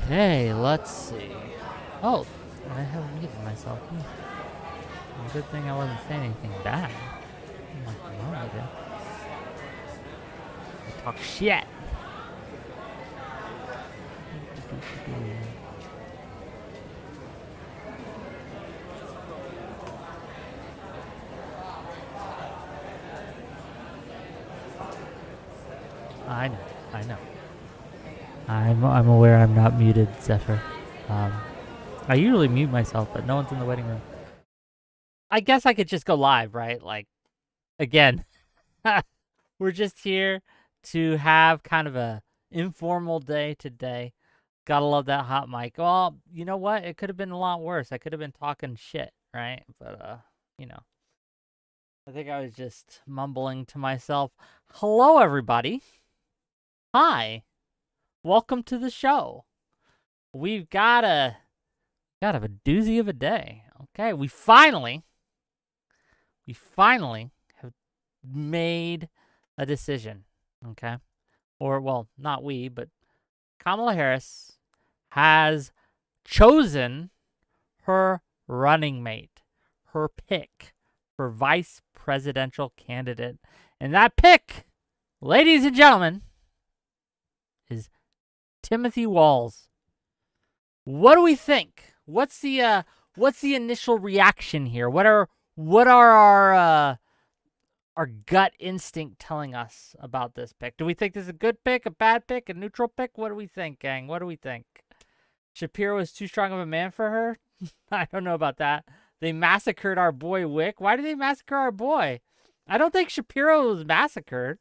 Okay, let's see. Oh, I haven't muted myself. Good thing I wasn't saying anything bad. I'm like, normally do. I talk shit. I know. I'm aware I'm not muted, Zephyr. I usually mute myself, but no one's in the waiting room. I guess I could just go live, right? Like, again, we're just here to have kind of a informal day today. Gotta love that hot mic. Well, you know what? It could have been a lot worse. I could have been talking shit, right? But, I think I was just mumbling to myself. Hello, everybody. Hi. Welcome to the show. We've got a doozy of a day. Okay, we finally have made a decision. Okay, or well, not we, but Kamala Harris has chosen her running mate, her pick for vice presidential candidate, and that pick, ladies and gentlemen, is Timothy Walz. What do we think? What's the initial reaction here? What are our gut instinct telling us about this pick? Do we think this is a good pick, a bad pick, a neutral pick? What do we think, gang? What do we think? Shapiro is too strong of a man for her? I don't know about that. They massacred our boy Wick. Why did they massacre our boy? I don't think Shapiro was massacred.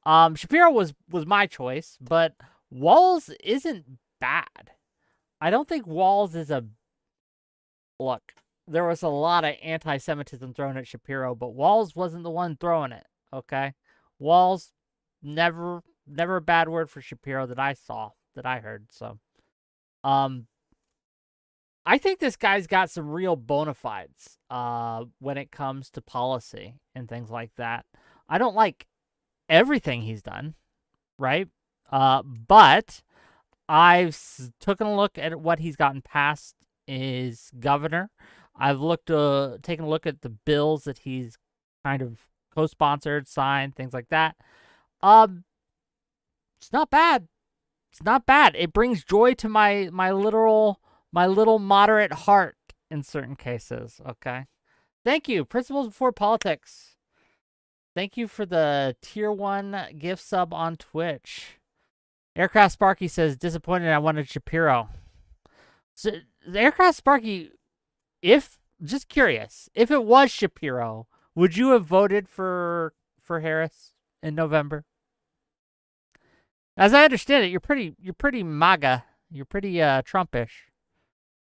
Shapiro was my choice, but Walz isn't bad. I don't think Walz is a... Look, there was a lot of anti-Semitism thrown at Shapiro, but Walz wasn't the one throwing it, okay? Walz, never a bad word for Shapiro that I saw, that I heard, so. I think this guy's got some real bona fides when it comes to policy and things like that. I don't like everything he's done, right? But I've taken a look at what he's gotten past as governor. I've taken a look at the bills that he's kind of co-sponsored, signed, things like that. It's not bad. It's not bad. It brings joy to my little moderate heart in certain cases. Okay. Thank you, Principles Before Politics. Thank you for the tier 1 gift sub on Twitch. Aircraft Sparky says, disappointed I wanted Shapiro. So, the Aircraft Sparky, just curious, if it was Shapiro, would you have voted for Harris in November? As I understand it, you're pretty Maga. You're pretty Trumpish.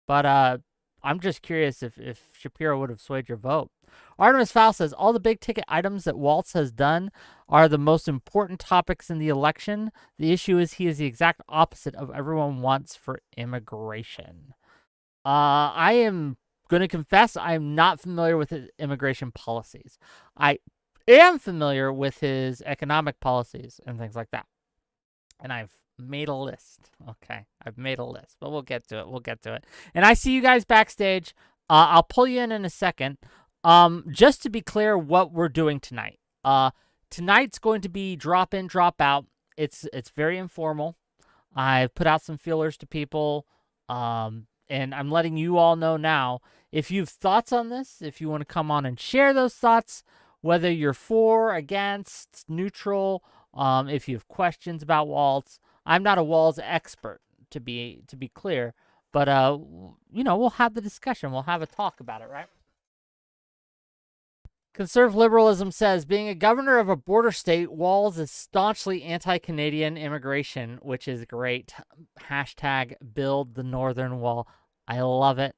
But I'm just curious if Shapiro would have swayed your vote. Artemis Fowl says, all the big ticket items that Walz has done are the most important topics in the election. The issue is he is the exact opposite of everyone wants for immigration. I am going to confess I am not familiar with his immigration policies. I am familiar with his economic policies and things like that. And I've made a list. Okay, I've made a list, but we'll get to it. And I see you guys backstage. I'll pull you in a second. Just to be clear what we're doing tonight. Tonight's going to be drop in, drop out. It's very informal. I've put out some feelers to people. And I'm letting you all know now, if you have thoughts on this, if you want to come on and share those thoughts, whether you're for, against, neutral, if you have questions about Walz. I'm not a Walz expert, to be clear, but we'll have the discussion. We'll have a talk about it, right? Conservative liberalism says, being a governor of a border state, Walz is staunchly anti-Canadian immigration, which is great. Hashtag build the northern wall. I love it.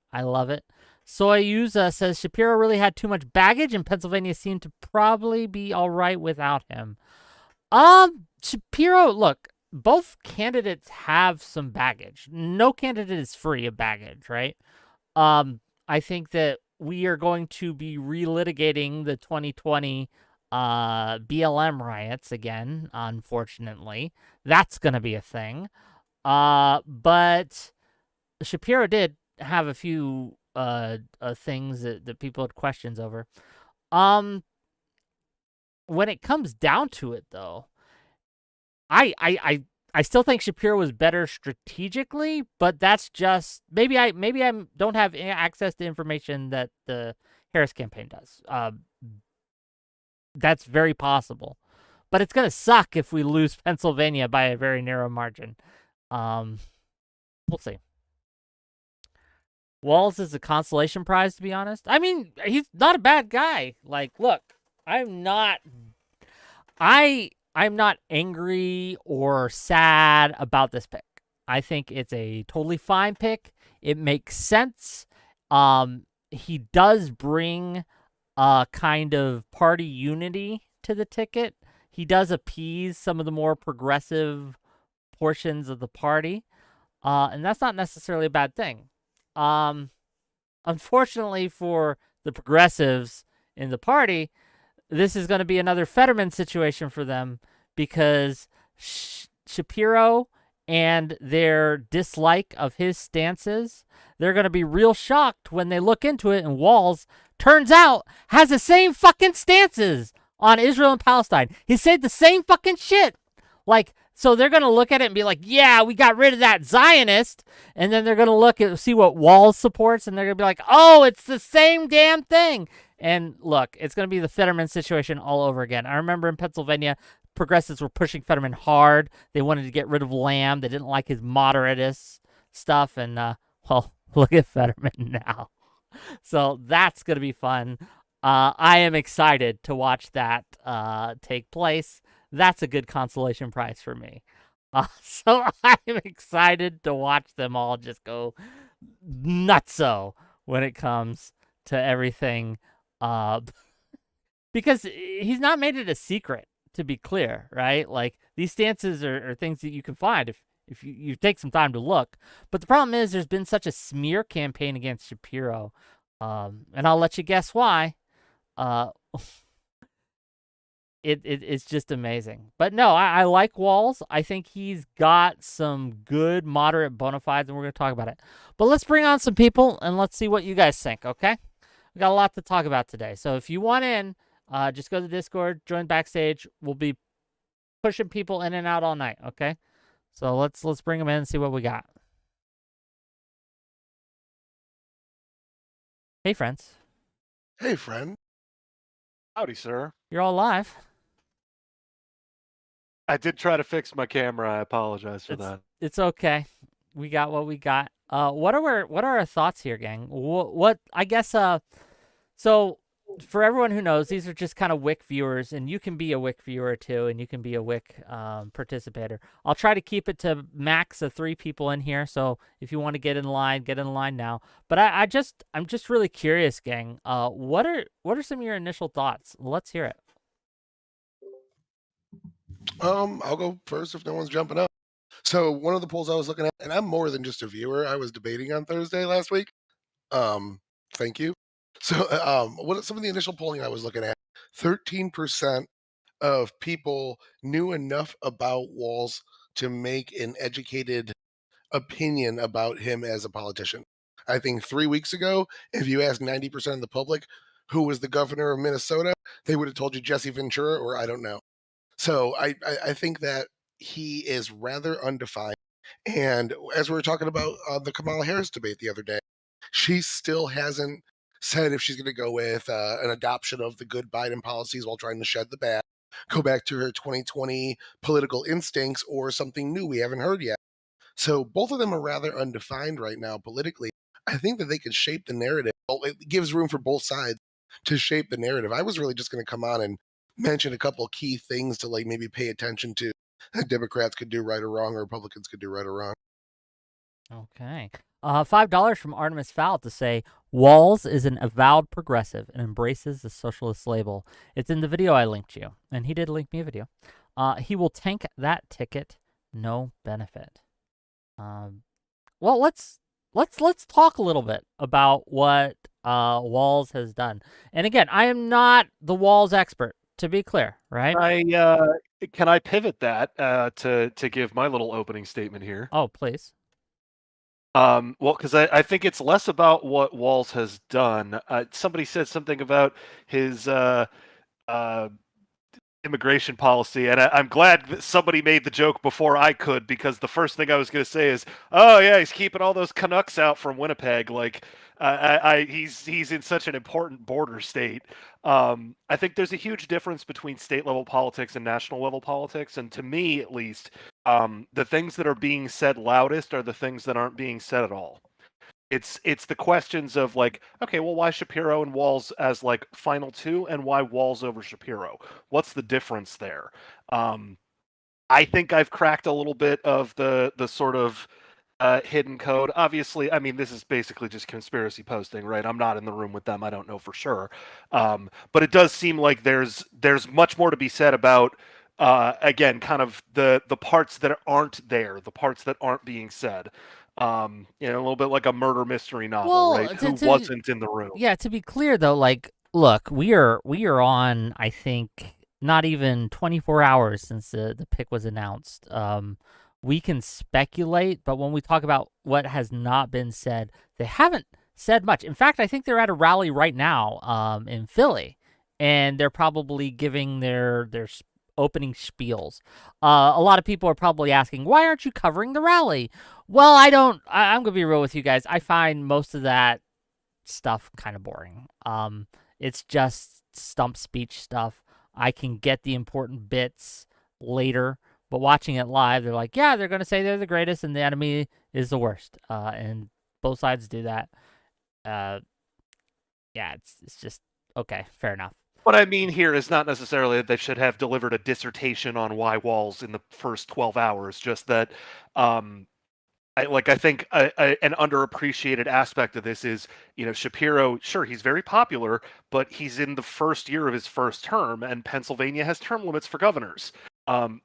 Soyuza says, Shapiro really had too much baggage, and Pennsylvania seemed to probably be all right without him. Shapiro, look, both candidates have some baggage. No candidate is free of baggage, right? I think that we are going to be relitigating the 2020 BLM riots again, unfortunately. That's going to be a thing. But Shapiro did have a few things that people had questions over. When it comes down to it, though, I still think Shapiro was better strategically, but that's just maybe I don't have access to information that the Harris campaign does. That's very possible, but it's gonna suck if we lose Pennsylvania by a very narrow margin. We'll see. Walz is a consolation prize, to be honest. I mean, he's not a bad guy. Like, look, I'm not I'm not angry or sad about this pick. I think it's a totally fine pick. It makes sense. He does bring a kind of party unity to the ticket. He does appease some of the more progressive portions of the party. And that's not necessarily a bad thing. Unfortunately for the progressives in the party, this is going to be another Fetterman situation for them because Shapiro and their dislike of his stances, they're going to be real shocked when they look into it and Walz, turns out, has the same fucking stances on Israel and Palestine. He said the same fucking shit. Like, so they're going to look at it and be like, yeah, we got rid of that Zionist. And then they're going to look at see what Walz supports, and they're going to be like, oh, it's the same damn thing. And look, it's going to be the Fetterman situation all over again. I remember in Pennsylvania, progressives were pushing Fetterman hard. They wanted to get rid of Lamb. They didn't like his moderatist stuff. And, well, look at Fetterman now. So that's going to be fun. I am excited to watch that take place. That's a good consolation prize for me. So I'm excited to watch them all just go nutso when it comes to everything. Because he's not made it a secret, to be clear, right? Like, these stances are things that you can find if you take some time to look. But the problem is there's been such a smear campaign against Shapiro. And I'll let you guess why. It's just amazing. But no, I like Walz. I think he's got some good moderate bona fides, and we're going to talk about it. But let's bring on some people, and let's see what you guys think, okay? We got a lot to talk about today. So if you want in, just go to the Discord, join backstage. We'll be pushing people in and out all night, okay? So let's bring them in and see what we got. Hey, friends. Hey, friend. Howdy, sir. You're all live. I did try to fix my camera. I apologize for that. It's okay. We got what we got. What are our thoughts here, gang? What I guess so for everyone who knows, these are just kind of Wick viewers, and you can be a Wick viewer too, and you can be a Wick participator. I'll try to keep it to max of 3 people in here, so if you want to get in line now. But I'm just really curious, gang. What are some of your initial thoughts? Let's hear it. I'll go first if no one's jumping up. So one of the polls I was looking at, and I'm more than just a viewer. I was debating on Thursday last week. Thank you. So, what some of the initial polling I was looking at, 13% of people knew enough about Walz to make an educated opinion about him as a politician. I think 3 weeks ago, if you asked 90% of the public who was the governor of Minnesota, they would have told you Jesse Ventura or I don't know. So I think that he is rather undefined. And as we were talking about the Kamala Harris debate the other day, she still hasn't said if she's going to go with an adoption of the good Biden policies while trying to shed the bad, go back to her 2020 political instincts, or something new we haven't heard yet. So both of them are rather undefined right now politically. I think that they could shape the narrative. It gives room for both sides to shape the narrative. I was really just going to come on and mention a couple of key things to like maybe pay attention to that Democrats could do right or wrong, or Republicans could do right or wrong. Okay. $5 from Artemis Fowl to say, Walz is an avowed progressive and embraces the socialist label. It's in the video I linked you, and he did link me a video. He will tank that ticket, no benefit. Well, let's talk a little bit about what Walz has done. And again, I am not the Walz expert, to be clear, right? Can I pivot that to give my little opening statement here? Oh, please. Well, because I think it's less about what Walz has done. Somebody said something about his uh, immigration policy, and I'm glad that somebody made the joke before I could, because the first thing I was going to say is, "Oh yeah, he's keeping all those Canucks out from Winnipeg." Like, he's in such an important border state. I think there's a huge difference between state level politics and national level politics, and to me, at least, the things that are being said loudest are the things that aren't being said at all. It's the questions of like, okay, well, why Shapiro and Walz as like final two, and why Walz over Shapiro? What's the difference there? Um, I think I've cracked a little bit of the sort of hidden code. Obviously, I mean, this is basically just conspiracy posting, right? I'm not in the room with them. I don't know for sure, but it does seem like there's much more to be said about. Again, kind of the parts that aren't there, the parts that aren't being said. A little bit like a murder mystery novel, right? Well, Who wasn't in the room? yeah, to be clear though, like, look, we are on, I think, not even 24 hours since the pick was announced. We can speculate, but when we talk about what has not been said, they haven't said much. In fact, I think they're at a rally right now, in Philly, and they're probably giving their opening spiels. A lot of people are probably asking, why aren't you covering the rally? Well, I'm gonna be real with you guys. I find most of that stuff kind of boring. It's just stump speech stuff. I can get the important bits later, but watching it live, they're like, yeah, they're gonna say they're the greatest and the enemy is the worst. And both sides do that. Yeah, it's just okay, fair enough. What I mean here is not necessarily that they should have delivered a dissertation on why Walz in the first 12 hours, just that I think an underappreciated aspect of this is, Shapiro, sure, he's very popular, but he's in the first year of his first term, and Pennsylvania has term limits for governors.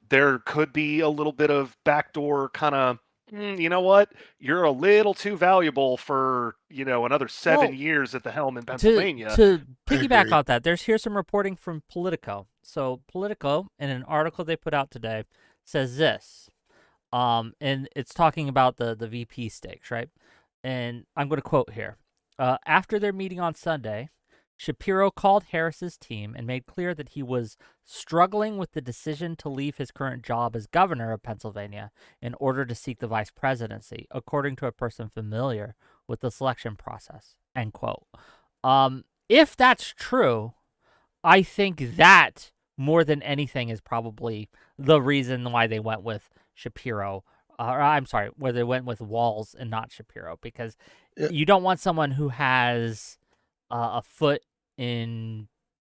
There could be a little bit of backdoor kind of, you know what? You're a little too valuable for, another 7 years at the helm in To Pennsylvania. to I piggyback agree. on that, here's some reporting from Politico. So Politico, in an article they put out today, says this. And it's talking about the VP stakes, right? And I'm going to quote here. After their meeting on Sunday, Shapiro called Harris's team and made clear that he was struggling with the decision to leave his current job as governor of Pennsylvania in order to seek the vice presidency, according to a person familiar with the selection process. End quote. If that's true, I think that more than anything is probably the reason why they went with Shapiro. Or I'm sorry, where they went with Walz and not Shapiro, because Yeah, you don't want someone who has a foot in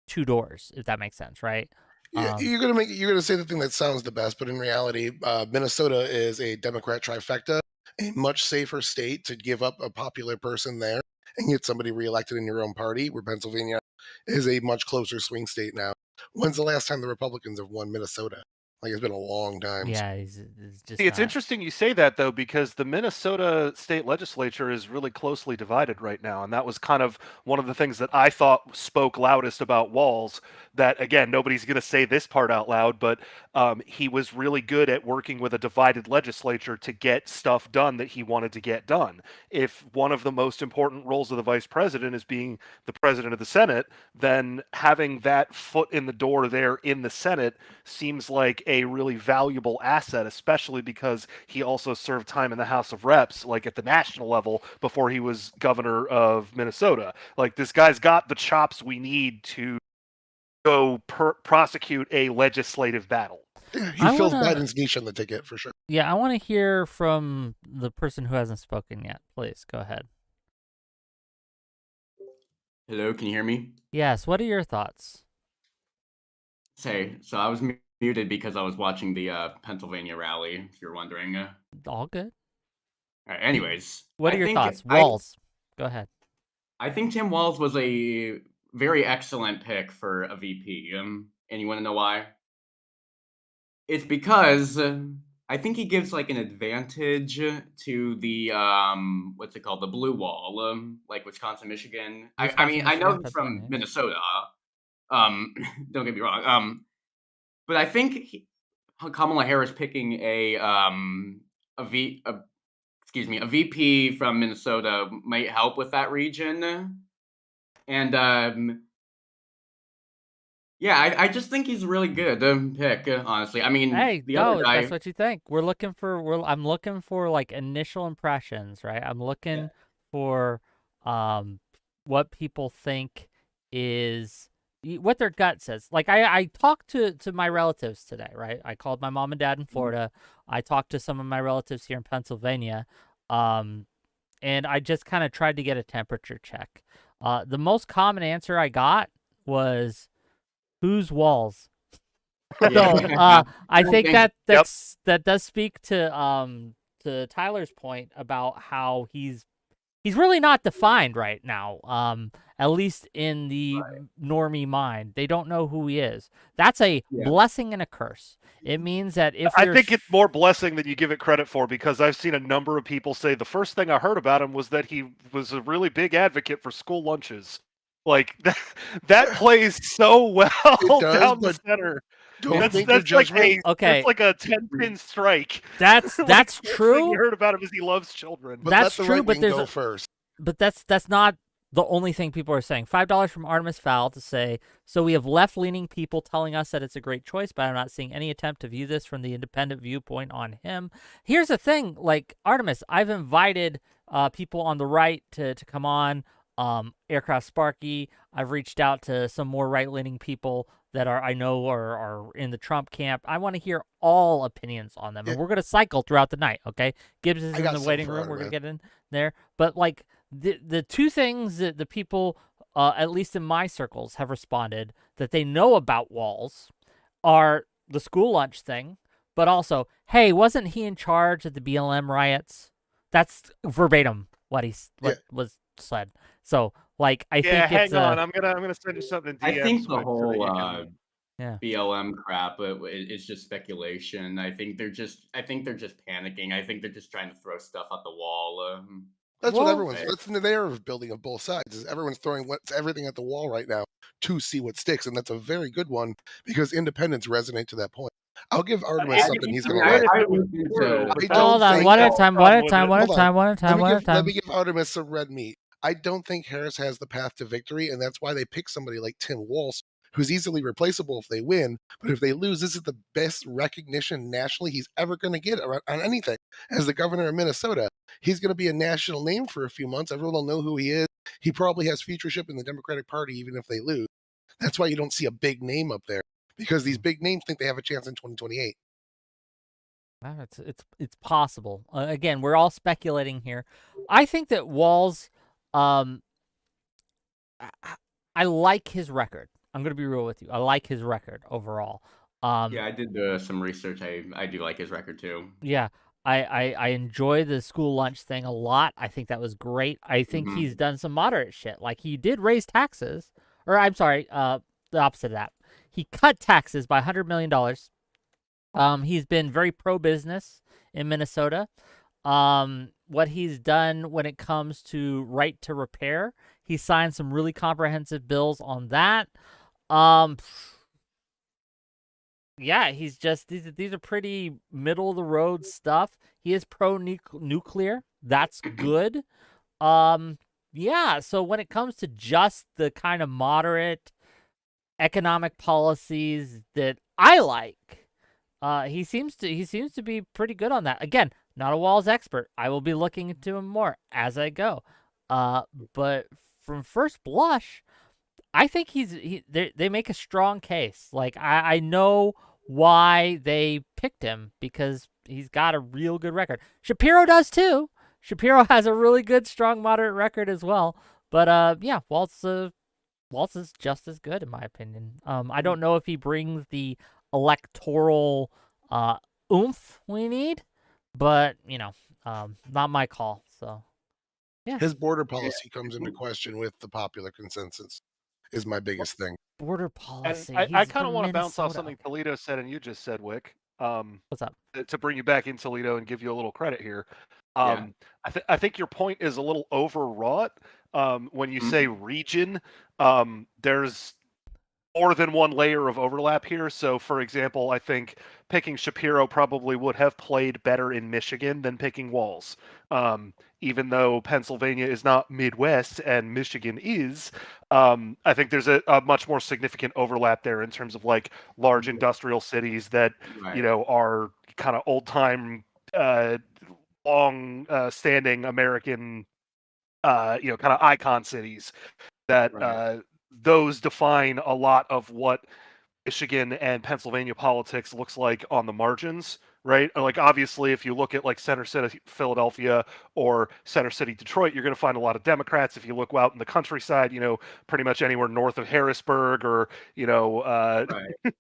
two doors, if that makes sense, right? yeah, Um, you're gonna say the thing that sounds the best, but in reality, Minnesota is a Democrat trifecta, a much safer state to give up a popular person there and get somebody reelected in your own party. Where Pennsylvania is a much closer swing state now. When's the last time the Republicans have won Minnesota? Like it's been a long time. yeah, he's See, just it's not. interesting you say that though, because the Minnesota state legislature is really closely divided right now, and that was kind of one of the things that I thought spoke loudest about Walz. That again, nobody's going to say this part out loud, but he was really good at working with a divided legislature to get stuff done that he wanted to get done. If one of the most important roles of the vice president is being the president of the Senate, then having that foot in the door there in the Senate seems like a really valuable asset, especially because he also served time in the House of Reps, like at the national level, before he was governor of Minnesota. Like, this guy's got the chops we need to go prosecute a legislative battle. Yeah, he I fills wanna, Biden's niche on the ticket for sure. yeah, I want to hear from the person who hasn't spoken yet. Please go ahead. Hello, can you hear me? Yes, what are your thoughts? Say, so I was muted because I was watching the Pennsylvania rally, if you're wondering. All good. Anyways, What are your thoughts? I Walls. Go ahead. I think Tim Walz was a very excellent pick for a VP. And you want to know why? It's because I think he gives like an advantage to the what's it called, the blue wall, like Wisconsin, Michigan. I Wisconsin, mean, I know Michigan, he's from Pennsylvania. Minnesota. Don't get me wrong. But I think Kamala Harris picking a a VP from Minnesota might help with that region. And yeah, I just think he's a really good pick, honestly. I mean, Hey, the other no, guy, that's what you think. I'm looking for like initial impressions, right? I'm looking for um what people think is what their gut says. Like I talked to my relatives today, right? I called my mom and dad in Florida. I talked to some of my relatives here in Pennsylvania. And I just kind of tried to get a temperature check. The most common answer I got was, "Who's Walz?" So yeah, I think that Yep. that does speak to Tyler's point about how he's really not defined right now. At least in the normie mind, they don't know who he is. That's a blessing and a curse. It means that if I you're think it's more blessing than you give it credit for, because I've seen a number of people say the first thing I heard about him was that he was a really big advocate for school lunches. Like that plays so well It does, down the but center. don't make your judgment. Okay. That's like a 10-pin strike. that's Like, that's the first thing true. you heard about him is he loves children. But That's let the true, right but wing there's go a- first. But that's not the only thing people are saying. $5 from Artemis Fowl to say, so we have left-leaning people telling us that it's a great choice, but I'm not seeing any attempt to view this from the independent viewpoint on him. Here's the thing, like Artemis, I've invited people on the right to come on, Aircraft Sparky. I've reached out to some more right-leaning people that I know are in the Trump camp. I want to hear all opinions on them, and we're going to cycle throughout the night, okay? Gibbs is in the waiting room. We're going to get in there. But, like, the two things that the people, at least in my circles, have responded that they know about Walz are the school lunch thing, but also, hey, wasn't he in charge of the BLM riots? That's verbatim what was said. So, like, I think hang it's on. I'm gonna send you something in DMs. I think the so whole that you can- BLM crap it's just speculation. I think they're just panicking. I think they're just trying to throw stuff at the wall. That's Well, what everyone's. That's the narrative building of both sides. Is everyone's throwing everything at the wall right now to see what sticks, and that's a very good one because independents resonate to that point. I'll give Artemis something he's going to like. If it was true, but that's Hold on, the one at a whole time, one at a problem with time, it. one at a Hold time, one at a time, one at a Let time. me give Artemis some red meat. I don't think Harris has the path to victory, and that's why they pick somebody like Tim Walz, who's easily replaceable if they win. But if they lose, this is the best recognition nationally he's ever going to get on anything. As the governor of Minnesota, he's going to be a national name for a few months. Everyone will know who he is. He probably has futureship in the Democratic Party, even if they lose. That's why you don't see a big name up there, because these big names think they have a chance in 2028. It's possible. Again, we're all speculating here. I think that Walz, I like his record. I'm gonna be real with you. I like his record overall. Yeah, I did some research. I do like his record too. Yeah, I enjoy the school lunch thing a lot. I think that was great. I think he's done some moderate shit. Like he did raise taxes, or I'm sorry, the opposite of that. He cut taxes by $100 million. He's been very pro-business in Minnesota. What he's done when it comes to right to repair, he signed some really comprehensive bills on that. Yeah, he's just these are pretty middle of the road stuff. He is pro nuclear. That's good. Yeah, so when it comes to just the kind of moderate economic policies that I like, he seems to be pretty good on that. Again, not a Walz expert. I will be looking into him more as I go. But from first blush, I think they make a strong case. Like I know why they picked him because he's got a real good record. Shapiro does too. Shapiro has a really good, strong, moderate record as well. But yeah, Walz is just as good in my opinion. I don't know if he brings the electoral oomph we need, but not my call. So yeah, His border policy comes into question with the popular consensus. Is my biggest thing. Border policy. And I He's kind of from want to bounce off Minnesota. something Toledo said and you just said, Wick. What's up? To bring you back in Toledo and give you a little credit here. Yeah. I think your point is a little overwrought when you say region. There's more than one layer of overlap here. So, for example, I think picking Shapiro probably would have played better in Michigan than picking Walz. Even though Pennsylvania is not Midwest and Michigan is, I think there's a much more significant overlap there in terms of like large industrial cities that Right. are kind of old time, long standing American, kind of icon cities that Right. those define a lot of what Michigan and Pennsylvania politics looks like on the margins, right? Like obviously, if you look at like Center City, Philadelphia, or Center City, Detroit, you're going to find a lot of Democrats. If you look out in the countryside, pretty much anywhere north of Harrisburg, or Right.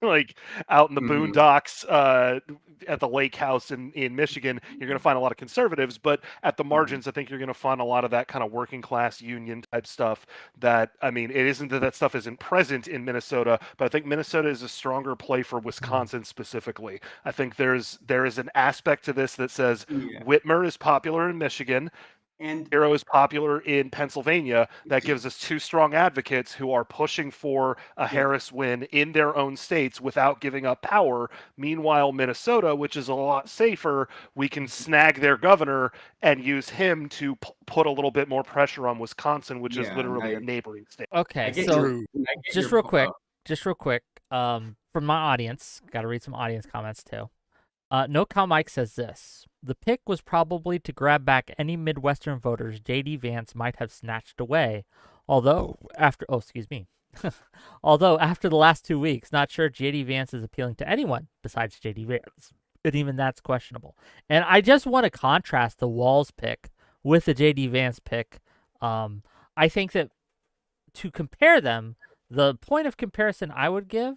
like out in the Mhm. boondocks at the lake house in Michigan, you're going to find a lot of conservatives. But at the margins, I think you're going to find a lot of that kind of working class union type stuff. That, I mean, it isn't that stuff isn't present in Minnesota, but I think Minnesota is a stronger play for Wisconsin specifically. I think there is an aspect to this that says Yeah. Whitmer is popular in Michigan, And Shapiro is popular in Pennsylvania. That gives us two strong advocates who are pushing for a Harris win in their own states without giving up power. Meanwhile, Minnesota, which is a lot safer, we can snag their governor and use him to put a little bit more pressure on Wisconsin, which is literally a neighboring state. Okay, get so your- I get just your real quick, oh. from my audience, got to read some audience comments too. No Cow Mike says this. The pick was probably to grab back any Midwestern voters J.D. Vance might have snatched away. Although after the last 2 weeks, not sure J.D. Vance is appealing to anyone besides J.D. Vance. And even that's questionable. And I just want to contrast the Walz pick with the J.D. Vance pick. I think that to compare them, the point of comparison I would give,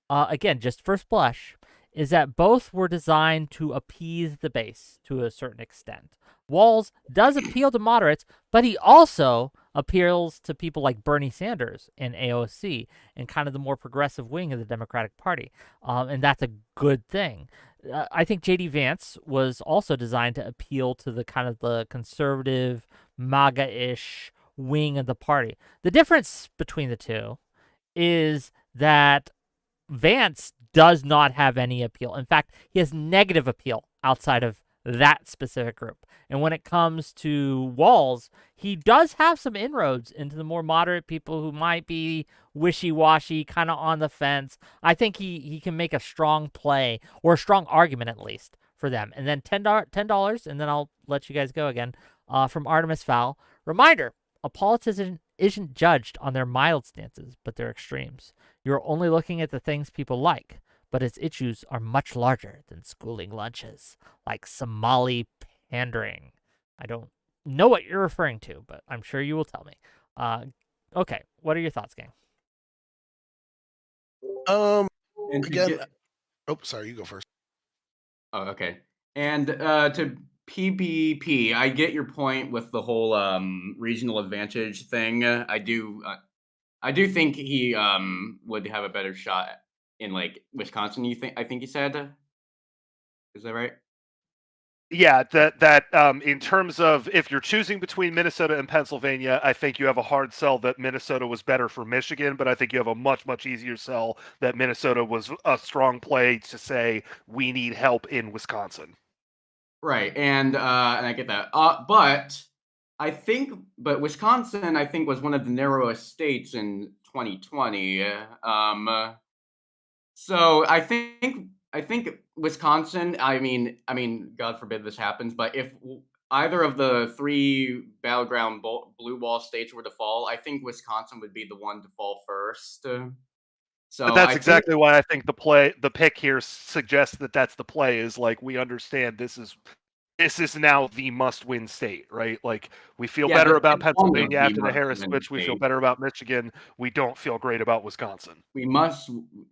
again, just first blush, is that both were designed to appease the base to a certain extent. Walz does appeal to moderates, but he also appeals to people like Bernie Sanders and AOC and kind of the more progressive wing of the Democratic Party. And that's a good thing. I think J.D. Vance was also designed to appeal to the kind of the conservative, MAGA-ish wing of the party. The difference between the two is that Vance does not have any appeal. In fact, he has negative appeal outside of that specific group. And when it comes to Walz, he does have some inroads into the more moderate people who might be wishy-washy, kind of on the fence. I think he can make a strong play, or a strong argument at least, for them. And then $10, and then I'll let you guys go again, from Artemis Fowl. Reminder, a politician isn't judged on their mild stances, but their extremes. You're only looking at the things people like, but its issues are much larger than schooling lunches, like Somali pandering. I don't know what you're referring to, but I'm sure you will tell me. Okay, what are your thoughts, gang? And to Again, get- sorry, you go first. Oh, okay. And to PBP, I get your point with the whole regional advantage thing. I do think he would have a better shot in like Wisconsin. I think you said. Is that right? Yeah, that in terms of if you're choosing between Minnesota and Pennsylvania, I think you have a hard sell that Minnesota was better for Michigan, but I think you have a much easier sell that Minnesota was a strong play to say we need help in Wisconsin. Right, and I get that. But Wisconsin, I think, was one of the narrowest states in 2020. So I think Wisconsin. I mean, God forbid this happens, but if either of the three battleground blue wall states were to fall, I think Wisconsin would be the one to fall first. So But that's exactly why I think the pick here suggests that that's the play, is like, we understand this is now the must-win state, right? Like, we feel better about Pennsylvania after the Harris switch. We feel better about Michigan. We don't feel great about Wisconsin. We must.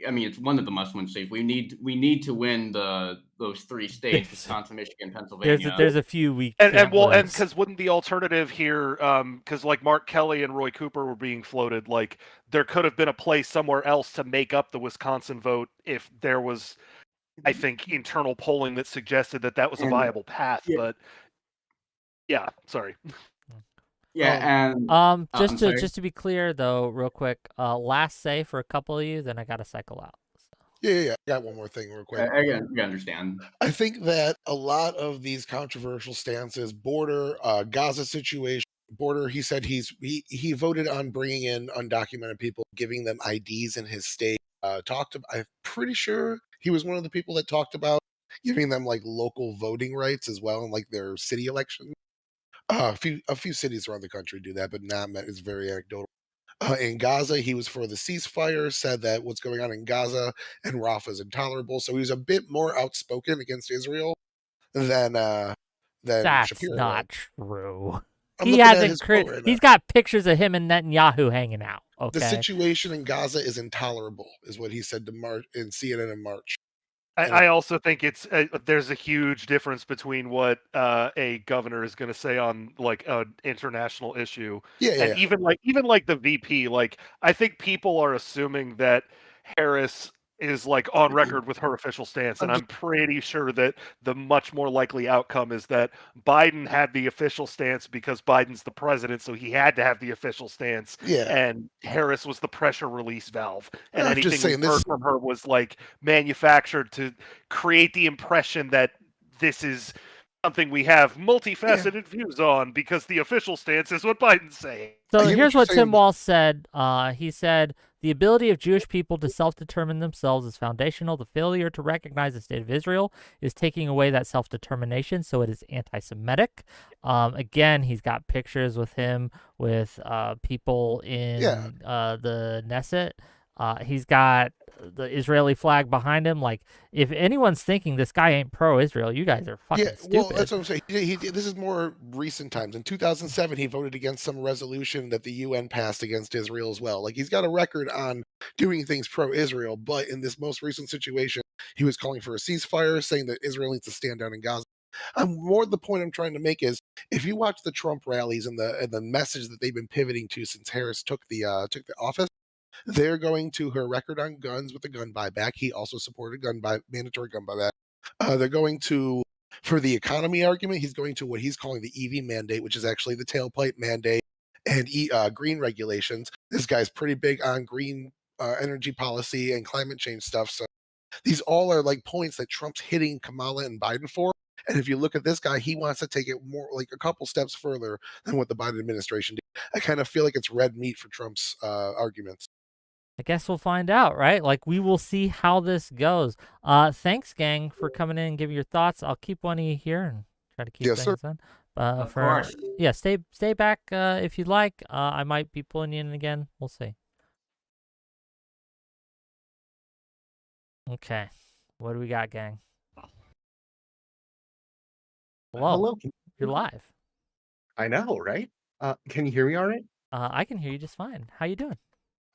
I mean, it's one of the must-win states. We need to win those three states: Wisconsin, Michigan, Pennsylvania. There's a few weak and because wouldn't the alternative here, because like Mark Kelly and Roy Cooper were being floated, like there could have been a play somewhere else to make up the Wisconsin vote if there was, I think, internal polling that suggested that was a viable path. But yeah, sorry. Yeah, and I'm sorry. just to be clear though, real quick, last say for a couple of you, then I gotta cycle out. So. Yeah. I got one more thing real quick. Again, you understand. I think that a lot of these controversial stances, border, Gaza situation, border. He said he voted on bringing in undocumented people, giving them IDs in his state. I'm pretty sure he was one of the people that talked about giving them like local voting rights as well in like their city elections. A few cities around the country do that, but not many. It's very anecdotal. In Gaza, he was for the ceasefire, said that what's going on in Gaza and Rafah is intolerable. So he was a bit more outspoken against Israel than That's Shapiro not was. true. I'm He looking at hasn't. his quote right now. He's got pictures of him and Netanyahu hanging out. Okay. The situation in Gaza is intolerable, is what he said to March in CNN in March. I also think it's there's a huge difference between what a governor is going to say on like an international issue, and even like the VP. Like I think people are assuming that Harris is like on record with her official stance, and I'm pretty sure that the much more likely outcome is that Biden had the official stance because Biden's the president, so he had to have the official stance. Yeah. And Harris was the pressure release valve, and I'm just anything saying we heard from her was like manufactured to create the impression that this is something we have multifaceted views on because the official stance is what Biden's saying. So I hear here's what what you're Tim saying. Walz said. He said, the ability of Jewish people to self-determine themselves is foundational. The failure to recognize the state of Israel is taking away that self-determination, so it is anti-Semitic. Again, he's got pictures with him with people in the Knesset. He's got the Israeli flag behind him. Like, if anyone's thinking this guy ain't pro-Israel, you guys are fucking stupid. Well, that's what I'm saying. This is more recent times. In 2007, he voted against some resolution that the UN passed against Israel as well. Like, he's got a record on doing things pro-Israel, but in this most recent situation, he was calling for a ceasefire, saying that Israel needs to stand down in Gaza. The point I'm trying to make is, if you watch the Trump rallies and the message that they've been pivoting to since Harris took the office, they're going to her record on guns with the gun buyback. He also supported mandatory gun buyback. They're going to, for the economy argument, he's going to what he's calling the EV mandate, which is actually the tailpipe mandate and green regulations. This guy's pretty big on green energy policy and climate change stuff. So these all are like points that Trump's hitting Kamala and Biden for. And if you look at this guy, he wants to take it more like a couple steps further than what the Biden administration did. I kind of feel like it's red meat for Trump's arguments. I guess we'll find out, right? Like, we will see how this goes. Thanks, gang, for coming in and giving your thoughts. I'll keep one of you here and try to keep things on. Of course. Yeah, stay back if you'd like. I might be pulling you in again. We'll see. Okay. What do we got, gang? Hello. You're live. I know, right? Can you hear me all right? I can hear you just fine. How you doing?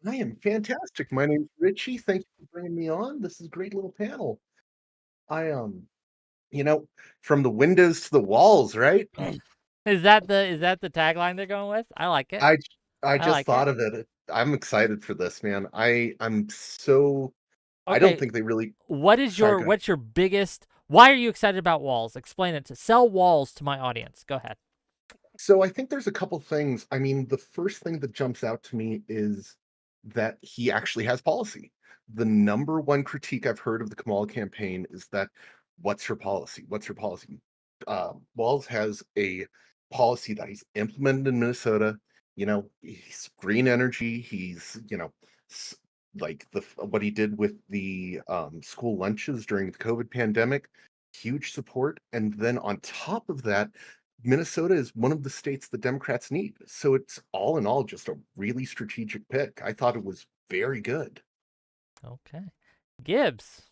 I am fantastic. My name's Richie. Thank you for bringing me on. This is a great little panel. I from the windows to the walls, right? Is that the tagline they're going with? I like it. I just like thought of it. I'm excited for this, man. I'm so I don't think they really what's your biggest why are you excited about Walz? Explain it sell Walz to my audience. Go ahead. So I think there's a couple things. I mean, the first thing that jumps out to me is that he actually has policy. The number one critique I've heard of the Kamala campaign is that, what's her policy? What's her policy? Walz has a policy that he's implemented in Minnesota. He's green energy. He's, like what he did with the school lunches during the COVID pandemic, huge support. And then on top of that, Minnesota is one of the states the Democrats need. So it's all in all just a really strategic pick. I thought it was very good. Okay. Gibbs.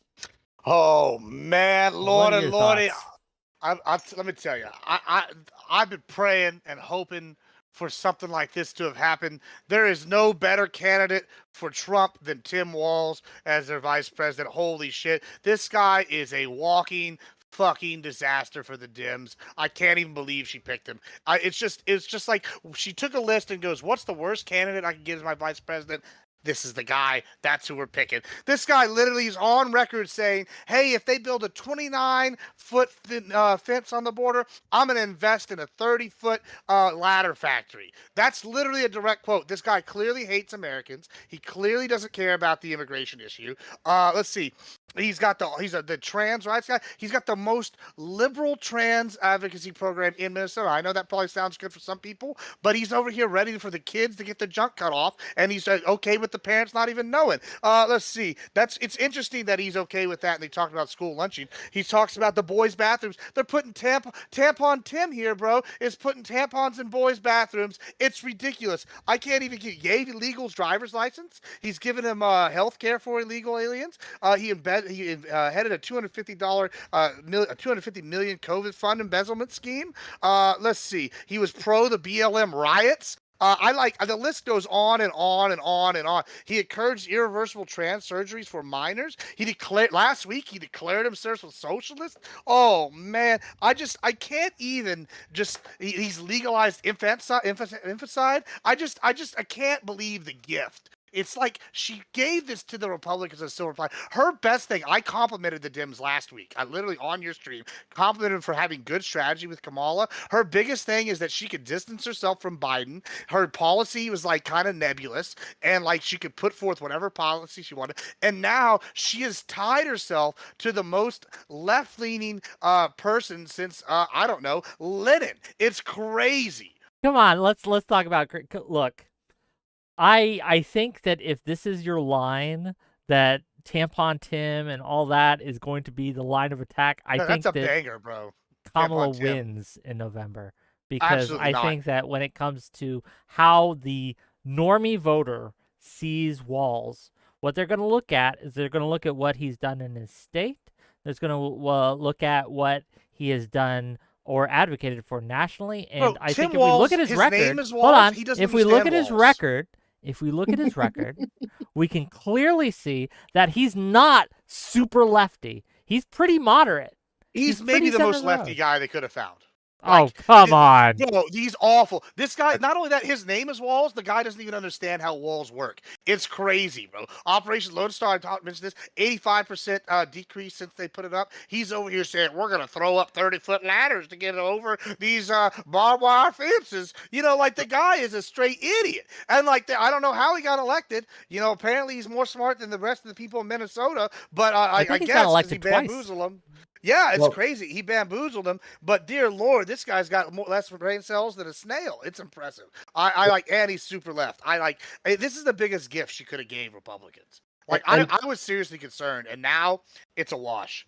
Oh man, Lordy, Lordy. Let me tell you, I've been praying and hoping for something like this to have happened. There is no better candidate for Trump than Tim Walz as their vice president. Holy shit. This guy is a walking fucking disaster for the Dems. I can't even believe she picked him. It's just like she took a list and goes, what's the worst candidate I can get as my vice president? this is the guy. That's who we're picking. This guy literally is on record saying, hey, if they build a 29-foot fence on the border, I'm going to invest in a 30-foot ladder factory. That's literally a direct quote. This guy clearly hates Americans. He clearly doesn't care about the immigration issue. Let's see. He's the trans rights guy. He's got the most liberal trans advocacy program in Minnesota. I know that probably sounds good for some people, but he's over here ready for the kids to get the junk cut off, and he's okay with the parents not even knowing. Let's see. It's interesting that he's okay with that, and they talked about school lunching. He talks about the boys' bathrooms. They're putting tampon Tim here, bro, is putting tampons in boys' bathrooms. It's ridiculous. I can't even get gave illegals driver's license. He's giving him health care for illegal aliens. He headed a $250 million COVID fund embezzlement scheme. Let's see. He was pro the BLM riots. The list goes on and on and on and on. He encouraged irreversible trans surgeries for minors. Last week he declared himself a socialist. Oh man, I can't even he's legalized infanticide. I can't believe the gift. It's like she gave this to the Republicans as silver platter. Her best thing, I complimented the Dems last week. I literally, on your stream, complimented them for having good strategy with Kamala. Her biggest thing is that she could distance herself from Biden. Her policy was like kind of nebulous, and like she could put forth whatever policy she wanted. And now she has tied herself to the most left-leaning person since, I don't know, Lenin. It's crazy. Come on, let's talk about. Look, I think that if this is your line, that Tampon Tim and all that is going to be the line of attack, I think that's a that banger, bro. Kamala Tampon Tim. wins in November, because Absolutely I not. think that when it comes to how the normie voter sees Walz, what they're going to look at is they're going to look at what he's done in his state. They're going to look at what he has done or advocated for nationally, and Bro, I Tim think if Walz, we look at his record, name is hold Walz, on, he doesn't if we look at understand his Walz. record, we can clearly see that he's not super lefty. He's pretty moderate. He's maybe the most lefty guy they could have found. Oh, come on. Bro, he's awful. This guy, not only that, his name is Walz, the guy doesn't even understand how walls work. It's crazy, bro. Operation Lone Star, I mentioned this, 85% decrease since they put it up. He's over here saying, we're going to throw up 30-foot ladders to get over these barbed wire fences. You know, like the guy is a straight idiot. And like, I don't know how he got elected. You know, apparently he's more smart than the rest of the people in Minnesota, but I think he's guess got elected he bamboozled them. Yeah, it's crazy. He bamboozled him, but dear Lord, this guy's got less brain cells than a snail. It's impressive. I like, and he's super left. This is the biggest gift she could have gave Republicans. Like, I was seriously concerned, and now it's a wash.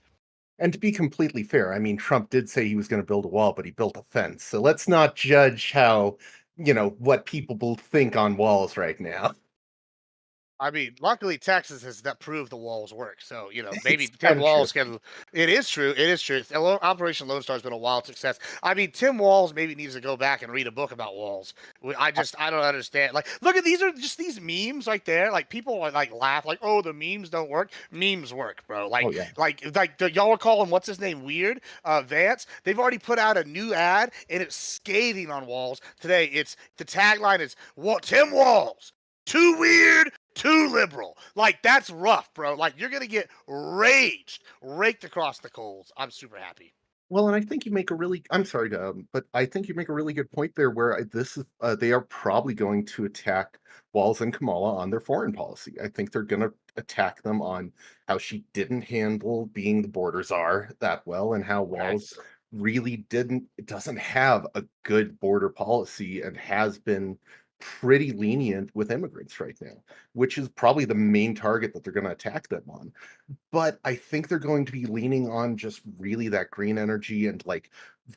And to be completely fair, I mean, Trump did say he was going to build a wall, but he built a fence. So let's not judge how, what people think on walls right now. I mean, luckily Texas has proved the walls work. So, maybe Tim Walz can. It is true. It is true. Operation Lone Star has been a wild success. I mean, Tim Walz maybe needs to go back and read a book about walls. I don't understand. Like, look at these are just these memes right there. Like, people are like laugh like, oh, the memes don't work. Memes work, bro. Like, y'all were calling what's his name weird? Vance. They've already put out a new ad and it's scathing on Walz today. The tagline is Tim Walz, too weird, too liberal. Like, that's rough, bro. Like, you're gonna get raked across the coals. I'm super happy. Well, and I think you make I'm sorry, but I think you make a really good point there where they are probably going to attack Walz and Kamala on their foreign policy. I think they're going to attack them on how she didn't handle being the border czar that well, and how Walz really doesn't have a good border policy and has been pretty lenient with immigrants right now, which is probably the main target that they're going to attack them on. But I think they're going to be leaning on just really that green energy and like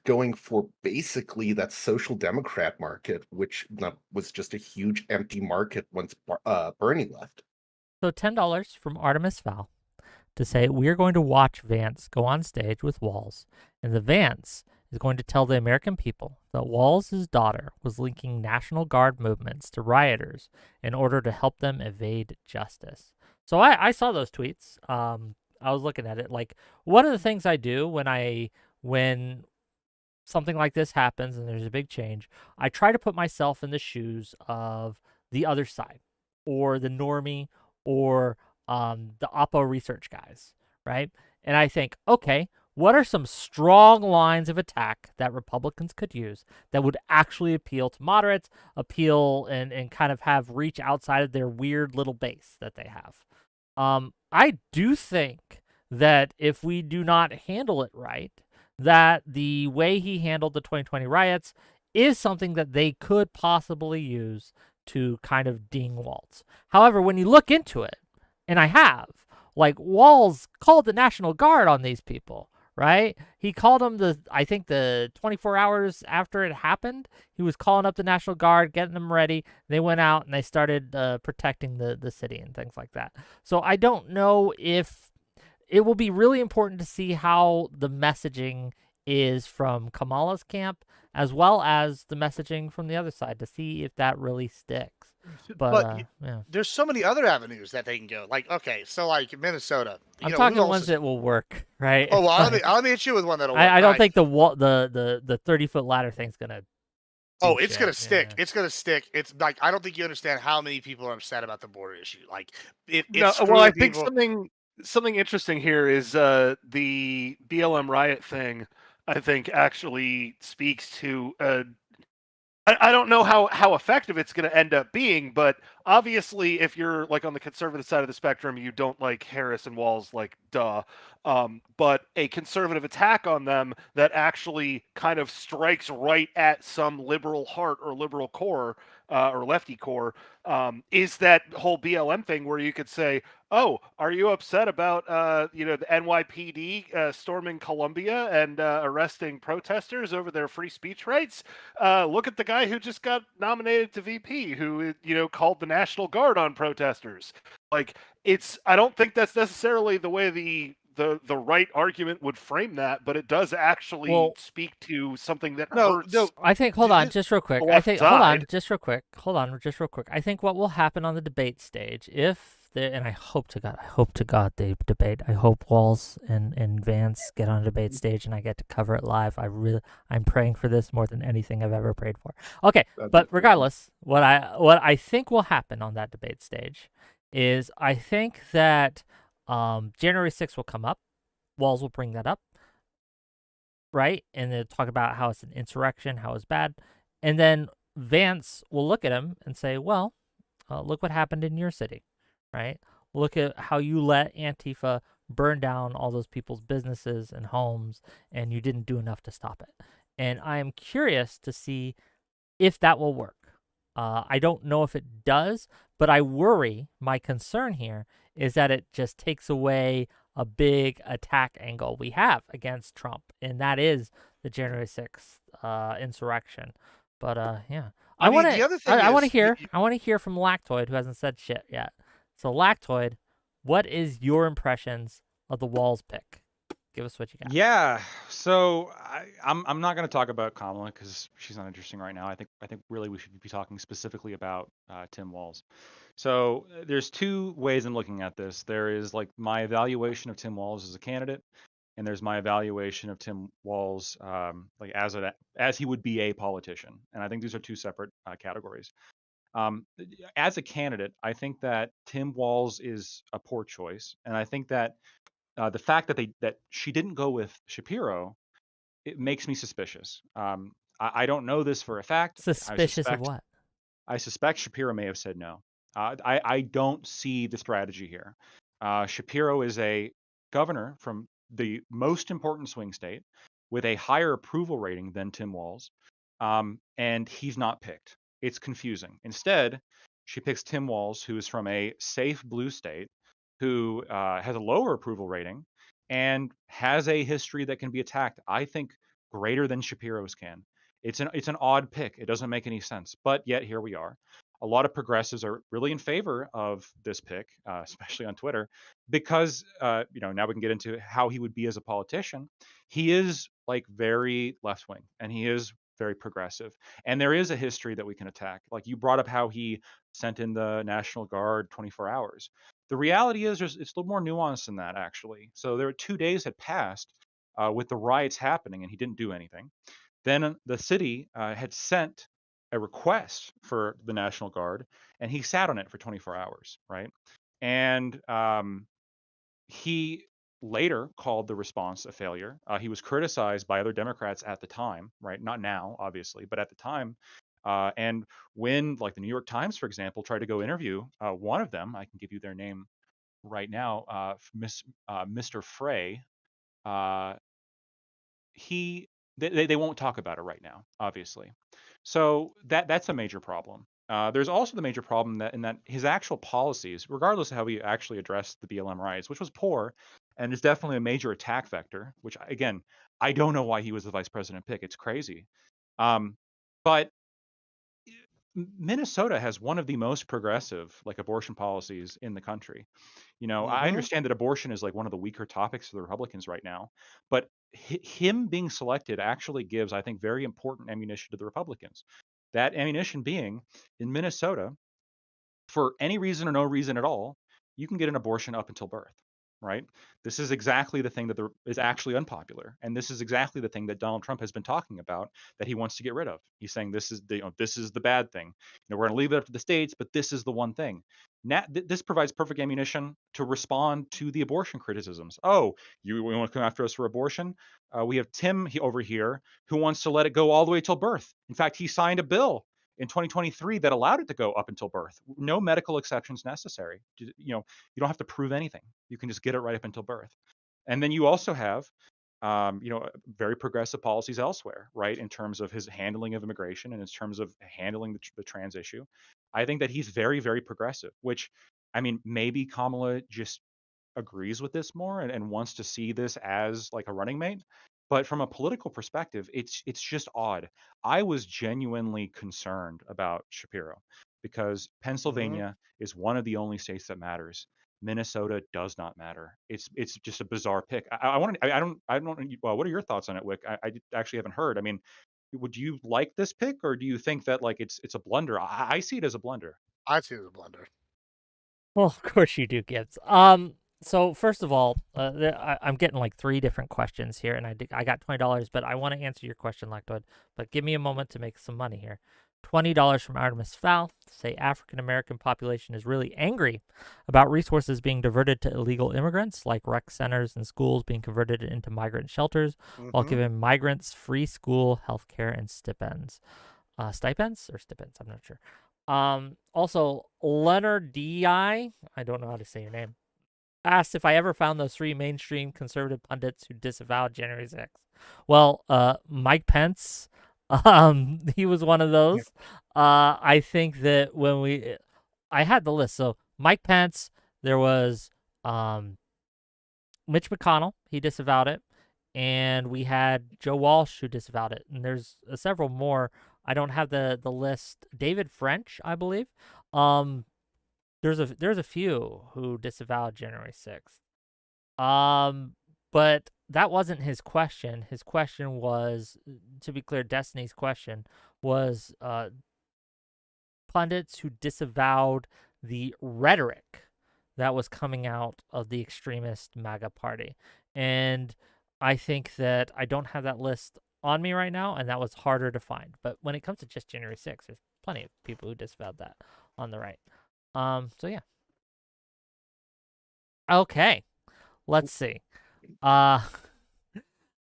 going for basically that social democrat market, which was just a huge empty market once Bernie left. So $10 from Artemis Fowl to say, we're going to watch Vance go on stage with Walz, and the Vance is going to tell the American people that Walz's daughter was linking National Guard movements to rioters in order to help them evade justice. So I saw those tweets. I was looking at it. Like, one of the things I do when something like this happens and there's a big change, I try to put myself in the shoes of the other side. or the normie or the Oppo research guys, right? And I think, okay, what are some strong lines of attack that Republicans could use that would actually appeal to moderates, appeal and kind of have reach outside of their weird little base that they have? I do think that if we do not handle it right, that the way he handled the 2020 riots is something that they could possibly use to kind of ding Walz. However, when you look into it, and I have, like, Walz called the National Guard on these people, right? He called them I think the 24 hours after it happened, he was calling up the National Guard, getting them ready. They went out and they started protecting the city and things like that. So I don't know if it will be really important to see how the messaging is from Kamala's camp as well as the messaging from the other side to see if that really sticks. But yeah. There's so many other avenues that they can go. Like, okay, so like Minnesota. I'm talking ones that will work, right? Oh, well, let me hit you with one that'll work. I don't think the 30-foot ladder thing's gonna. Oh, it's gonna stick. Yeah. It's gonna stick. It's like, I don't think you understand how many people are upset about the border issue. Like, well, I think something interesting here is the BLM riot thing. I think actually speaks to. I don't know how effective it's going to end up being, but obviously, if you're like on the conservative side of the spectrum, you don't like Harris and Walz, like duh. But a conservative attack on them that actually kind of strikes right at some liberal heart or liberal core or lefty core is that whole BLM thing where you could say, oh, are you upset about the NYPD storming Columbia and arresting protesters over their free speech rights? Look at the guy who just got nominated to VP, who called the National Guard on protesters. Like, I don't think that's necessarily the way the right argument would frame that, but it does actually speak to something that hurts. No, I think, hold on, just real quick. I think, hold on, just real quick. I think what will happen on the debate stage, and I hope to God they debate. I hope Walz and Vance get on a debate stage and I get to cover it live. I'm praying for this more than anything I've ever prayed for. Okay, but regardless, what I think will happen on that debate stage is I think that January 6th will come up. Walz will bring that up, right? And they'll talk about how it's an insurrection, how it's bad. And then Vance will look at him and say, well, look what happened in your city, right? Look at how you let Antifa burn down all those people's businesses and homes, and you didn't do enough to stop it. And I am curious to see if that will work. I don't know if it does, but I worry, my concern here is that it just takes away a big attack angle we have against Trump, and that is the January 6th insurrection. But yeah, I want to hear from Lactoid, who hasn't said shit yet. So Lactoid, what is your impressions of the Walz pick? Give us what you got. Yeah, so I'm not going to talk about Kamala because she's not interesting right now. I think really we should be talking specifically about Tim Walz. So there's two ways in looking at this. There is like my evaluation of Tim Walz as a candidate, and there's my evaluation of Tim Walz like as he would be a politician. And I think these are two separate categories. As a candidate, I think that Tim Walz is a poor choice, and I think that the fact that she didn't go with Shapiro, it makes me suspicious. I don't know this for a fact. Suspicious of what? I suspect Shapiro may have said no. I don't see the strategy here. Shapiro is a governor from the most important swing state with a higher approval rating than Tim Walz, and he's not picked. It's confusing. Instead, she picks Tim Walz, who is from a safe blue state, who has a lower approval rating and has a history that can be attacked, I think, greater than Shapiro's can. It's an odd pick. It doesn't make any sense, but yet here we are. A lot of progressives are really in favor of this pick, especially on Twitter, because now we can get into how he would be as a politician. He is like very left wing, and he is very progressive, and there is a history that we can attack. Like you brought up how he sent in the National Guard 24 hours. The reality is it's a little more nuanced than that, actually. So there were 2 days had passed with the riots happening, and he didn't do anything. Then the city had sent a request for the National Guard, and he sat on it for 24 hours, right? And he later called the response a failure. He was criticized by other Democrats at the time, right? Not now, obviously, but at the time. And when, like, the New York Times, for example, tried to go interview one of them, I can give you their name right now, Mr. Frey. They won't talk about it right now, obviously. So that's a major problem. There's also the major problem that in that his actual policies, regardless of how he actually addressed the BLM riots, which was poor, and is definitely a major attack vector, which again, I don't know why he was the vice president pick. It's crazy. But Minnesota has one of the most progressive like abortion policies in the country. I understand that abortion is like one of the weaker topics for the Republicans right now, but him being selected actually gives, I think, very important ammunition to the Republicans. That ammunition being in Minnesota, for any reason or no reason at all, you can get an abortion up until birth, right? This is exactly the thing that is actually unpopular, and this is exactly the thing that Donald Trump has been talking about that he wants to get rid of. He's saying this is the bad thing. We're going to leave it up to the states, but this is the one thing. This provides perfect ammunition to respond to the abortion criticisms. Oh, you want to come after us for abortion? We have Tim over here who wants to let it go all the way till birth. In fact, he signed a bill in 2023 that allowed it to go up until birth. No medical exceptions necessary. You don't have to prove anything. You can just get it right up until birth. And then you also have, very progressive policies elsewhere, right? In terms of his handling of immigration and in terms of handling the trans issue. I think that he's very, very progressive, which, I mean, maybe Kamala just agrees with this more and wants to see this as like a running mate. But from a political perspective, it's just odd. I was genuinely concerned about Shapiro because Pennsylvania is one of the only states that matters. Minnesota does not matter. It's just a bizarre pick. I don't. Well, what are your thoughts on it, Wick? I actually haven't heard. I mean, would you like this pick, or do you think that like it's a blunder? I see it as a blunder. I see it as a blunder. Well, of course you do, Gibbs. So first of all, I'm getting like 3 different questions here, and I got $20, but I want to answer your question, Lactoid. But give me a moment to make some money here. $20 from Artemis Fowl. Say African American population is really angry about resources being diverted to illegal immigrants, like rec centers and schools being converted into migrant shelters, while giving migrants free school, health care, and stipends. Stipends or stipends? I'm not sure. Also, Leonard D.I., I don't know how to say your name, asked if I ever found those 3 mainstream conservative pundits who disavowed January 6th. Well, Mike Pence, he was one of those. I think that I had the list. So Mike Pence, there was Mitch McConnell, he disavowed it, and we had Joe Walsh who disavowed it, and there's several more. I don't have the list. David French, I believe. There's a few who disavowed January 6th. But that wasn't his question. His question was, to be clear, Destiny's question was pundits who disavowed the rhetoric that was coming out of the extremist MAGA party. And I think that I don't have that list on me right now, and that was harder to find. But when it comes to just January 6th, there's plenty of people who disavowed that on the right. So yeah. Okay. Let's see. To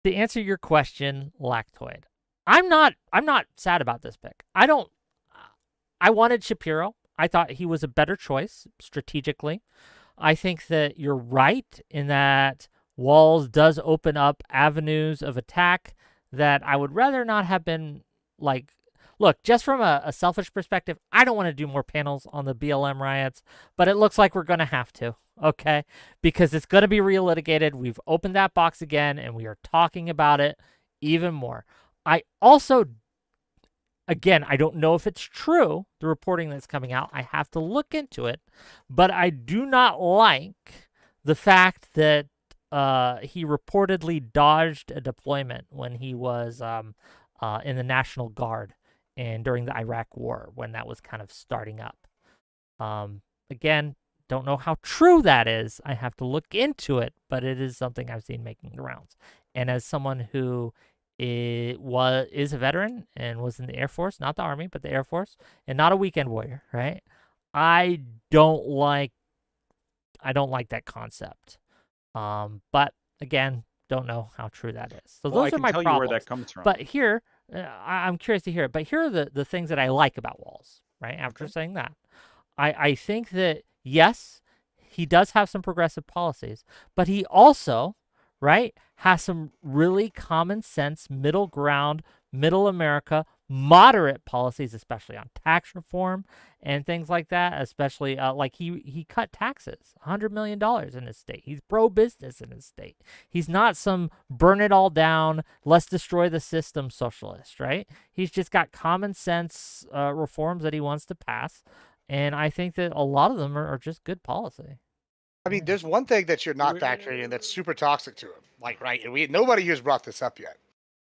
answer your question, Lactoid, I'm not sad about this pick. I wanted Shapiro. I thought he was a better choice strategically. I think that you're right in that Walz does open up avenues of attack that I would rather not have been like. Look, just from a selfish perspective, I don't want to do more panels on the BLM riots, but it looks like we're going to have to, okay? Because it's going to be relitigated. We've opened that box again, and we are talking about it even more. I also, again, I don't know if it's true, the reporting that's coming out. I have to look into it, but I do not like the fact that he reportedly dodged a deployment when he was in the National Guard and during the Iraq War when that was kind of starting up. Again, don't know how true that is. I have to look into it, but it is something I've seen making the rounds. And as someone who is a veteran and was in the Air Force, not the Army, but the Air Force, and not a weekend warrior, right? I don't like that concept. But again, don't know how true that is. So Well, I those are can my tell you problems. where that comes from. But here, I'm curious to hear it. But here are the things that I like about Walz, right? After saying that, I think that, yes, he does have some progressive policies, but he also, right, has some really common sense, middle ground, middle America, moderate policies, especially on tax reform and things like that, especially like he cut taxes, $100 million in his state. He's pro-business in his state. He's not some burn it all down, let's destroy the system socialist, right? He's just got common sense reforms that he wants to pass. And I think that a lot of them are just good policy. I mean, there's one thing that you're not factoring in that's super toxic to him. Like, right, and nobody here's brought this up yet,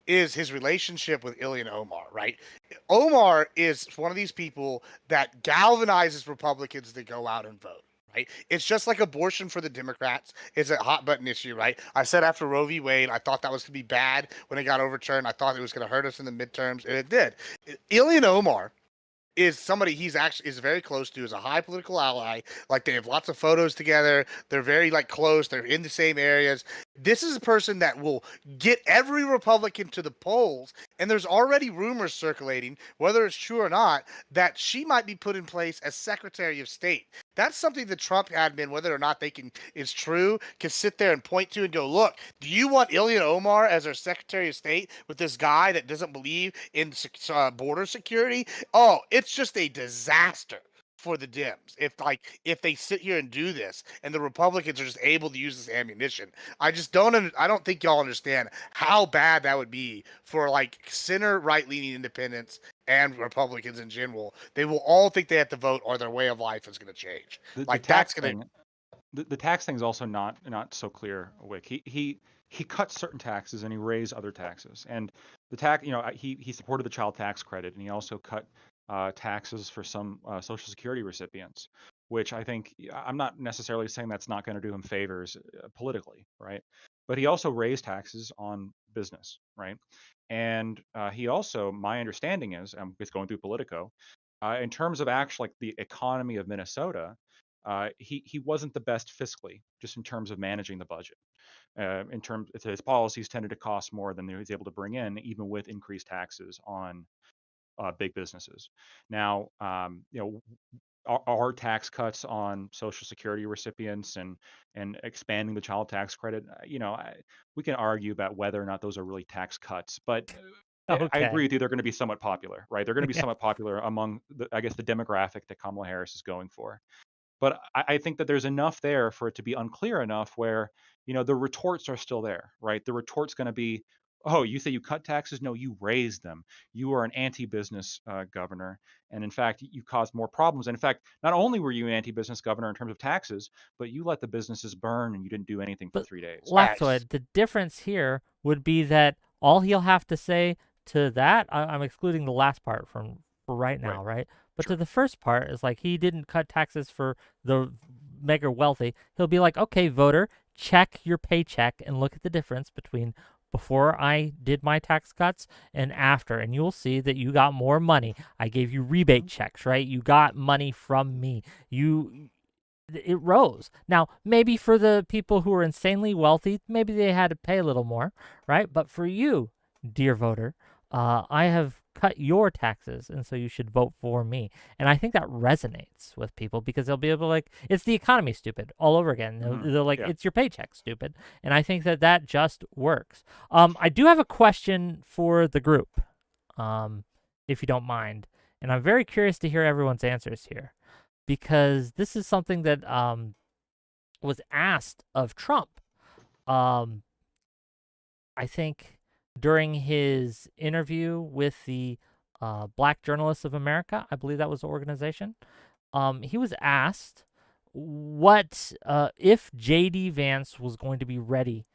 is his relationship with Ilhan Omar, right? Omar is one of these people that galvanizes Republicans to go out and vote, right? It's just like abortion for the Democrats. It's a hot button issue, right? I said after Roe v. Wade, I thought that was going to be bad when it got overturned. I thought it was going to hurt us in the midterms, and it did. Ilhan Omar is somebody he's actually is very close to, is a high political ally. Like, they have lots of photos together. They're very like close. They're in the same areas. This is a person that will get every Republican to the polls. And there's already rumors circulating, whether it's true or not, that she might be put in place as Secretary of State. That's something the Trump admin, whether or not is true, can sit there and point to and go, look, do you want Ilhan Omar as our Secretary of State with this guy that doesn't believe in border security? Oh, it's just a disaster for the Dems if they sit here and do this, and the Republicans are just able to use this ammunition. I don't think y'all understand how bad that would be for like center right-leaning independents and Republicans in general. They will all think they have to vote, or their way of life is going to change. The that's tax going to. thing, the tax thing is also not so clear. Wick, he cut certain taxes and he raised other taxes, and the tax, he supported the child tax credit, and he also cut taxes for some Social Security recipients, which I think, I'm not necessarily saying that's not going to do him favors politically, right? But he also raised taxes on business, right? And he also, my understanding is, I'm just going through Politico, in terms of actually like the economy of Minnesota, he wasn't the best fiscally, just in terms of managing the budget. In terms, his policies tended to cost more than he was able to bring in, even with increased taxes on big businesses. Now, our tax cuts on Social Security recipients and expanding the child tax credit, we can argue about whether or not those are really tax cuts, but I agree with you. They're going to be somewhat popular, right? They're going to be somewhat popular among, the demographic that Kamala Harris is going for. But I think that there's enough there for it to be unclear enough where, the retorts are still there, right? The retort's going to be, oh, you say you cut taxes? No, you raised them. You are an anti-business governor. And in fact, you caused more problems. And in fact, not only were you an anti-business governor in terms of taxes, but you let the businesses burn and you didn't do anything for 3 days. Lactoid, the difference here would be that all he'll have to say to that, I'm excluding the last part for right now, right? But Sure. to the first part is like, he didn't cut taxes for the mega wealthy. He'll be like, okay, voter, check your paycheck and look at the difference between before I did my tax cuts and after, and you'll see that you got more money. I gave you rebate checks, right? You got money from me. It rose. Now, maybe for the people who are insanely wealthy, maybe they had to pay a little more, right? But for you, dear voter, I have cut your taxes, and so you should vote for me. And I think that resonates with people because they'll be able to, like, it's the economy, stupid, all over again. They're like, it's your paycheck, stupid. And I think that just works. I do have a question for the group, if you don't mind. And I'm very curious to hear everyone's answers here, because this is something that was asked of Trump. I think during his interview with the Black Journalists of America, I believe that was the organization, he was asked what if J.D. Vance was going to be ready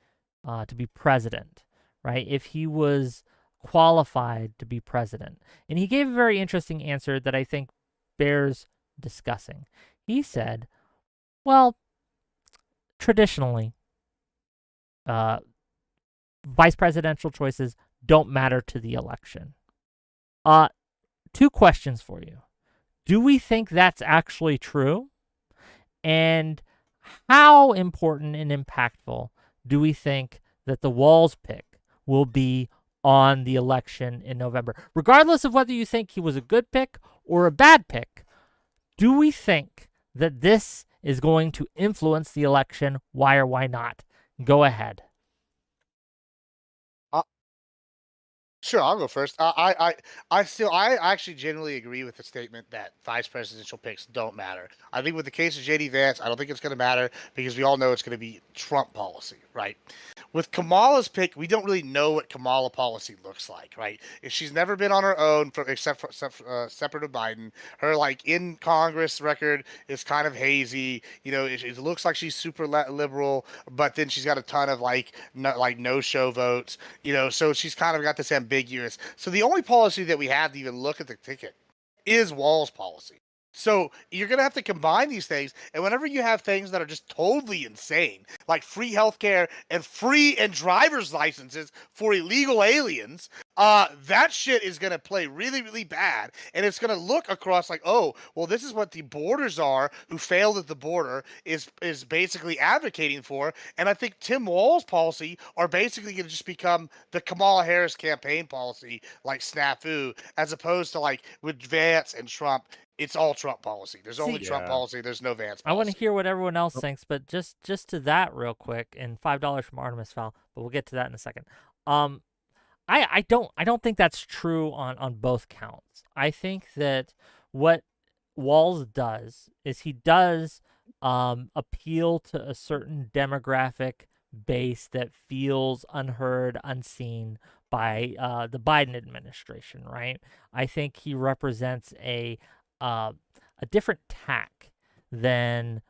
to be president, right? If he was qualified to be president. And he gave a very interesting answer that I think bears discussing. He said, well, traditionally, vice presidential choices don't matter to the election. Two questions for you. Do we think that's actually true? And how important and impactful do we think that the Walz pick will be on the election in November? Regardless of whether you think he was a good pick or a bad pick, do we think that this is going to influence the election? Why or why not? Go ahead. Sure, I'll go first. I actually generally agree with the statement that vice presidential picks don't matter. I think with the case of JD Vance, I don't think it's going to matter because we all know it's going to be Trump policy, right? With Kamala's pick, we don't really know what Kamala policy looks like, right? If she's never been on her own, except for separate of Biden, her like in Congress record is kind of hazy. You know, it looks like she's super liberal, but then she's got a ton of no show votes. You know, so she's kind of got this ambiguous. So the only policy that we have to even look at the ticket is Walz policy. So you're going to have to combine these things. And whenever you have things that are just totally insane, like free healthcare and free and driver's licenses for illegal aliens, that shit is going to play really, really bad. And it's going to look across like, oh, well, this is what the borders are who failed at the border is basically advocating for. And I think Tim Walz policy are basically going to just become the Kamala Harris campaign policy, like snafu, as opposed to like with Vance and Trump. It's all Trump policy. There's only Trump policy. There's no Vance policy. I want to hear what everyone else thinks, but just to that real quick, and $5 from Artemis Fowl, but we'll get to that in a second. I don't think that's true on both counts. I think that what Walz does is he does appeal to a certain demographic base that feels unheard, unseen by the Biden administration, right? I think he represents a different tack than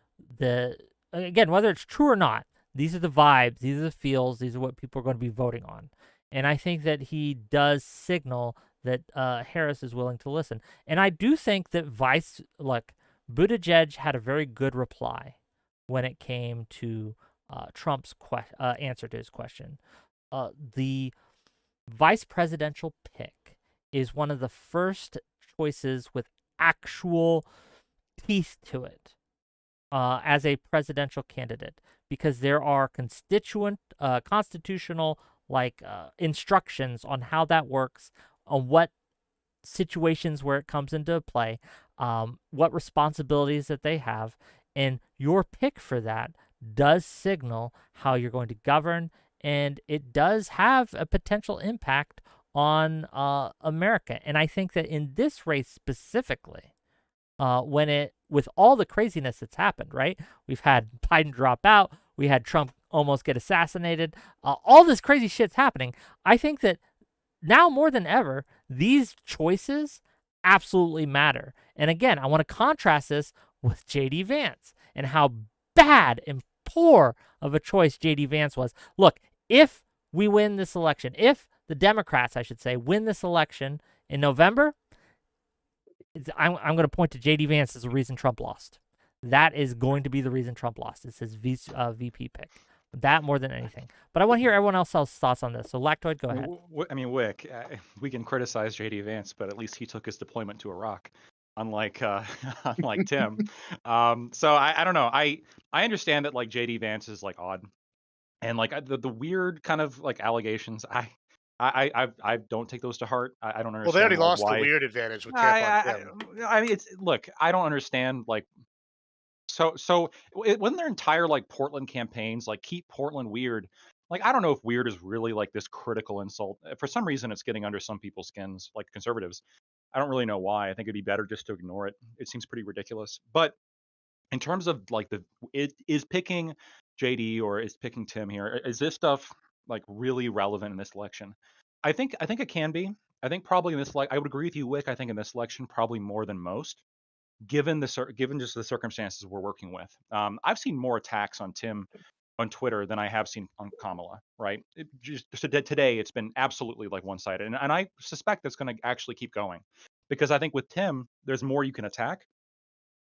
again, whether it's true or not, these are the vibes, these are the feels, these are what people are going to be voting on. And I think that he does signal that Harris is willing to listen. And I do think that Buttigieg had a very good reply when it came to Trump's answer to his question. The vice presidential pick is one of the first choices with actual teeth to it as a presidential candidate, because there are constitutional instructions on how that works, on what situations where it comes into play, what responsibilities that they have, and your pick for that does signal how you're going to govern, and it does have a potential impact on America. And I think that in this race specifically, with all the craziness that's happened, right? We've had Biden drop out, we had Trump almost get assassinated, all this crazy shit's happening. I think that now more than ever, these choices absolutely matter. And again, I want to contrast this with JD Vance and how bad and poor of a choice JD Vance was. Look, if we win this election, if the Democrats, I should say, win this election in November, I'm going to point to JD Vance as the reason Trump lost. That is going to be the reason Trump lost. It's his VP pick. That more than anything. But I want to hear everyone else's thoughts on this. So, Lactoid, go ahead. I mean, Wick, we can criticize JD Vance, but at least he took his deployment to Iraq, unlike Tim. So I don't know. I understand that like JD Vance is like odd, and like the weird kind of like allegations. I don't take those to heart. I don't understand. Well, they already lost why. the weird advantage with I mean, look. I don't understand like. So when their entire like Portland campaigns like keep Portland weird, like I don't know if weird is really like this critical insult. For some reason, it's getting under some people's skins, like conservatives. I don't really know why. I think it'd be better just to ignore it. It seems pretty ridiculous. But in terms of like it is picking JD or is picking Tim here, is this stuff like really relevant in this election? I think it can be. I think probably in this I would agree with you, Wick. I think in this election probably more than most. Given just the circumstances we're working with, I've seen more attacks on Tim on Twitter than I have seen on Kamala. Right? Just today, it's been absolutely like one-sided, and I suspect that's going to actually keep going, because I think with Tim, there's more you can attack,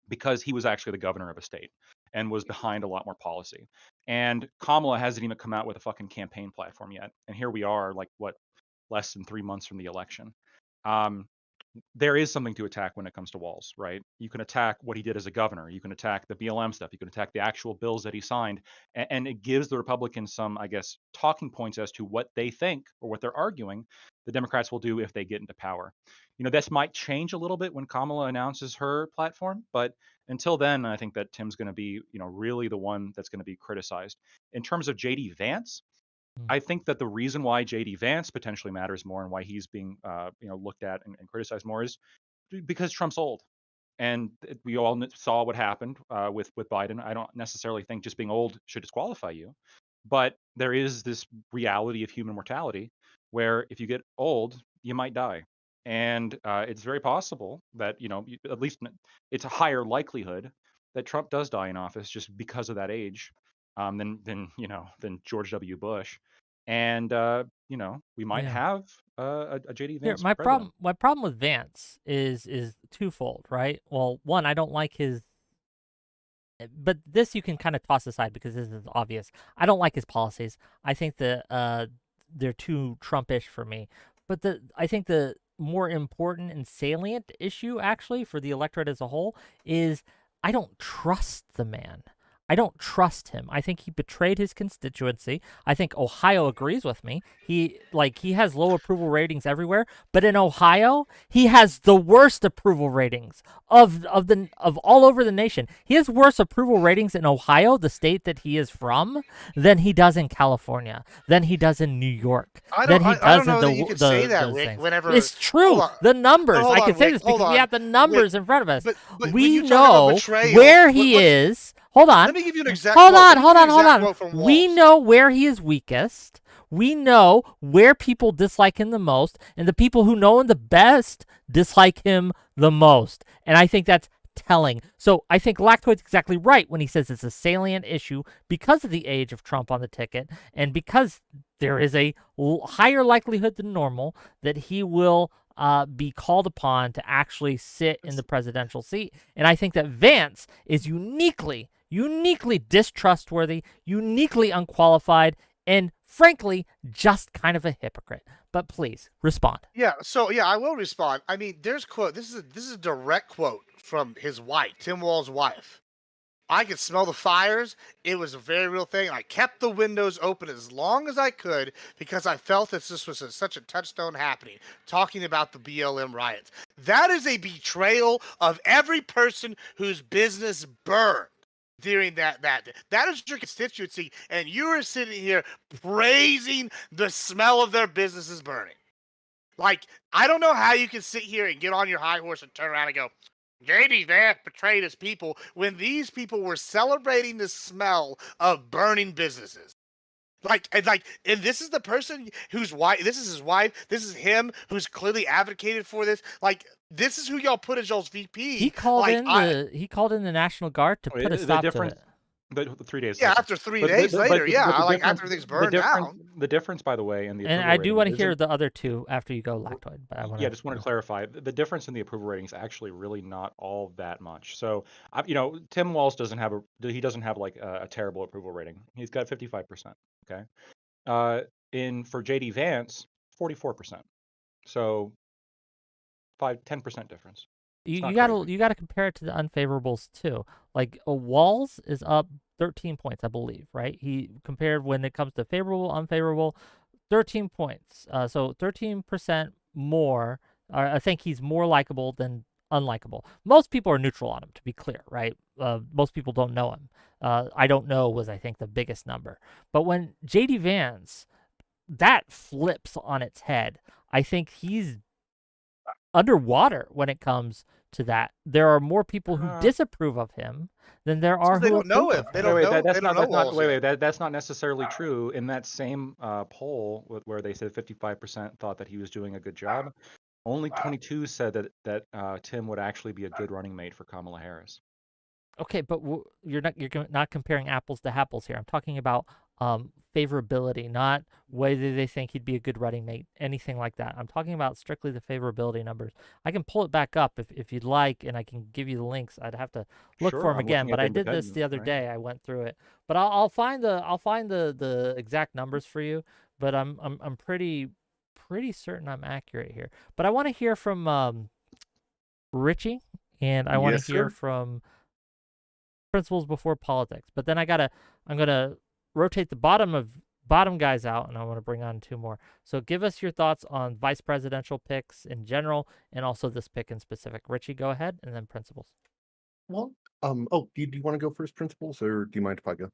because he was actually the governor of a state and was behind a lot more policy. And Kamala hasn't even come out with a fucking campaign platform yet, and here we are, like what less than 3 months from the election. There is something to attack when it comes to Walz, right? You can attack what he did as a governor. You can attack the BLM stuff. You can attack the actual bills that he signed. And it gives the Republicans some, I guess, talking points as to what they think or what they're arguing the Democrats will do if they get into power. This might change a little bit when Kamala announces her platform. But until then, I think that Tim's going to be, really the one that's going to be criticized. In terms of J.D. Vance, I think that the reason why J.D. Vance potentially matters more and why he's being, looked at and criticized more is because Trump's old, and we all saw what happened with Biden. I don't necessarily think just being old should disqualify you, but there is this reality of human mortality where if you get old, you might die, and it's very possible that at least it's a higher likelihood that Trump does die in office just because of that age than George W. Bush. And we might have a JD Vance president. My problem with Vance is twofold, right? Well, one, I don't like his, but this you can kind of toss aside because this is obvious. I don't like his policies. I think that they're too Trumpish for me. But I think the more important and salient issue actually for the electorate as a whole is I don't trust the man. I don't trust him. I think he betrayed his constituency. I think Ohio agrees with me. He has low approval ratings everywhere, but in Ohio, he has the worst approval ratings of all over the nation. He has worse approval ratings in Ohio, the state that he is from, than he does in California, than he does in New York. I don't know that you can say that, Rick, whenever it's true. The numbers. I can say this because we have the numbers in front of us. But we know where he is. Hold on. Let me give you an exact Hold on. We know where he is weakest. We know where people dislike him the most, and the people who know him the best dislike him the most. And I think that's telling. So I think Lactoid's exactly right when he says it's a salient issue because of the age of Trump on the ticket, and because there is a higher likelihood than normal that he will be called upon to actually sit in the presidential seat. And I think that Vance is uniquely distrustworthy, uniquely unqualified, and frankly, just kind of a hypocrite. But please respond. Yeah, I will respond. I mean, there's quote. This is a direct quote from his wife, Tim Walz's wife. I could smell the fires. It was a very real thing. I kept the windows open as long as I could because I felt that this was such a touchstone happening. Talking about the BLM riots. That is a betrayal of every person whose business burned during that is your constituency, and you are sitting here praising the smell of their businesses burning. Like, I don't know how you can sit here and get on your high horse and turn around and go, J.D. Vance betrayed his people, when these people were celebrating the smell of burning businesses. And this is the person whose wife, this is his wife, this is him who's clearly advocated for this. Like, this is who y'all put as y'all's VP. He called in the National Guard to put a stop to it. But 3 days. Yeah, later. after 3 days later. After everything's burned down. The difference, by the way, in the and I do want to hear the other two after you go, Lactoid. But I just want to clarify the difference in the approval rating is actually really not all that much. So, Tim Walz doesn't have like a terrible approval rating. He's got 55%. Okay. For JD Vance, 44%. So 10% difference. You gotta compare it to the unfavorables too. Like Walz is up 13 points, I believe, right? He compared when it comes to favorable, unfavorable, 13 points. So 13% more. I think he's more likable than unlikable. Most people are neutral on him, to be clear, right? Most people don't know him. I don't know was, I think, the biggest number. But when J.D. Vance, that flips on its head. I think he's underwater when it comes to that. There are more people who disapprove of him than there are who don't know him. They don't know. That's not necessarily true. In that same poll where they said 55% thought that he was doing a good job, only 22 said that Tim would actually be a good running mate for Kamala Harris. Okay, but you're not comparing apples to apples here. I'm talking about favorability, not whether they think he'd be a good running mate, anything like that. I'm talking about strictly the favorability numbers. I can pull it back up if you'd like, and I can give you the links. I'd have to look for them again, but I did this the other day. I went through it, but I'll find the exact numbers for you. But I'm pretty pretty certain I'm accurate here. But I want to hear from Richie, and I want Yes, to hear sir. from Principles Before Politics. But then I'm gonna rotate the bottom guys out, and I want to bring on 2 more. So give us your thoughts on vice presidential picks in general, and also this pick in specific. Richie, go ahead, and then Principles. Well, do you want to go first, Principles, or do you mind if I go?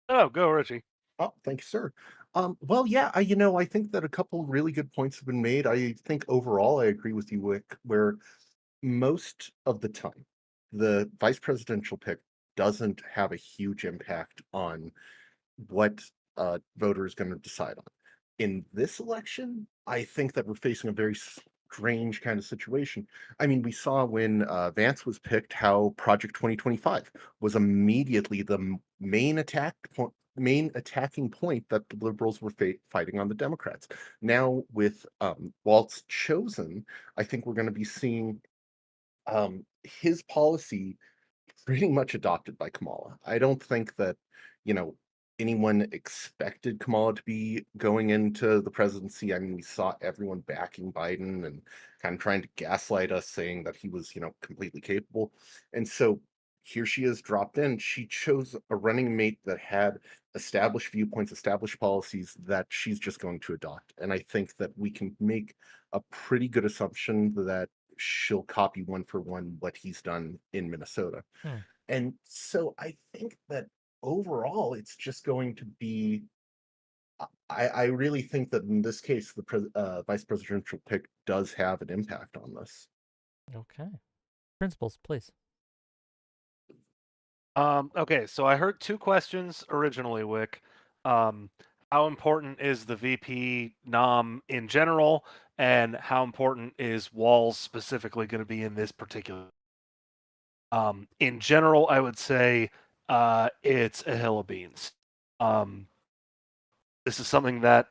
Oh, go, Richie. Oh, thank you, sir. Well, yeah, I think that a couple really good points have been made. I think overall I agree with you, Wick, where most of the time the vice presidential pick doesn't have a huge impact on what voters going to decide on. In this election, I think that we're facing a very strange kind of situation. I mean, we saw when Vance was picked how Project 2025 was immediately the main attacking point that the liberals were fighting on the Democrats. Now with Walz chosen, I think we're going to be seeing his policy pretty much adopted by Kamala. I don't think that, you know, anyone expected Kamala to be going into the presidency. I mean, we saw everyone backing Biden and kind of trying to gaslight us, saying that he was, completely capable. And so here she is dropped in. She chose a running mate that had established viewpoints, established policies that she's just going to adopt. And I think that we can make a pretty good assumption that she'll copy one for one what he's done in Minnesota. And so I think that overall, it's just going to be. I really think that in this case, the vice presidential pick does have an impact on this. Okay. Principles, please. Okay, so I heard 2 questions originally, Wick. How important is the VP nom in general, and how important is Walz specifically going to be in this particular? In general, I would say it's a hill of beans. This is something that,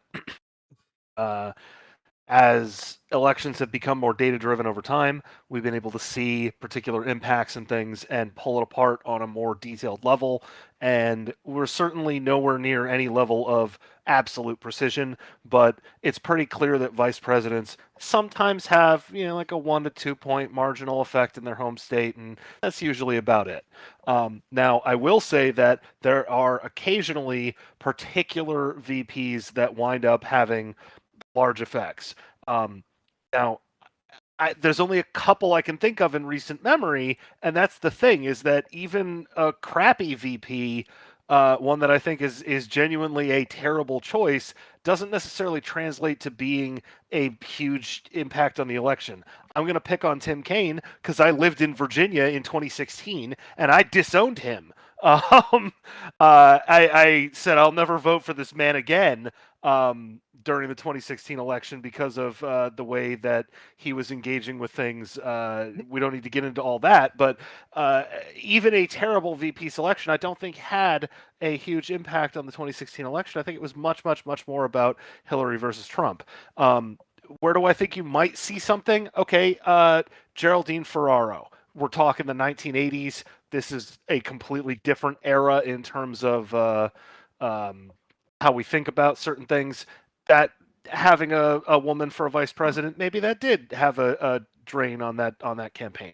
as elections have become more data-driven over time, we've been able to see particular impacts and things and pull it apart on a more detailed level. And we're certainly nowhere near any level of absolute precision, but it's pretty clear that vice presidents sometimes have, like a 1 to 2 point marginal effect in their home state, and that's usually about it. Now, I will say that there are occasionally particular VPs that wind up having large effects. Now, there's only a couple I can think of in recent memory, and that's the thing, is that even a crappy VP, one that I think is genuinely a terrible choice, doesn't necessarily translate to being a huge impact on the election. I'm going to pick on Tim Kaine because I lived in Virginia in 2016, and I disowned him. I said I'll never vote for this man again during the 2016 election because of the way that he was engaging with things. We don't need to get into all that, but even a terrible VP selection, I don't think had a huge impact on the 2016 election. I think it was much, much, much more about Hillary versus Trump. Where do I think you might see something? Okay, Geraldine Ferraro. We're talking the 1980s. This is a completely different era in terms of how we think about certain things. That having a woman for a vice president, maybe that did have a drain on that campaign.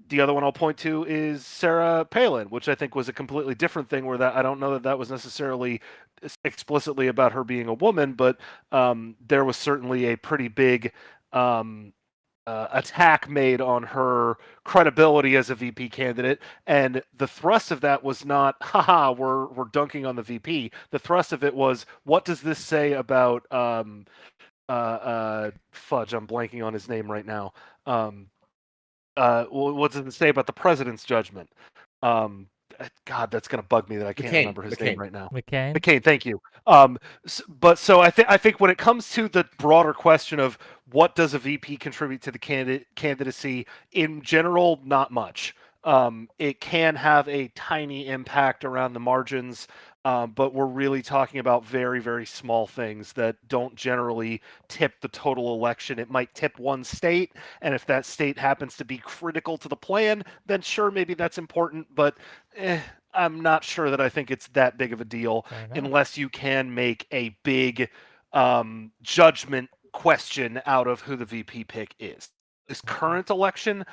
The other one I'll point to is Sarah Palin, which I think was a completely different thing, where that I don't know that was necessarily explicitly about her being a woman, but there was certainly a pretty big attack made on her credibility as a VP candidate, and the thrust of that was not, haha, we're dunking on the VP. The thrust of it was, what does this say about fudge, I'm blanking on his name right now. What does it say about the president's judgment? God, that's gonna bug me that I can't remember his name right now. McCain, thank you. But I think when it comes to the broader question of what does a VP contribute to the candidacy, in general, not much. It can have a tiny impact around the margins, but we're really talking about very, very small things that don't generally tip the total election. It might tip one state, and if that state happens to be critical to the plan, then sure, maybe that's important, but I'm not sure that I think it's that big of a deal unless you can make a big judgment question out of who the VP pick is. This current election,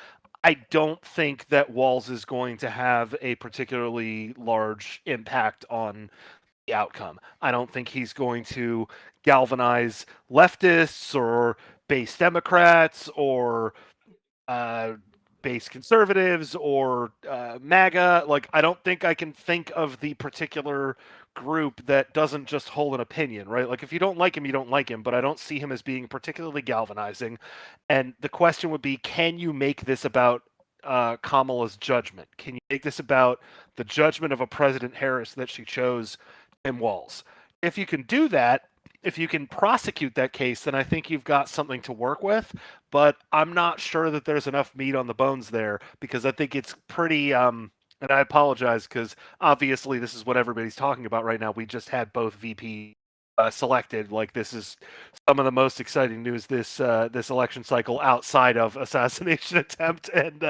I don't think that Walz is going to have a particularly large impact on the outcome. I don't think he's going to galvanize leftists or base Democrats or base conservatives or MAGA. Like, I don't think I can think of the particular group that doesn't just hold an opinion, right? Like, if you don't like him, you don't like him, but I don't see him as being particularly galvanizing. And the question would be, can you make this about Kamala's judgment? Can you make this about the judgment of a President Harris that she chose Tim Walz? If you can do that, if you can prosecute that case, then I think you've got something to work with. But I'm not sure that there's enough meat on the bones there, because I think it's pretty. And I apologize, because obviously this is what everybody's talking about right now. We just had both VP selected. Like, this is some of the most exciting news this election cycle, outside of assassination attempt and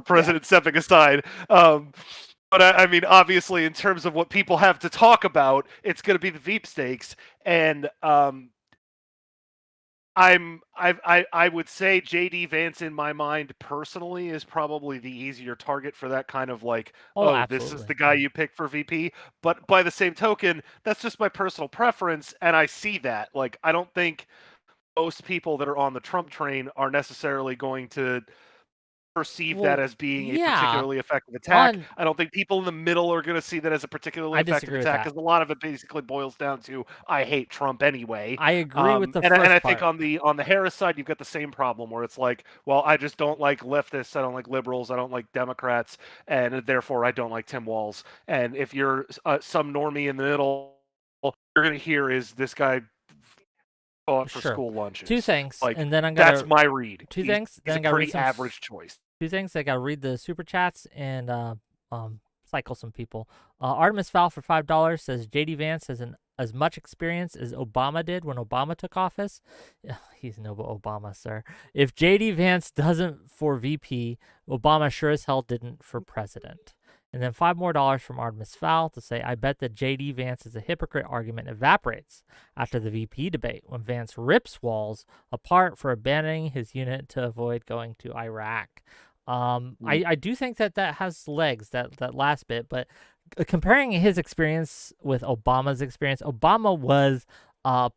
president stepping aside. But I mean, obviously, in terms of what people have to talk about, it's going to be the Veep stakes, and I would say JD Vance, in my mind personally, is probably the easier target for that kind of like, this is the guy you pick for VP. But by the same token, that's just my personal preference, and I see that. Like, I don't think most people that are on the Trump train are necessarily going to perceive that as being a particularly effective attack. I don't think people in the middle are going to see that as a particularly effective attack, because a lot of it basically boils down to, I hate Trump anyway. I agree with the and first I part. think on the Harris side, you've got the same problem, where it's like, well, I just don't like leftists, I don't like liberals, I don't like Democrats, and therefore I don't like Tim Walz. And if you're some normie in the middle, what you're going to hear is this guy for school lunches. Two things, like, and then I'm gonna. That's my read. Two things. He's then a pretty average choice. Two things. I got to read the super chats and cycle some people. Artemis Fowl for $5 says JD Vance has as much experience as Obama did when Obama took office. He's no Obama, sir. If JD Vance doesn't for VP, Obama sure as hell didn't for president. And then $5 more from Artemis Fowl to say, I bet that J.D. Vance is a hypocrite argument evaporates after the VP debate when Vance rips Walz apart for abandoning his unit to avoid going to Iraq. I do think that has legs, that last bit, but comparing his experience with Obama's experience, Obama was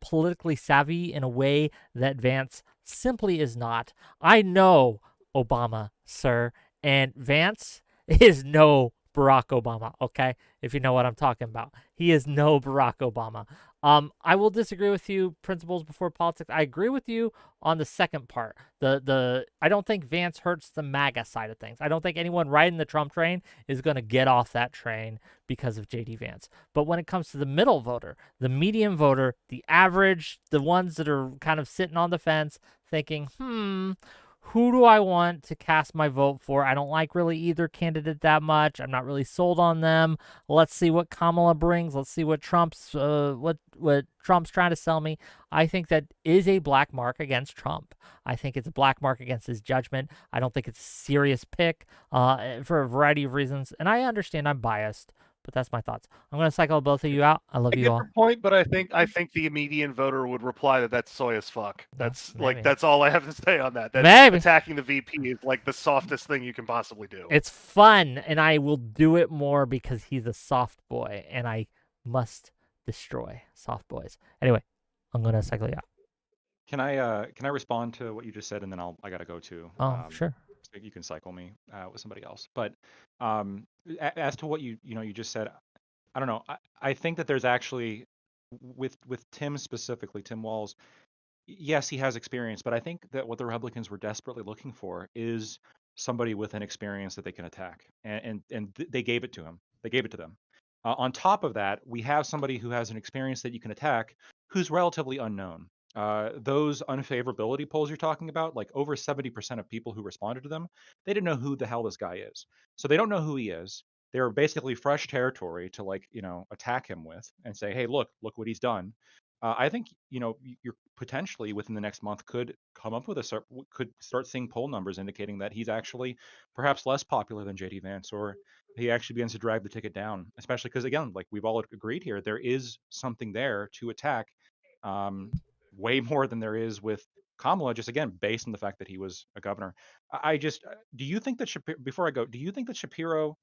politically savvy in a way that Vance simply is not. I know Obama, sir, and Vance is no Barack Obama, okay? If you know what I'm talking about. He is no Barack Obama. I will disagree with you, principles before politics. I agree with you on the second part. I don't think Vance hurts the MAGA side of things. I don't think anyone riding the Trump train is going to get off that train because of JD Vance. But when it comes to the middle voter, the median voter, the average, the ones that are kind of sitting on the fence thinking, who do I want to cast my vote for? I don't like really either candidate that much. I'm not really sold on them. Let's see what Kamala brings. Let's see what Trump's trying to sell me. I think that is a black mark against Trump. I think it's a black mark against his judgment. I don't think it's a serious pick for a variety of reasons. And I understand I'm biased, but that's my thoughts. I'm going to cycle both of you out. I love you all. I get your point, but I think the median voter would reply that that's soy as fuck. That's that's all I have to say on that. Attacking the VP is like the softest thing you can possibly do. It's fun, and I will do it more because he's a soft boy, and I must destroy soft boys. Anyway, I'm going to cycle you out. Can I respond to what you just said, and then I gotta go too. Sure. You can cycle me with somebody else. But as to what you just said, I don't know. I think that there's actually with Tim specifically, Tim Walz. Yes, he has experience, but I think that what the Republicans were desperately looking for is somebody with an experience that they can attack, and they gave it to him. They gave it to them. On top of that, we have somebody who has an experience that you can attack, who's relatively unknown. Those unfavorability polls you're talking about, like over 70% of people who responded to them, they didn't know who the hell this guy is. So they don't know who he is. They were basically fresh territory to attack him with and say, hey, look what he's done. I think, you're potentially within the next month could come up with could start seeing poll numbers indicating that he's actually perhaps less popular than JD Vance, or he actually begins to drag the ticket down, especially because, again, like we've all agreed here, there is something there to attack. way more than there is with Kamala, just again based on the fact that he was a governor. I just do you think that before I go, do you think that Shapiro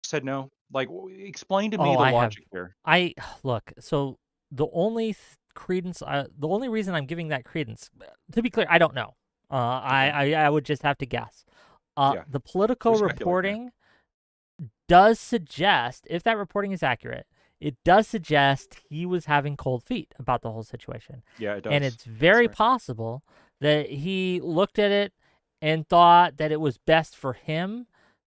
said no? Like, explain to me the logic here. Look. So the only credence, the only reason I'm giving that credence, to be clear, I don't know. I would just have to guess. The political reporting does suggest, if that reporting is accurate, it does suggest he was having cold feet about the whole situation. Yeah, it does. And it's very possible that he looked at it and thought that it was best for him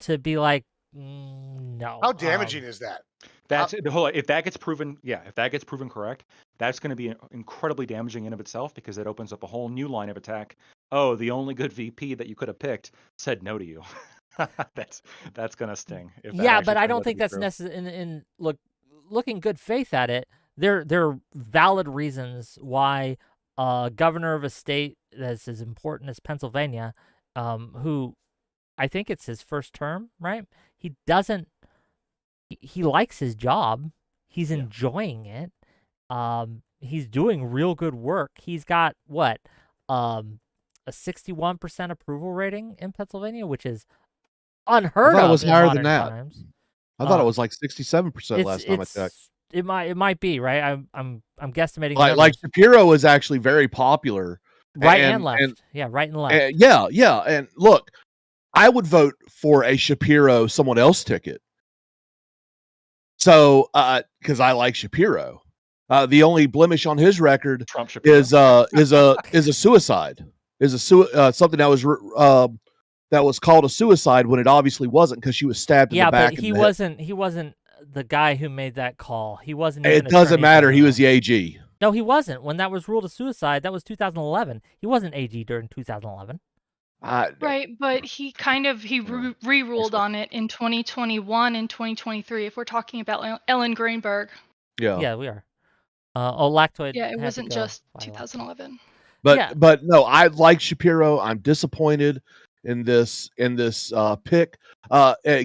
to be like, no. How damaging is that? That's if that gets proven, if that gets proven correct, that's going to be incredibly damaging in of itself, because it opens up a whole new line of attack. Oh, the only good VP that you could have picked said no to you. that's going to sting. But I don't think that's necessary. In looking good faith at it, there are valid reasons why a governor of a state that's as important as Pennsylvania, who I think it's his first term, right? He likes his job. He's enjoying it. He's doing real good work. He's got a 61% approval rating in Pennsylvania, which is unheard of. I thought it was higher than that. Times. I thought it was like 67% last time I checked. It might be, right. I'm guesstimating. Like Shapiro was actually very popular. Right and left. Right and left. Yeah. And look, I would vote for a Shapiro someone else ticket. So, because I like Shapiro, the only blemish on his record is a suicide. Something that was called a suicide when it obviously wasn't, because she was stabbed in the back. Yeah, but he wasn't the guy who made that call. He wasn't. It doesn't matter. He was the AG. No, he wasn't. When that was ruled a suicide, that was 2011. He wasn't AG during 2011. Right, but he re-ruled on it in 2021 and 2023. If we're talking about Ellen Greenberg. Yeah, we are. Lactoid. Yeah, it wasn't just 2011. But no, I like Shapiro. I'm disappointed in this pick.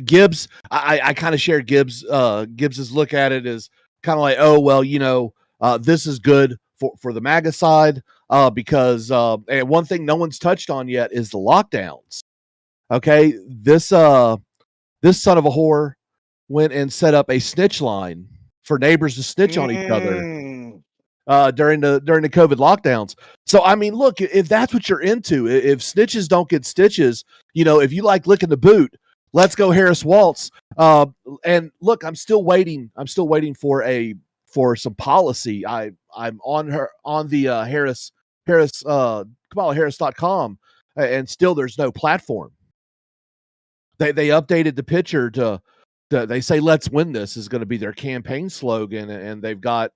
Gibbs, I kind of share Gibbs's look at it as kind of like, oh well, this is good for the MAGA side, because and one thing no one's touched on yet is the lockdowns. Okay, this son of a whore went and set up a snitch line for neighbors to snitch on each other during the COVID lockdowns. So I mean, look, if that's what you're into, if snitches don't get stitches, if you like licking the boot, let's go Harris Walz. And look, I'm still waiting for some policy. I'm on the KamalaHarris.com, and still there's no platform. They updated the picture to they say "Let's win this" is going to be their campaign slogan, and they've got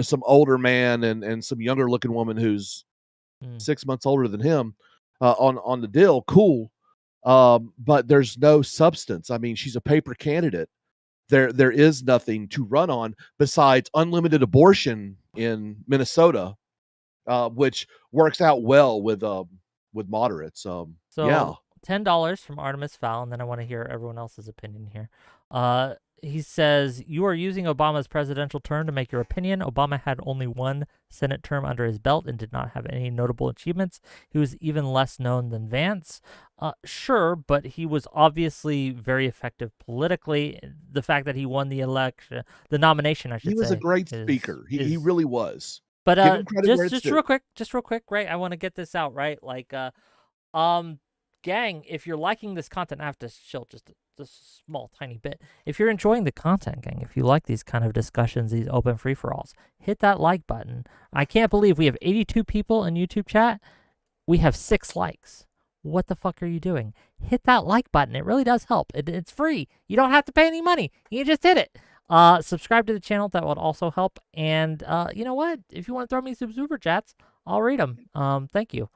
some older man and some younger looking woman who's 6 months older than him on the deal. Cool, but there's no substance. I mean, she's a paper candidate. There is nothing to run on besides unlimited abortion in Minnesota, which works out well with moderates. So yeah. $10 from Artemis Fowl, and then I want to hear everyone else's opinion here. He says, you are using Obama's presidential term to make your opinion. Obama had only one Senate term under his belt and did not have any notable achievements. He was even less known than Vance. Sure, but he was obviously very effective politically. The fact that he won the nomination, I should say. He was a great speaker. He really was. But just real quick, right? I want to get this out, right? Like, gang, if you're liking this content, I have to chill just a small, tiny bit. If you're enjoying the content, gang, if you like these kind of discussions, these open free-for-alls, hit that like button. I can't believe we have 82 people in YouTube chat. We have 6 likes. What the fuck are you doing? Hit that like button. It really does help. It's free. You don't have to pay any money. You just hit it. Subscribe to the channel. That would also help. And you know what? If you want to throw me some super chats, I'll read them. Thank you.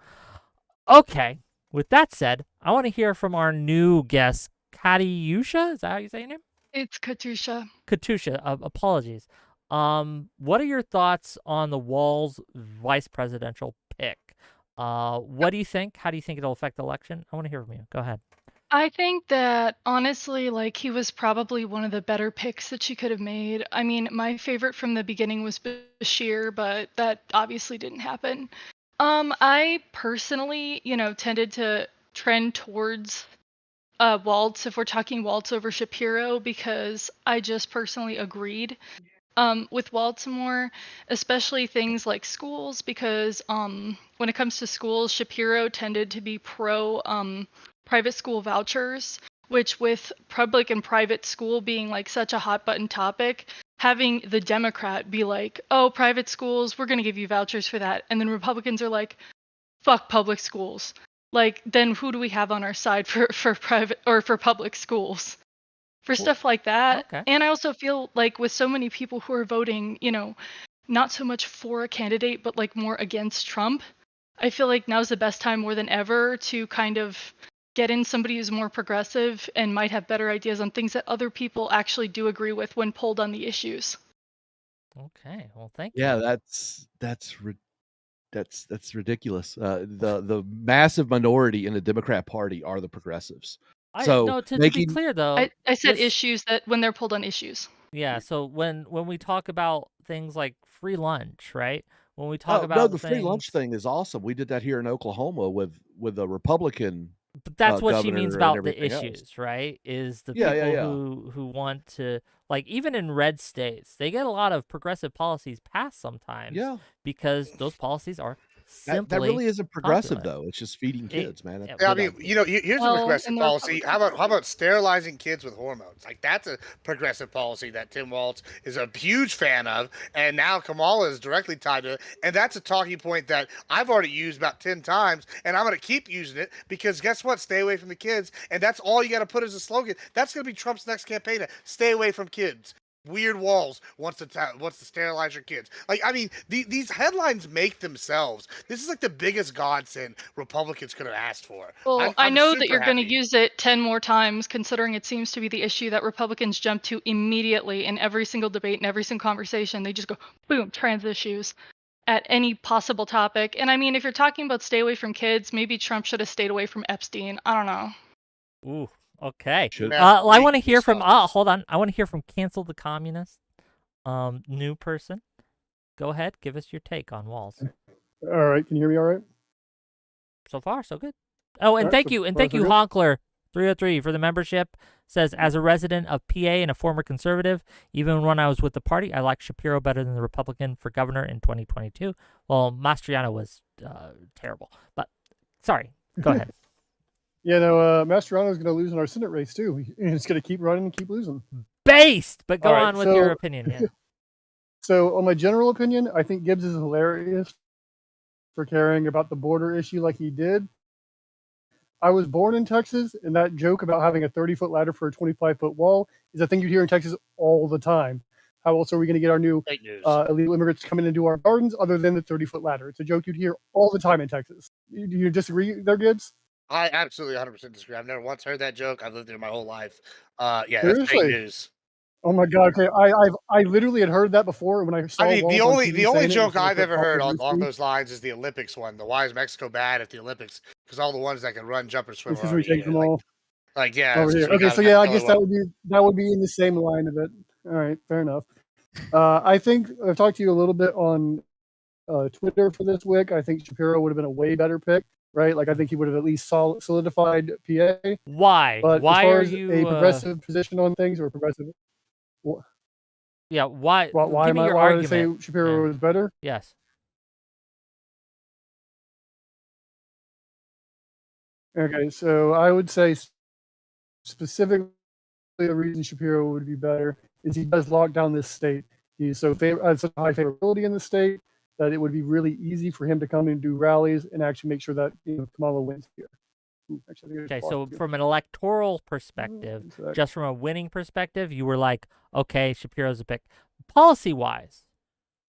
Okay. With that said, I want to hear from our new guest, Katyusha. Is that how you say your name? It's Katyusha. Katyusha. Apologies. What are your thoughts on the Walz vice presidential pick? What do you think? How do you think it'll affect the election? I want to hear from you. Go ahead. I think that honestly, like, he was probably one of the better picks that she could have made. I mean, my favorite from the beginning was Bashir, but that obviously didn't happen. I personally, tended to trend towards Waltz if we're talking Waltz over Shapiro, because I just personally agreed with Waltz more, especially things like schools, because when it comes to schools, Shapiro tended to be pro private school vouchers, which with public and private school being like such a hot button topic, having the Democrat be like, oh, private schools, we're going to give you vouchers for that. And then Republicans are like, fuck public schools. Like, then who do we have on our side for private or for public schools? For stuff like that. Okay. And I also feel like with so many people who are voting, not so much for a candidate, but like more against Trump, I feel like now's the best time more than ever to kind of get in somebody who's more progressive and might have better ideas on things that other people actually do agree with when polled on the issues. Okay. Well, thank you. Yeah, that's ridiculous. The massive minority in the Democrat Party are the progressives. So to be clear though, I said issues that when they're pulled on issues. Yeah. So when we talk about things like free lunch, right? When we talk about the free lunch thing is awesome. We did that here in Oklahoma with a Republican. But that's what she means governor and about the everything issues, else. right? Is the Yeah, people yeah. who want to, like, even in red states, they get a lot of progressive policies passed sometimes Yeah. because those policies are simply That really isn't progressive popular. though. It's just feeding kids, man. yeah, Yeah, I mean, here's a Well, progressive and the policy. How Republicans. about sterilizing kids with hormones? Like that's a progressive policy that Tim Walz is a huge fan of, and now Kamala is directly tied to it. And that's a talking point that I've already used about 10 times, and I'm going to keep using it because guess what? Stay away from the kids, and that's all you got to put as a slogan. That's going to be Trump's next campaign: stay away from kids. Weird Walls wants to sterilize your kids. Like, I mean, these headlines make themselves. This is like the biggest godsend Republicans could have asked for. Well, I I'm know that super you're going to happy. use it 10 more times, considering it seems to be the issue that Republicans jump to immediately in every single debate and every single conversation. They just go, boom, trans issues at any possible topic. And I mean, if you're talking about stay away from kids, maybe Trump should have stayed away from Epstein. I don't know. Ooh. Okay. Should- I want to hear from. Hold on. I want to hear from Cancel the Communist. New person. Go ahead. Give us your take on Walz. All right, can you hear me all right? So far, so good. Oh, and All right, thank so you, and far, thank so you, good. Honkler 303 for the membership. Says, as a resident of PA and a former conservative, even when I was with the party, I liked Shapiro better than the Republican for governor in 2022. Well, Mastriano was terrible, but sorry. Go ahead. Yeah, no, Mastriano's going to lose in our Senate race too. He's going to keep running and keep losing. Based, but go All right, on with your opinion. Yeah. So, on my general opinion, I think Gibbs is hilarious for caring about the border issue like he did. I was born in Texas, and that joke about having a 30-foot ladder for a 25-foot wall is a thing you hear in Texas all the time. How else are we going to get our new illegal immigrants coming into our gardens other than the 30-foot ladder? It's a joke you'd hear all the time in Texas. Do you disagree there, Gibbs? I absolutely 100% disagree. I've never once heard that joke. I've lived there my whole life. Yeah, that's Seriously? fake news. Oh my God! Okay, I literally had heard that before when I saw. I mean, Walz the on only TV the only saying it, joke which was I've a ever pop heard culture along issue. those lines is the Olympics one. The why is Mexico bad at the Olympics? Because all the ones that can run, jump, or swim Because are we already take here. them all Like yeah. over here. Okay, so yeah, I guess that would be in the same line of it. All right, fair enough. I think I've talked to you a little bit on Twitter for this week. I think Shapiro would have been a way better pick, right? Like I think he would have at least solidified PA. Why? But Why as far are as you a progressive position on things or progressive? Yeah, why? Why Give me your why argument. would I say Shapiro was better? Yes. Okay, so I would say specifically the reason Shapiro would be better is he does lock down this state. He's so has such high favorability in the state that it would be really easy for him to come and do rallies and actually make sure that Kamala wins here. Okay, so from an electoral perspective, just from a winning perspective, you were like, okay, Shapiro's a pick. Policy-wise,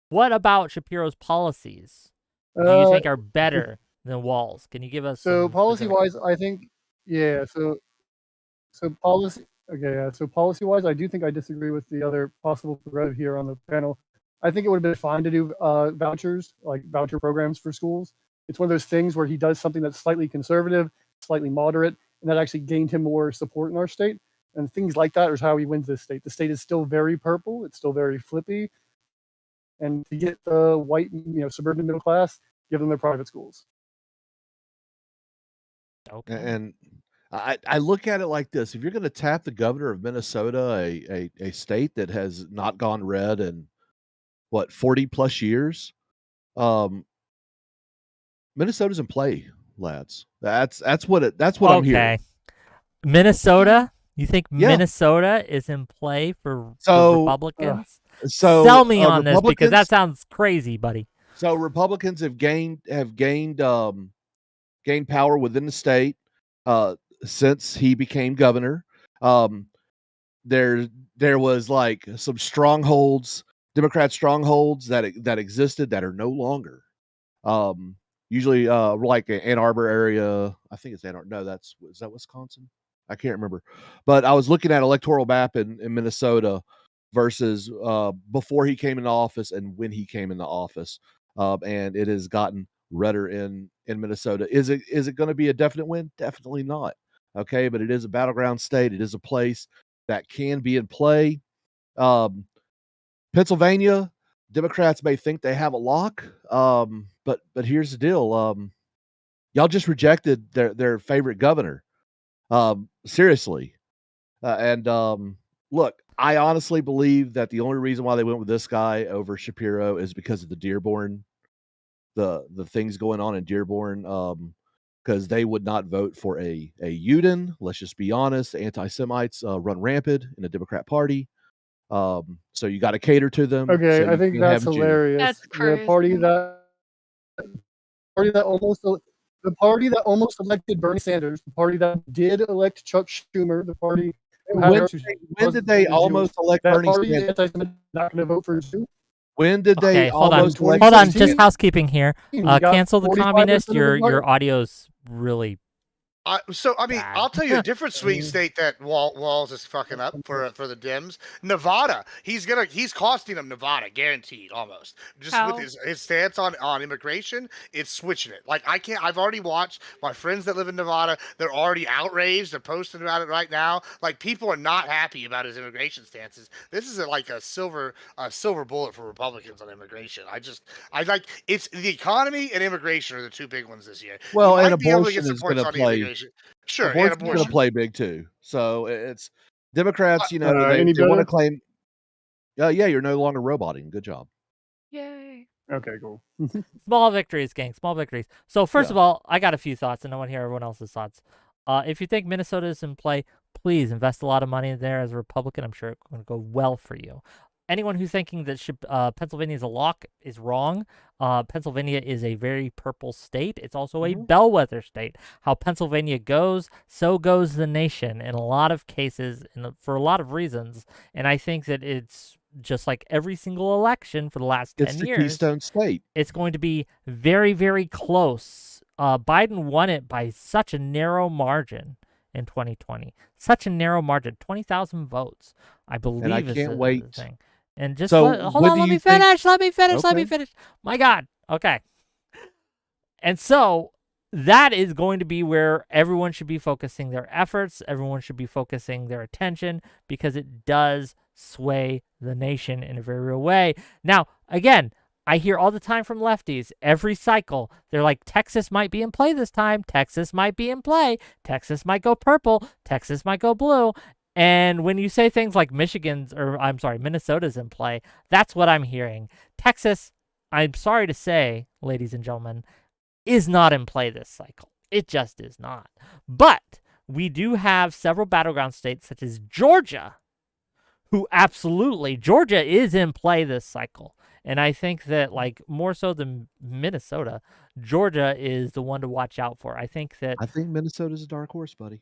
what about Shapiro's policies do you think are better than Walz? Can you give us so some policy-wise? I think so policy. Okay, yeah. So policy-wise, I do think I disagree with the other possible progressive here on the panel. I think it would have been fine to do vouchers, like voucher programs for schools. It's one of those things where he does something that's slightly conservative, slightly moderate, and that actually gained him more support in our state. And things like that is how he wins this state. The state is still very purple. It's still very flippy. And to get the white, suburban middle class, give them their private schools. Okay. And I look at it like this: if you're going to tap the governor of Minnesota, a state that has not gone red in 40 plus years, Minnesota's in play, lads. That's what I'm hearing. Okay. Minnesota? You think Yeah. Minnesota is in play for So, Republicans? So Sell me on this because that Republicans- sounds crazy, buddy. So Republicans have gained power within the state since he became governor. There was like some strongholds, Democrat strongholds that existed that are no longer. Usually like Ann Arbor area. I think it's Ann Arbor. No, is that Wisconsin? I can't remember. But I was looking at electoral map in Minnesota versus before he came into office and when he came into office. And it has gotten redder in Minnesota. Is it going to be a definite win? Definitely not. Okay, but it is a battleground state. It is a place that can be in play. Pennsylvania, Democrats may think they have a lock, but here's the deal. Y'all just rejected their favorite governor. Seriously. Look, I honestly believe that the only reason why they went with this guy over Shapiro is because of the Dearborn, the things going on in Dearborn, because they would not vote for a Uden. Let's just be honest. Anti-Semites run rampant in the Democrat Party. So you got to cater to them. Okay, so I think that's hilarious. That's crazy. The party that almost elected Bernie Sanders, the party that did elect Chuck Schumer, the party. When did they almost elect Bernie Sanders? Not going to vote for Jew. When did they almost elect? Hold on, just housekeeping here. Cancel the 45% communist. of the Your party. audio's really. I'll tell you a different swing state that Walz is fucking up for the Dems. Nevada. He's costing them Nevada, guaranteed, almost. Just How? with his stance on immigration, it's switching it. Like I've already watched my friends that live in Nevada. They're already outraged. They're posting about it right now. Like people are not happy about his immigration stances. This is like a silver bullet for Republicans on immigration. It's the economy and immigration are the two big ones this year. Well, You and might be able to abortion get is supports going to on play. immigration. Sure, and Abortion's going to abortion. play big too. So it's Democrats. They any want to better? claim. Yeah, you're no longer roboting. Good job. Yay. Okay, cool. Small victories, gang. Small victories. So first Yeah. of all, I got a few thoughts, and I want to hear everyone else's thoughts. If you think Minnesota is in play, please invest a lot of money there as a Republican. I'm sure it's going to go well for you. Anyone who's thinking that Pennsylvania is a lock is wrong. Pennsylvania is a very purple state. It's also a bellwether state. How Pennsylvania goes, so goes the nation in a lot of cases and for a lot of reasons. And I think that it's just like every single election for the last 10 It's the years. Keystone State. It's going to be very, very close. Biden won it by such a narrow margin in 2020. Such a narrow margin, 20,000 votes, I believe. And I is can't the wait. thing. And just So hold what on, do let you me think- finish. Let me Okay. finish. My God. Okay. And so that is going to be where everyone should be focusing their efforts. Everyone should be focusing their attention because it does sway the nation in a very real way. Now, again, I hear all the time from lefties, every cycle, they're like, Texas might be in play this time. Texas might be in play. Texas might go purple. Texas might go blue. And when you say things like Minnesota's in play, that's what I'm hearing. Texas, I'm sorry to say, ladies and gentlemen, is not in play this cycle. It just is not. But we do have several battleground states such as Georgia, Georgia is in play this cycle. And I think that, like, more so than Minnesota, Georgia is the one to watch out for. I think Minnesota's a dark horse, buddy.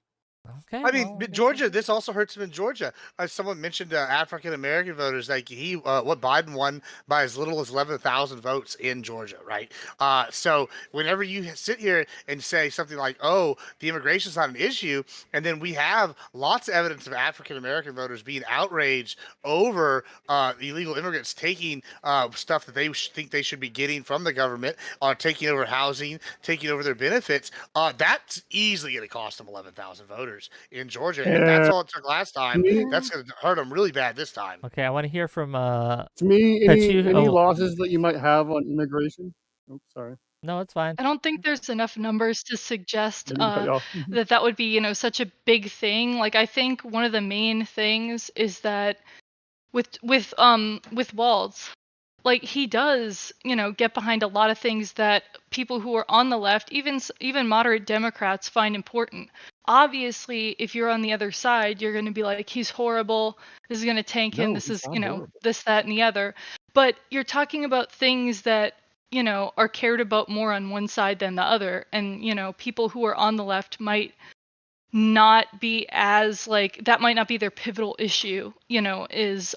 Okay. I mean, well, but Georgia. This also hurts him in Georgia. Someone mentioned African American voters. Like what Biden won by as little as 11,000 votes in Georgia, right? So whenever you sit here and say something like, "Oh, the immigration's not an issue," and then we have lots of evidence of African American voters being outraged over illegal immigrants taking stuff that they think they should be getting from the government, taking over housing, taking over their benefits. That's easily going to cost them 11,000 voters in Georgia. And if that's Yeah. all it took last To time, me, that's going to hurt them really bad this time. Okay, I want to hear from to me, Kachu. any Oh, losses that you might have on immigration. Oh, sorry. no, it's fine. I don't think there's enough numbers to suggest Didn't mean to cut you off. that would be, such a big thing. Like I think one of the main things is that with Walz, like he does, get behind a lot of things that people who are on the left, even moderate Democrats, find important. Obviously, if you're on the other side, you're going to be like, he's horrible. This is going to tank him. No, This he's is, not horrible. this, that, and the other. But you're talking about things that are cared about more on one side than the other, and people who are on the left might not be as like that might not be their pivotal issue, is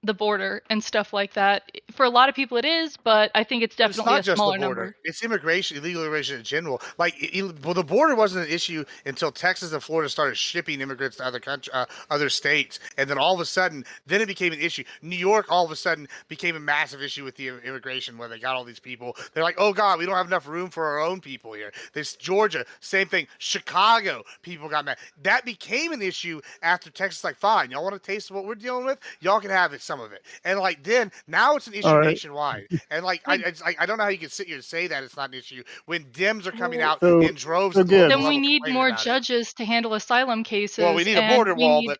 the border and stuff like that. For a lot of people it is, but I think it's But it's definitely not a just the smaller border. number. It's immigration, illegal immigration in general. Like, well, the border wasn't an issue until Texas and Florida started shipping immigrants to other states, and then all of a sudden, then it became an issue. New York all of a sudden became a massive issue with the immigration, where they got all these people. They're like, oh God, we don't have enough room for our own people here. This Georgia, same thing. Chicago, people got mad. That became an issue after Texas. Like, fine, y'all want a taste of what we're dealing with? Y'all can have it, some of it. And like then now it's an issue All right. nationwide. And like I don't know how you can sit here and say that it's not an issue when Dems are coming out So, in droves so at the local Gibbs, Then we level need complaining more about it. judges to handle asylum cases. Well, we need a and border we wall, need,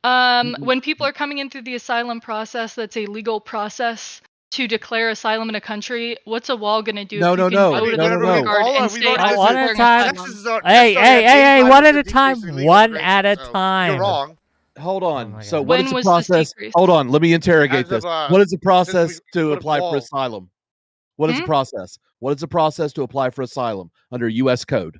but when people are coming in through the asylum process, that's a legal process to declare asylum in a country. What's a wall going to do No, if you no, can no. go to No, the no, border no. guard Hold on, and we've say, already- I listen, was one at a declaring time. asylum? Texas is our Hey, Texas already hey, had one at 85% a time. decrease in illegal One immigration, at a so time. You're wrong. Hold Oh on. my So God. what When is the was this process? decrease? Hold on. Let me interrogate As of, this. What is the since process we to put up apply for wall. asylum? What is the process? What is the process to apply for asylum under U.S. code?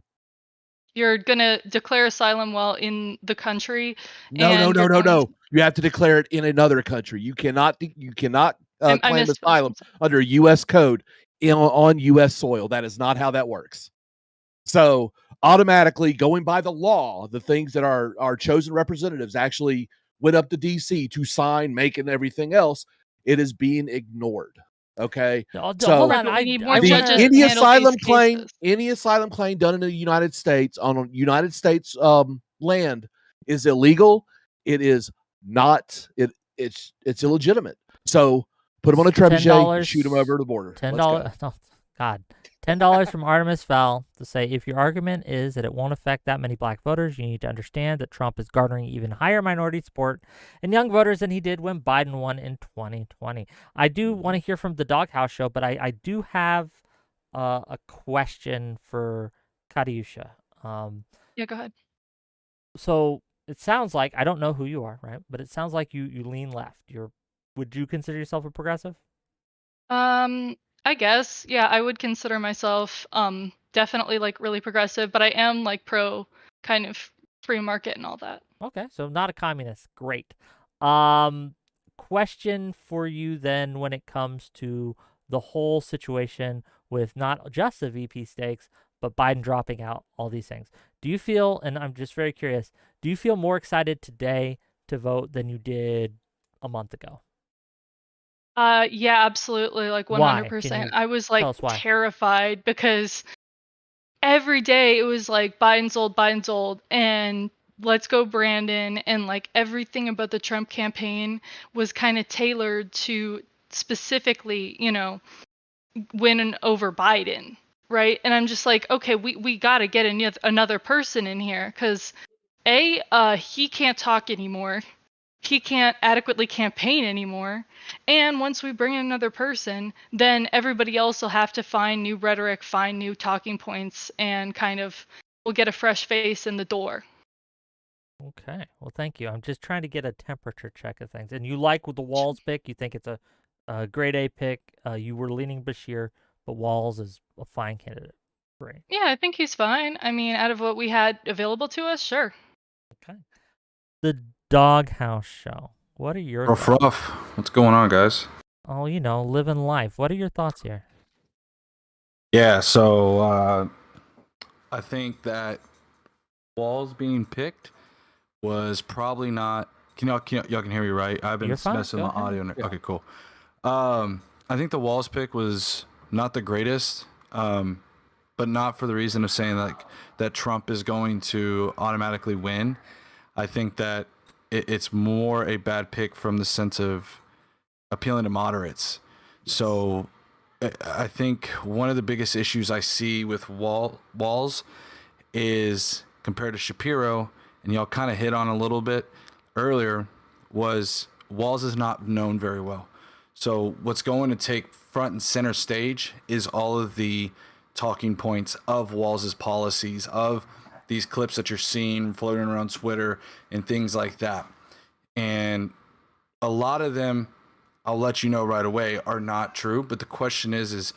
You're going to declare asylum while in the country. No, no, and no, you're no, going no. You have to declare it in another country. You cannot I claim missed asylum what under U.S. code on U.S. soil. That is not how that works. So automatically, going by the law, the things that our chosen representatives actually went up to D.C. to sign, make, and everything else, it is being ignored. Okay, Hold so on. But we need I more wanna- judges any to handle asylum these claim, cases. any asylum claim done in the United States on United States land is illegal. It is not. It's illegitimate. So put them on a trebuchet and shoot them over the border. $10. Oh, God. $10 from Artemis Fowl to say, if your argument is that it won't affect that many black voters, you need to understand that Trump is garnering even higher minority support and young voters than he did when Biden won in 2020. I do want to hear from the Doghouse Show, but I do have a question for Katiusha. Yeah, go ahead. So it sounds like, I don't know who you are, right? But it sounds like you lean left. Would you consider yourself a progressive? I guess, yeah, I would consider myself definitely like really progressive, but I am like pro kind of free market and all that. Okay, so not a communist. Great. Question for you then when it comes to the whole situation with not just the VP stakes, but Biden dropping out, all these things. Do you feel, and I'm just very curious, do you feel more excited today to vote than you did a month ago? Yeah, absolutely, like Why? 100%. you I was tell like us why? terrified because every day it was like Biden's old, and let's go Brandon, and like everything about the Trump campaign was kind of tailored to specifically, win over Biden, right? And I'm just like, okay, we got to get another person in here because he can't talk anymore. He can't adequately campaign anymore. And once we bring in another person, then everybody else will have to find new rhetoric, find new talking points, and kind of we'll get a fresh face in the door. Okay, well, thank you. I'm just trying to get a temperature check of things. And you like the Walz pick? You think it's a grade A pick? You were leaning Bashir, but Walz is a fine candidate. free. Yeah, I think he's fine. I mean, out of what we had available to us, sure. Okay. The Doghouse Show. What are your Ruff, thoughts? ruff. What's going on, guys? Oh, living life. What are your thoughts here? Yeah, so I think that Walz being picked was probably not. Y'all can hear me, right? I've been You're fine. messing Go with my ahead. audio. Okay, cool. I think the Walz pick was not the greatest, but not for the reason of saying that Trump is going to automatically win. I think that it's more a bad pick from the sense of appealing to moderates. So I think one of the biggest issues I see with Walz is compared to Shapiro, and y'all kind of hit on a little bit earlier, was Walz is not known very well. So what's going to take front and center stage is all of the talking points of Walz's policies, of these clips that you're seeing floating around Twitter and things like that. And a lot of them, I'll let you know right away, are not true. But the question is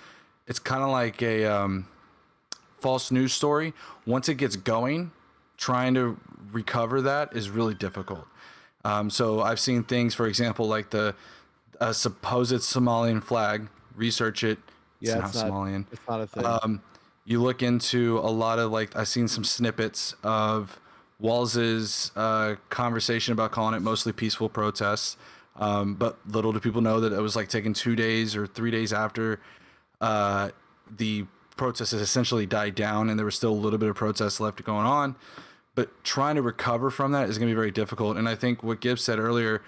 it's kind of like a false news story. Once it gets going, trying to recover that is really difficult. So I've seen things, for example, like the supposed Somalian flag. Research it. Yeah, it's not Somalian. It's not a thing. You look into a lot of, like, I've seen some snippets of Walz's conversation about calling it mostly peaceful protests. But little do people know that it was like taking 2 days or 3 days after the protests has essentially died down, and there was still a little bit of protests left going on. But trying to recover from that is going to be very difficult. And I think what Gibbs said earlier,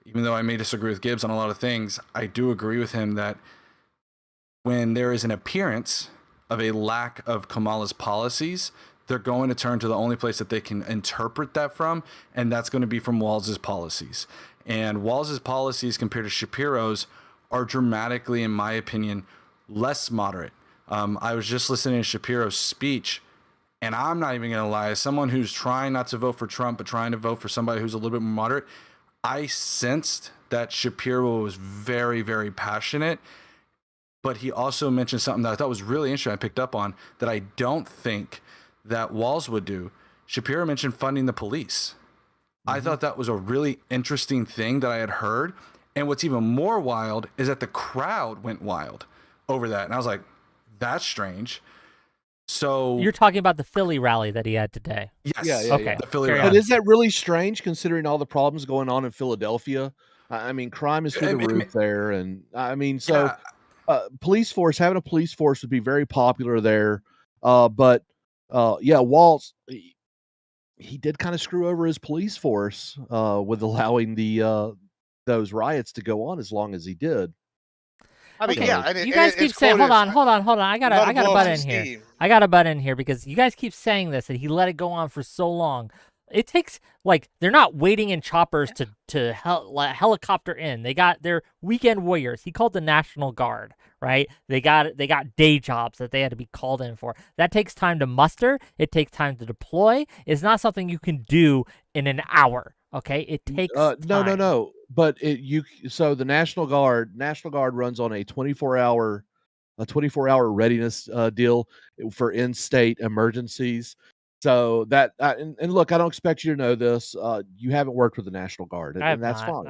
even though I may disagree with Gibbs on a lot of things, I do agree with him that when there is an appearance of a lack of Kamala's policies, they're going to turn to the only place that they can interpret that from, and that's going to be from Walz's policies. And Walz's policies compared to Shapiro's are dramatically, in my opinion, less moderate. I was just listening to Shapiro's speech, and I'm not even going to lie, as someone who's trying not to vote for Trump, but trying to vote for somebody who's a little bit more moderate, I sensed that Shapiro was very, very passionate. But he also mentioned something that I thought was really interesting, I picked up on, that I don't think that Walz would do. Shapiro mentioned funding the police. I thought that was a really interesting thing that I had heard. And what's even more wild is that the crowd went wild over that. And I was like, that's strange. So You're talking about the Philly rally that he had today. yes, Yeah. Okay. the Philly Carry rally. But is that really strange considering all the problems going on in Philadelphia? I mean, crime is through the roof there, and I mean, so police force, having a police force would be very popular there. But Walz, he did kind of screw over his police force with allowing those riots to go on as long as he did. I mean, Okay, yeah, and you guys keep saying, hold on. I gotta butt in here. Steam. I gotta butt in here because you guys keep saying this, and he let it go on for so long. It takes, like, they're not waiting in choppers to helicopter in. They're weekend warriors. He called the National Guard, right? They got day jobs that they had to be called in for. That takes time to muster. It takes time to deploy. It's not something you can do in an hour. Okay, it takes time. No. But so the National Guard runs on a 24-hour readiness deal for in-state emergencies. So that and look, I don't expect you to know this. You haven't worked with the National Guard, and that's fine.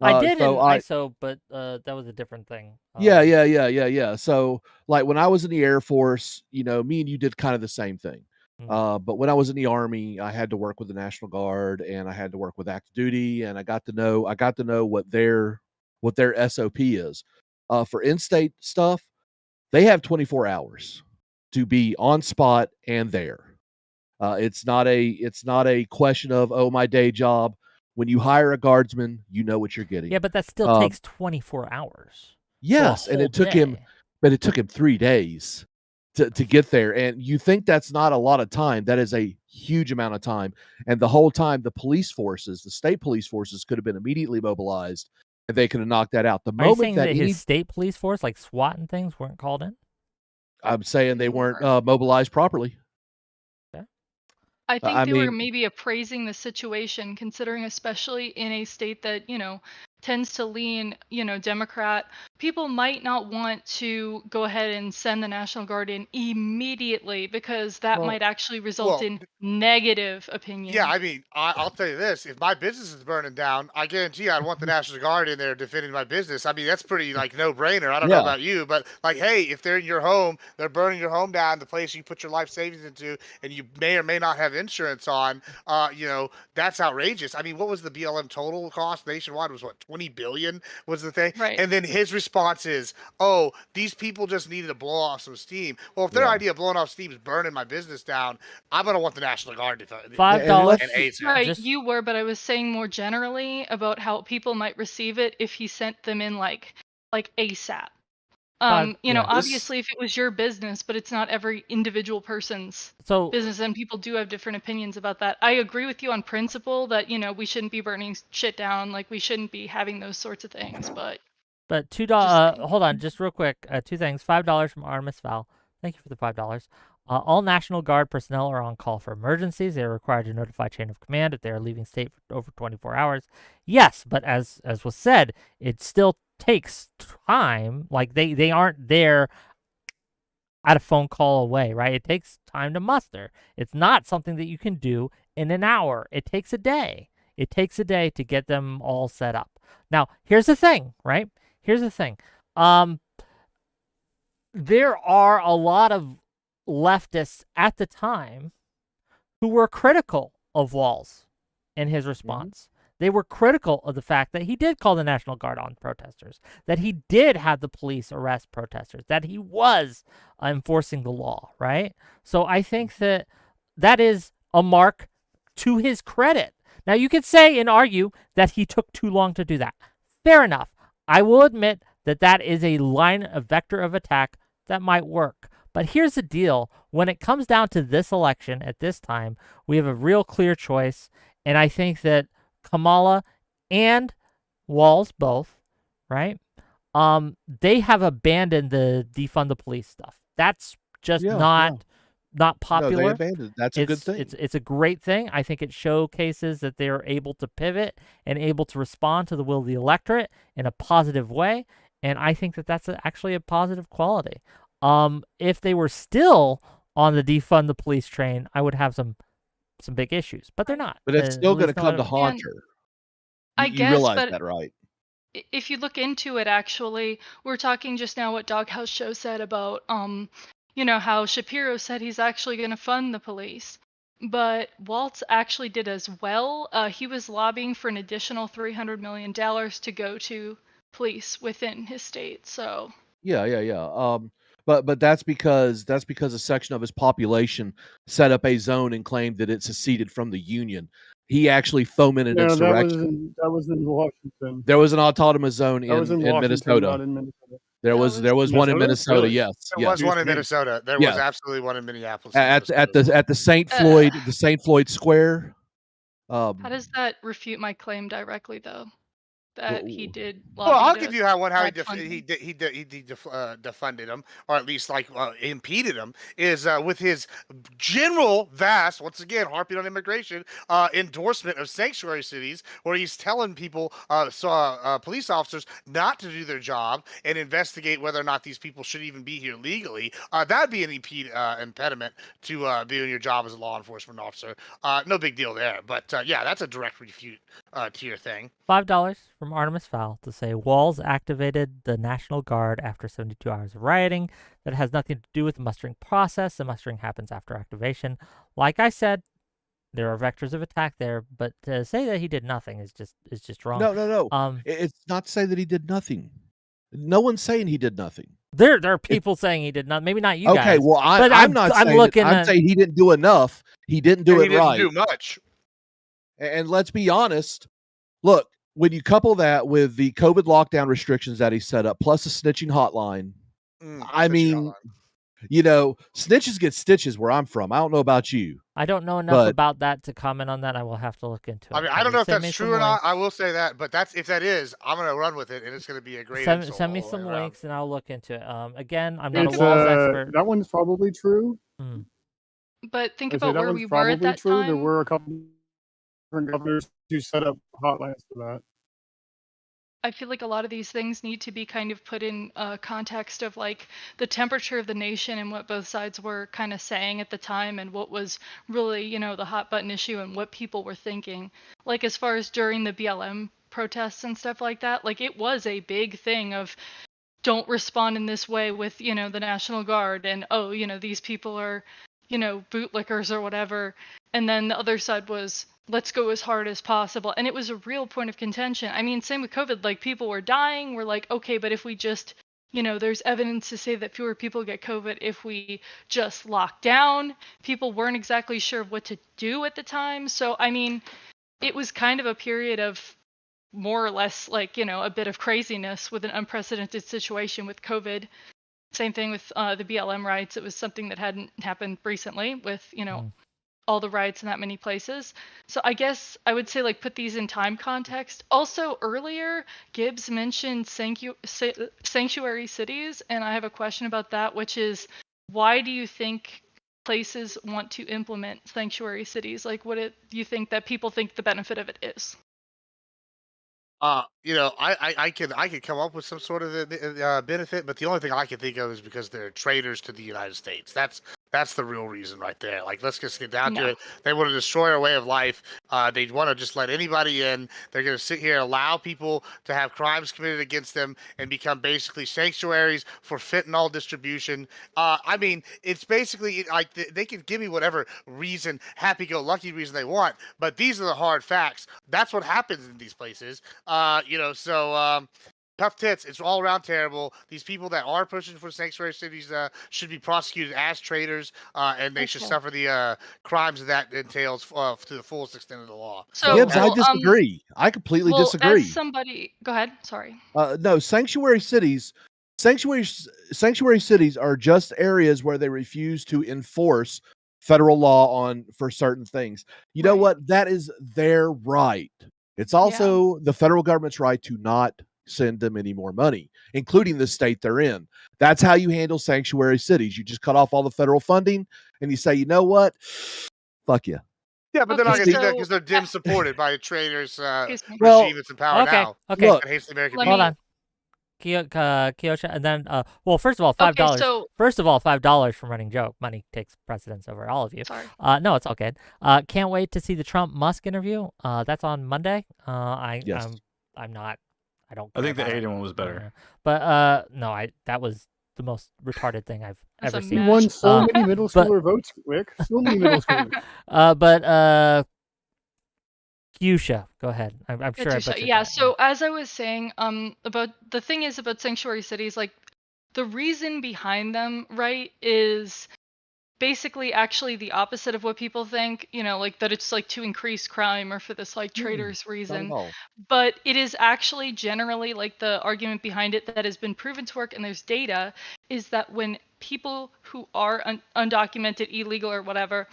I did in so ISO, but that was a different thing. Yeah. So, like, when I was in the Air Force, me and you did kind of the same thing. But when I was in the Army, I had to work with the National Guard, and I had to work with active duty, and I got to know what their SOP is. For in-state stuff, they have 24 hours to be on spot and there. It's not a question of, oh, my day job. When you hire a guardsman, you know what you're getting. Yeah, but that still takes 24 hours. Yes, and it took him 3 days to get there. And you think that's not a lot of time. That is a huge amount of time. And the whole time, the state police forces could have been immediately mobilized, and they could have knocked that out. The Are moment you saying that his state police force, like SWAT and things, weren't called in? I'm saying they weren't mobilized properly. I think they were maybe appraising the situation, considering especially in a state that, tends to lean, Democrat, people might not want to go ahead and send the National Guard in immediately because that Well, might actually result well, in negative yeah, opinion. I mean, I'll tell you this: if my business is burning down, I guarantee I'd want the National Guard in there defending my business. I mean, that's pretty like no-brainer. I don't know Yeah. about you, but like, hey, if they're in your home, they're burning your home down, the place you put your life savings into, and you may or may not have insurance on, that's outrageous. I mean, what was the BLM total cost nationwide? Was what, 20 billion was the thing? Right. And then his response is, "Oh, these people just needed to blow off some steam." Well, if their Yeah. idea of blowing off steam is burning my business down, I'm gonna want the National Guard to $5. and ASAP. Right, Just you were, but I was saying more generally about how people might receive it if he sent them in like ASAP. Five. Yeah. Obviously if it was your business, but it's not every individual person's So business, and people do have different opinions about that. I agree with you on principle that, we shouldn't be burning shit down, like we shouldn't be having those sorts of things, but $2. Just saying. Hold on, just real quick. Two things. $5 from Artemis Val. Thank you for the $5. All National Guard personnel are on call for emergencies. They are required to notify chain of command if they are leaving state for over 24 hours. Yes, but as was said, it still takes time. Like they aren't there at a phone call away, right? It takes time to muster. It's not something that you can do in an hour. It takes a day. It takes a day to get them all set up. Now, here's the thing, right? Here's the thing. There are a lot of leftists at the time who were critical of Walz and his response. They were critical of the fact that he did call the National Guard on protesters, that he did have the police arrest protesters, that he was enforcing the law, right? So I think that is a mark to his credit. Now, you could say and argue that he took too long to do that. Fair enough. I will admit that is a vector of attack that might work. But here's the deal. When it comes down to this election at this time, we have a real clear choice. And I think that Kamala and Walz both, right? They have abandoned the defund the police stuff. That's just not popular. No, they abandoned. That's a good thing. It's a great thing. I think it showcases that they are able to pivot and able to respond to the will of the electorate in a positive way. And I think that that's actually a positive quality. If they were still on the defund the police train, I would have some big issues, but they're not. But it's still going to come to haunt her. I You guess, realize but that, right? if you look into it, actually, we're talking just now what Doghouse Show said about, how Shapiro said he's actually going to fund the police. But Walz actually did as well. He was lobbying for an additional $300 million to go to police within his state. So Yeah. But that's because a section of his population set up a zone and claimed that it seceded from the Union. He actually fomented insurrection. That was in Washington. There was an autonomous zone That was in Washington, Minnesota. not in Minnesota. There was one in Minnesota. Really? Yes, There was one in Minnesota. There was absolutely one in Minneapolis. At the St. Floyd Square. How does that refute my claim directly, though? That he did. Well, I'll give you how he defunded him, or at least impeded him, is with his general vast, once again harping on immigration, endorsement of sanctuary cities, where he's telling people, police officers, not to do their job and investigate whether or not these people should even be here legally. That'd be an impediment to doing your job as a law enforcement officer. No big deal there, but that's a direct refute to your thing. $5 from Artemis Fowl to say Walz activated the National Guard after 72 hours of rioting. That has nothing to do with the mustering process. The mustering happens after activation. Like I said, there are vectors of attack there, but to say that he did nothing is just wrong. No. It's not to say that he did nothing. No one's saying he did nothing. There are people saying he did not. Maybe not you guys. Okay, well, I'm not saying I'm saying he didn't do enough. He didn't do it right. He didn't do much. And let's be honest. Look, when you couple that with the COVID lockdown restrictions that he set up, plus the snitching hotline, snitches get stitches where I'm from. I don't know about you. I don't know enough about that to comment on that. I will have to look into it. I mean, I don't know if that's true or not. I will say that, but if that is, I'm going to run with it, and it's going to be a great send me some links, and I'll look into it. Again, I'm not a Walz expert. That one's probably true. But think about where we were at that time. There were a couple different governors who set up hotlines for that. I feel like a lot of these things need to be kind of put in context of like the temperature of the nation and what both sides were kind of saying at the time and what was really, the hot button issue and what people were thinking. Like as far as during the BLM protests and stuff like that, like it was a big thing of don't respond in this way with, the National Guard and, these people are, bootlickers or whatever. And then the other side was, let's go as hard as possible. And it was a real point of contention. I mean, same with COVID, like people were dying. We're like, okay, but if we just, there's evidence to say that fewer people get COVID if we just lock down. People weren't exactly sure of what to do at the time. So, I mean, it was kind of a period of more or less like, a bit of craziness with an unprecedented situation with COVID. Same thing with the BLM riots. It was something that hadn't happened recently with, all the riots in that many places. So I guess I would say like put these in time context. Also earlier, Gibbs mentioned sanctuary cities, and I have a question about that, which is why do you think places want to implement sanctuary cities? Like what do you think that people think the benefit of it is? I could come up with some sort of benefit, but the only thing I can think of is because they're traitors to the United States. That's the real reason right there. Like, let's just get down to it. They want to destroy our way of life. They want to just let anybody in. They're going to sit here and allow people to have crimes committed against them and become basically sanctuaries for fentanyl distribution. I mean, it's basically like they can give me whatever reason, happy-go-lucky reason they want, but these are the hard facts. That's what happens in these places. Tough tits. It's all around terrible. These people that are pushing for sanctuary cities should be prosecuted as traitors, and they should suffer the crimes that entails to the fullest extent of the law. So, Gibbs, I disagree. I completely disagree. As somebody, go ahead. Sorry. No, sanctuary cities are just areas where they refuse to enforce federal law for certain things. You know what? That is their right. It's also the federal government's right to not send them any more money, including the state they're in. That's how you handle sanctuary cities. You just cut off all the federal funding and you say, you know what? Fuck you. Yeah, but they're not going to do that because they're dim supported by a traitors regime that's in power now. Okay. Look, hates the American people. Hold on. Kyosha, and then, well, first of all, $5. First of all, $5 from Running Joke. Money takes precedence over all of you. Sorry. No, it's all good. Can't wait to see the Trump-Musk interview. That's on Monday. I'm not. I don't. I think the Aiden one was better. But no, that was the most retarded thing I've ever seen. He won so many middle schooler votes, Wick. So many middle schoolers. But Kyosha, go ahead. I'm sure I butchered that. So as I was saying, about the thing is about sanctuary cities, like the reason behind them, right, is basically actually the opposite of what people think, like that it's like to increase crime or for this like traitors reason. But it is actually generally like the argument behind it that has been proven to work, and there's data, is that when people who are undocumented, illegal or whatever,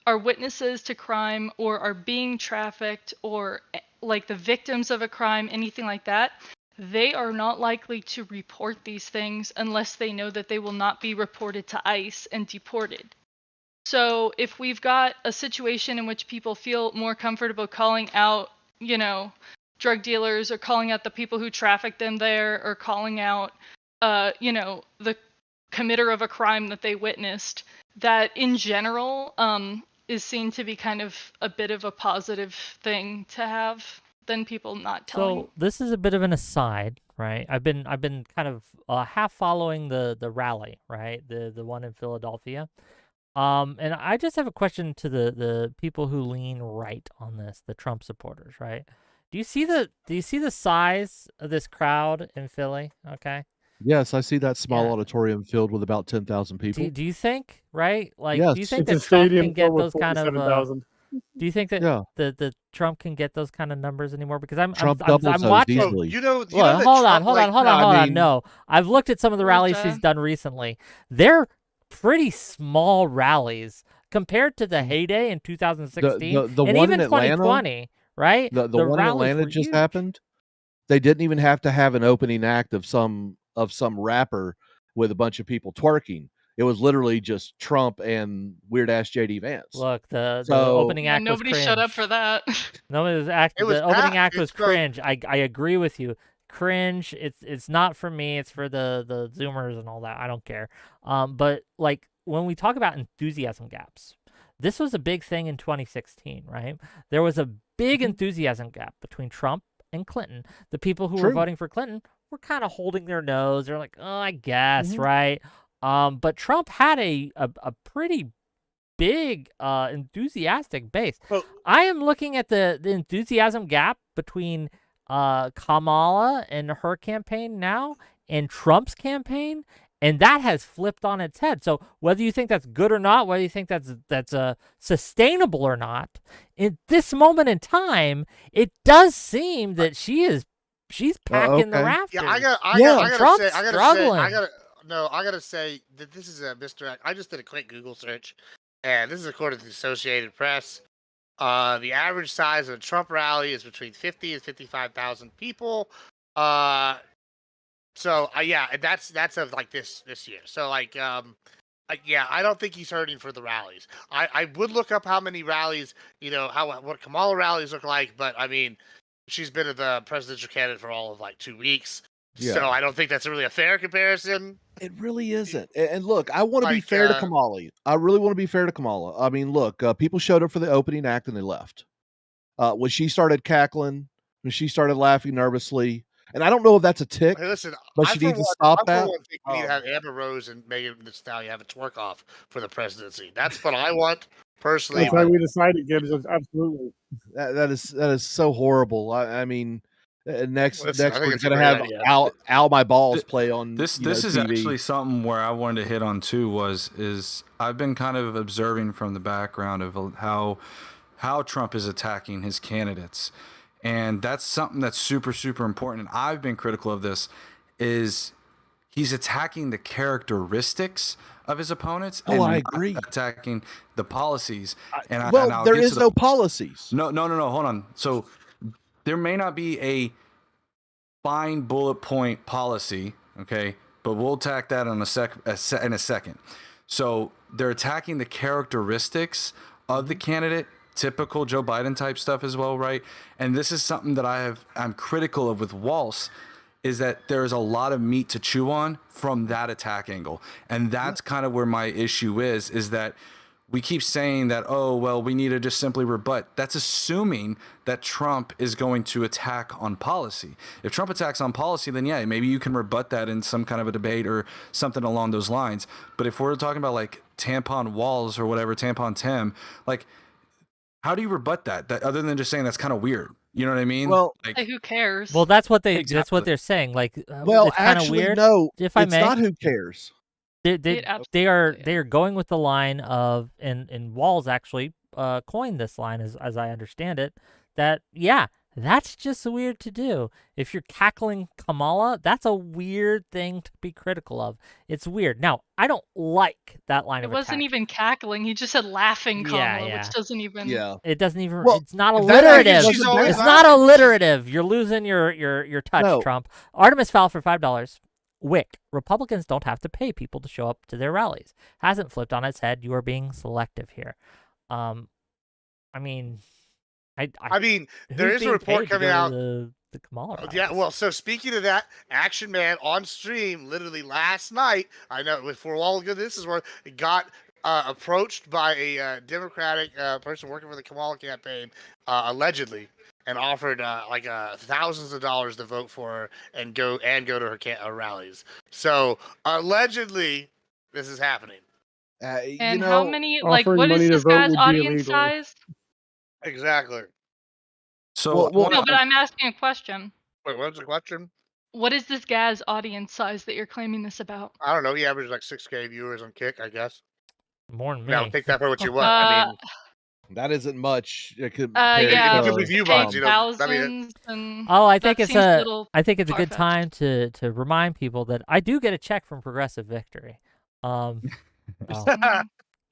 are witnesses to crime or are being trafficked or like the victims of a crime, anything like that, they are not likely to report these things unless they know that they will not be reported to ICE and deported. So if we've got a situation in which people feel more comfortable calling out, drug dealers or calling out the people who trafficked them there or calling out, the committer of a crime that they witnessed, that in general is seen to be kind of a bit of a positive thing to have than people not telling. So this is a bit of an aside, right? I've been kind of half following the rally, right? The one in Philadelphia. And I just have a question to the people who lean right on this, the Trump supporters, right? Do you see the size of this crowd in Philly? Okay. Yes, I see that small auditorium filled with about 10,000 people. Do you think, right? Like, yes. Do you think it's that Trump can get those kind of? Do you think that the Trump can get those kind of numbers anymore? Because I'm watching. Easily. Hold on. No, I've looked at some of the rallies he's done recently. They're pretty small rallies compared to the heyday in 2016 the and one even in 2020, right? The one in Atlanta just happened. They didn't even have to have an opening act of some rapper with a bunch of people twerking. It was literally just Trump and weird ass JD Vance. Look, the opening act was nobody cringe. shut up for that. The opening act was cringe. I agree with you. cringe. It's not for me. It's for the Zoomers and all that. I don't care. But like when we talk about enthusiasm gaps, this was a big thing in 2016, right? There was a big enthusiasm gap between Trump and Clinton. The people who were voting for Clinton were kind of holding their nose. They're like, oh, I guess, right? But Trump had a pretty big enthusiastic base. Well- I am looking at the enthusiasm gap between Kamala and her campaign now and Trump's campaign, and that has flipped on its head. So whether you think that's good or not, whether you think that's sustainable or not, in this moment in time, it does seem that she's packing the rafters. Yeah, I Trump's struggling. I gotta say that this is a misdirect. I just did a quick Google search, and this is according to the Associated Press. The average size of a Trump rally is between 50 and 55,000 people. So that's of like this year. So I don't think he's hurting for the rallies. I would look up how many rallies, what Kamala rallies look like, but I mean, she's been the presidential candidate for all of like 2 weeks. Yeah. So I don't think that's really a fair comparison. It really isn't. And look, I want to be fair to Kamala. I really want to be fair to Kamala. I mean, look, people showed up for the opening act and they left. When she started cackling, when she started laughing nervously, and I don't know if that's a tick, Hey, listen, but she needs to stop that. I think we need to have Amber Rose and Megan Thee Stallion have a twerk off for the presidency. That's what I want personally. That's why we decided, Gibbs. Absolutely. That is so horrible. I mean, next we're gonna have Al My Balls play on this. This is TV. Actually something where I wanted to hit on too. Is I've been kind of observing from the background of how Trump is attacking his candidates, and that's something that's super important. And I've been critical of this. Is he's attacking the characteristics of his opponents? Oh, I agree. Attacking the policies. And there is no policies. No. Hold on. So there may not be a fine bullet point policy, okay, but we'll attack that in a second. So they're attacking the characteristics of the candidate, typical Joe Biden type stuff as well, right? And this is something that I'm critical of with Walz, is that there is a lot of meat to chew on from that attack angle. And that's kind of where my issue is that we keep saying that, oh, well, we need to just simply rebut. That's assuming that Trump is going to attack on policy. If Trump attacks on policy, then yeah, maybe you can rebut that in some kind of a debate or something along those lines. But if we're talking about like tampon Walz or whatever, tampon Tim, like, how do you rebut that other than just saying that's kind of weird? You know what I mean? Well, Like, who cares? Well, that's what they're saying. Like, well, it's kind of actually, weird. no, if I it's may, not who cares. They are going with the line of, and Walz actually coined this line as I understand it, that that's just weird to do. If you're cackling Kamala, that's a weird thing to be critical of. It's weird. Now, I don't like that line of attack. It wasn't even cackling. He just said laughing Kamala, which doesn't even. Yeah. It doesn't even. Well, it's not alliterative. It's not alliterative. You're losing your touch, No. Trump. Artemis Fowl for $5. Wick. Republicans don't have to pay people to show up to their rallies. Hasn't flipped on its head. You are being selective here. I mean, there is a report coming out. The Kamala rallies. Yeah, well, so speaking of that, Action Man on stream literally last night, I know for all good this is where it got approached by a Democratic person working for the Kamala campaign, allegedly, and offered thousands of dollars to vote for her and go to her rallies. So allegedly, this is happening. And how many? Like, offering what is money to this vote guy's would be audience illegal. size? Exactly. So Well, No, but I'm asking a question. Wait, what's the question? What is this guy's audience size that you're claiming this about? I don't know. He averaged like 6K viewers on Kick, I guess. More than me. Now take that for what you want. I mean, that isn't much. It could yeah, it could be view bombs, you know. thousands and I think that it's seems a little I think it's a good far-fetched. time to remind people that I do get a check from Progressive Victory.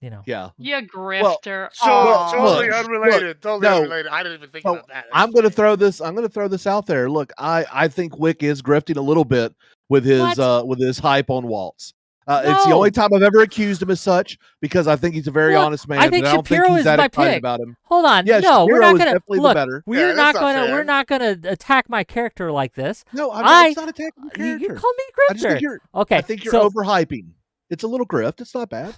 You know. Yeah. Yeah, grifter. totally look, unrelated. Totally no. unrelated. I didn't even think about that. I'm going to throw this out there. Look, I think Wick is grifting a little bit with his hype on Walz. It's the only No. time I've ever accused him as such because I think he's a very Look, honest man. I think and I don't Shapiro think he's is that my excited pick. about him. Hold on. Yeah, No, we're Shapiro not is gonna definitely the look. better. We're Yeah, not that's not gonna. fair. We're not gonna attack my character like this. No, I'm I- not, it's not attacking your You character. call me I just think grifter. you're. Okay. I think you're so overhyping. It's a little grift. It's not bad.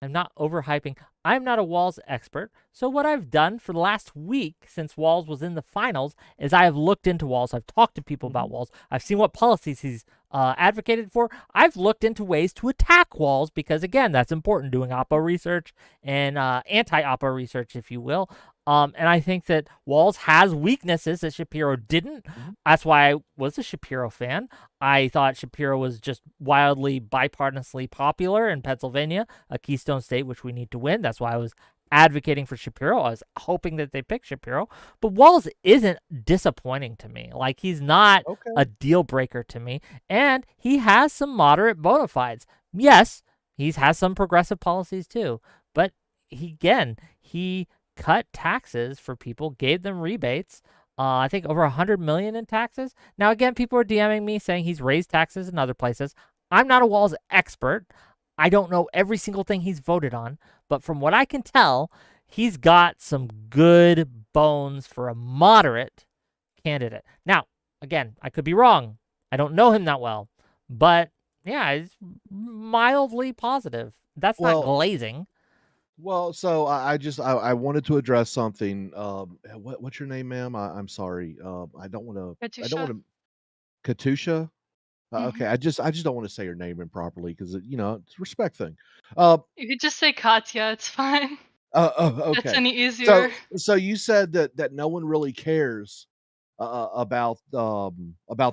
I'm not overhyping. I'm not a Walz expert. So what I've done for the last week since Walz was in the finals is I have looked into Walz. I've talked to people about Walz. I've seen what policies he's advocated for. I've looked into ways to attack Walz because, again, that's important, doing Oppo research and anti-Oppo research, if you will. And I think that Walz has weaknesses that Shapiro didn't. That's why I was a Shapiro fan. I thought Shapiro was just wildly bipartisanly popular in Pennsylvania, a Keystone state which we need to win. That's why I was advocating for Shapiro. I was hoping that they pick Shapiro. But Walz isn't disappointing to me. Like, he's not a deal breaker to me. And he has some moderate bona fides. Yes, he has some progressive policies too. But he cut taxes for people, gave them rebates. I think over $100 million in taxes. Now, again, people are DMing me saying he's raised taxes in other places. I'm not a Walz expert. I don't know every single thing he's voted on, but from what I can tell, he's got some good bones for a moderate candidate. Now, again, I could be wrong. I don't know him that well, but yeah, it's mildly positive. That's not glazing. Well, so I wanted to address something. What's your name, ma'am? I'm sorry. I don't want to. Katusha. Okay, I just don't want to say her name improperly because it's a respect thing. You could just say Katya. It's fine. Okay. That's any easier. So you said that no one really cares about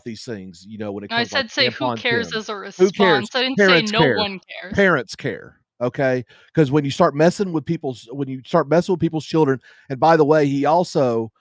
these things. When it No, I comes. said Like say who tampon cares Tim. as a Who cares? response. I didn't Parents say no care. one cares. Parents care. Okay, because when you start messing with people's children, and by the way, he also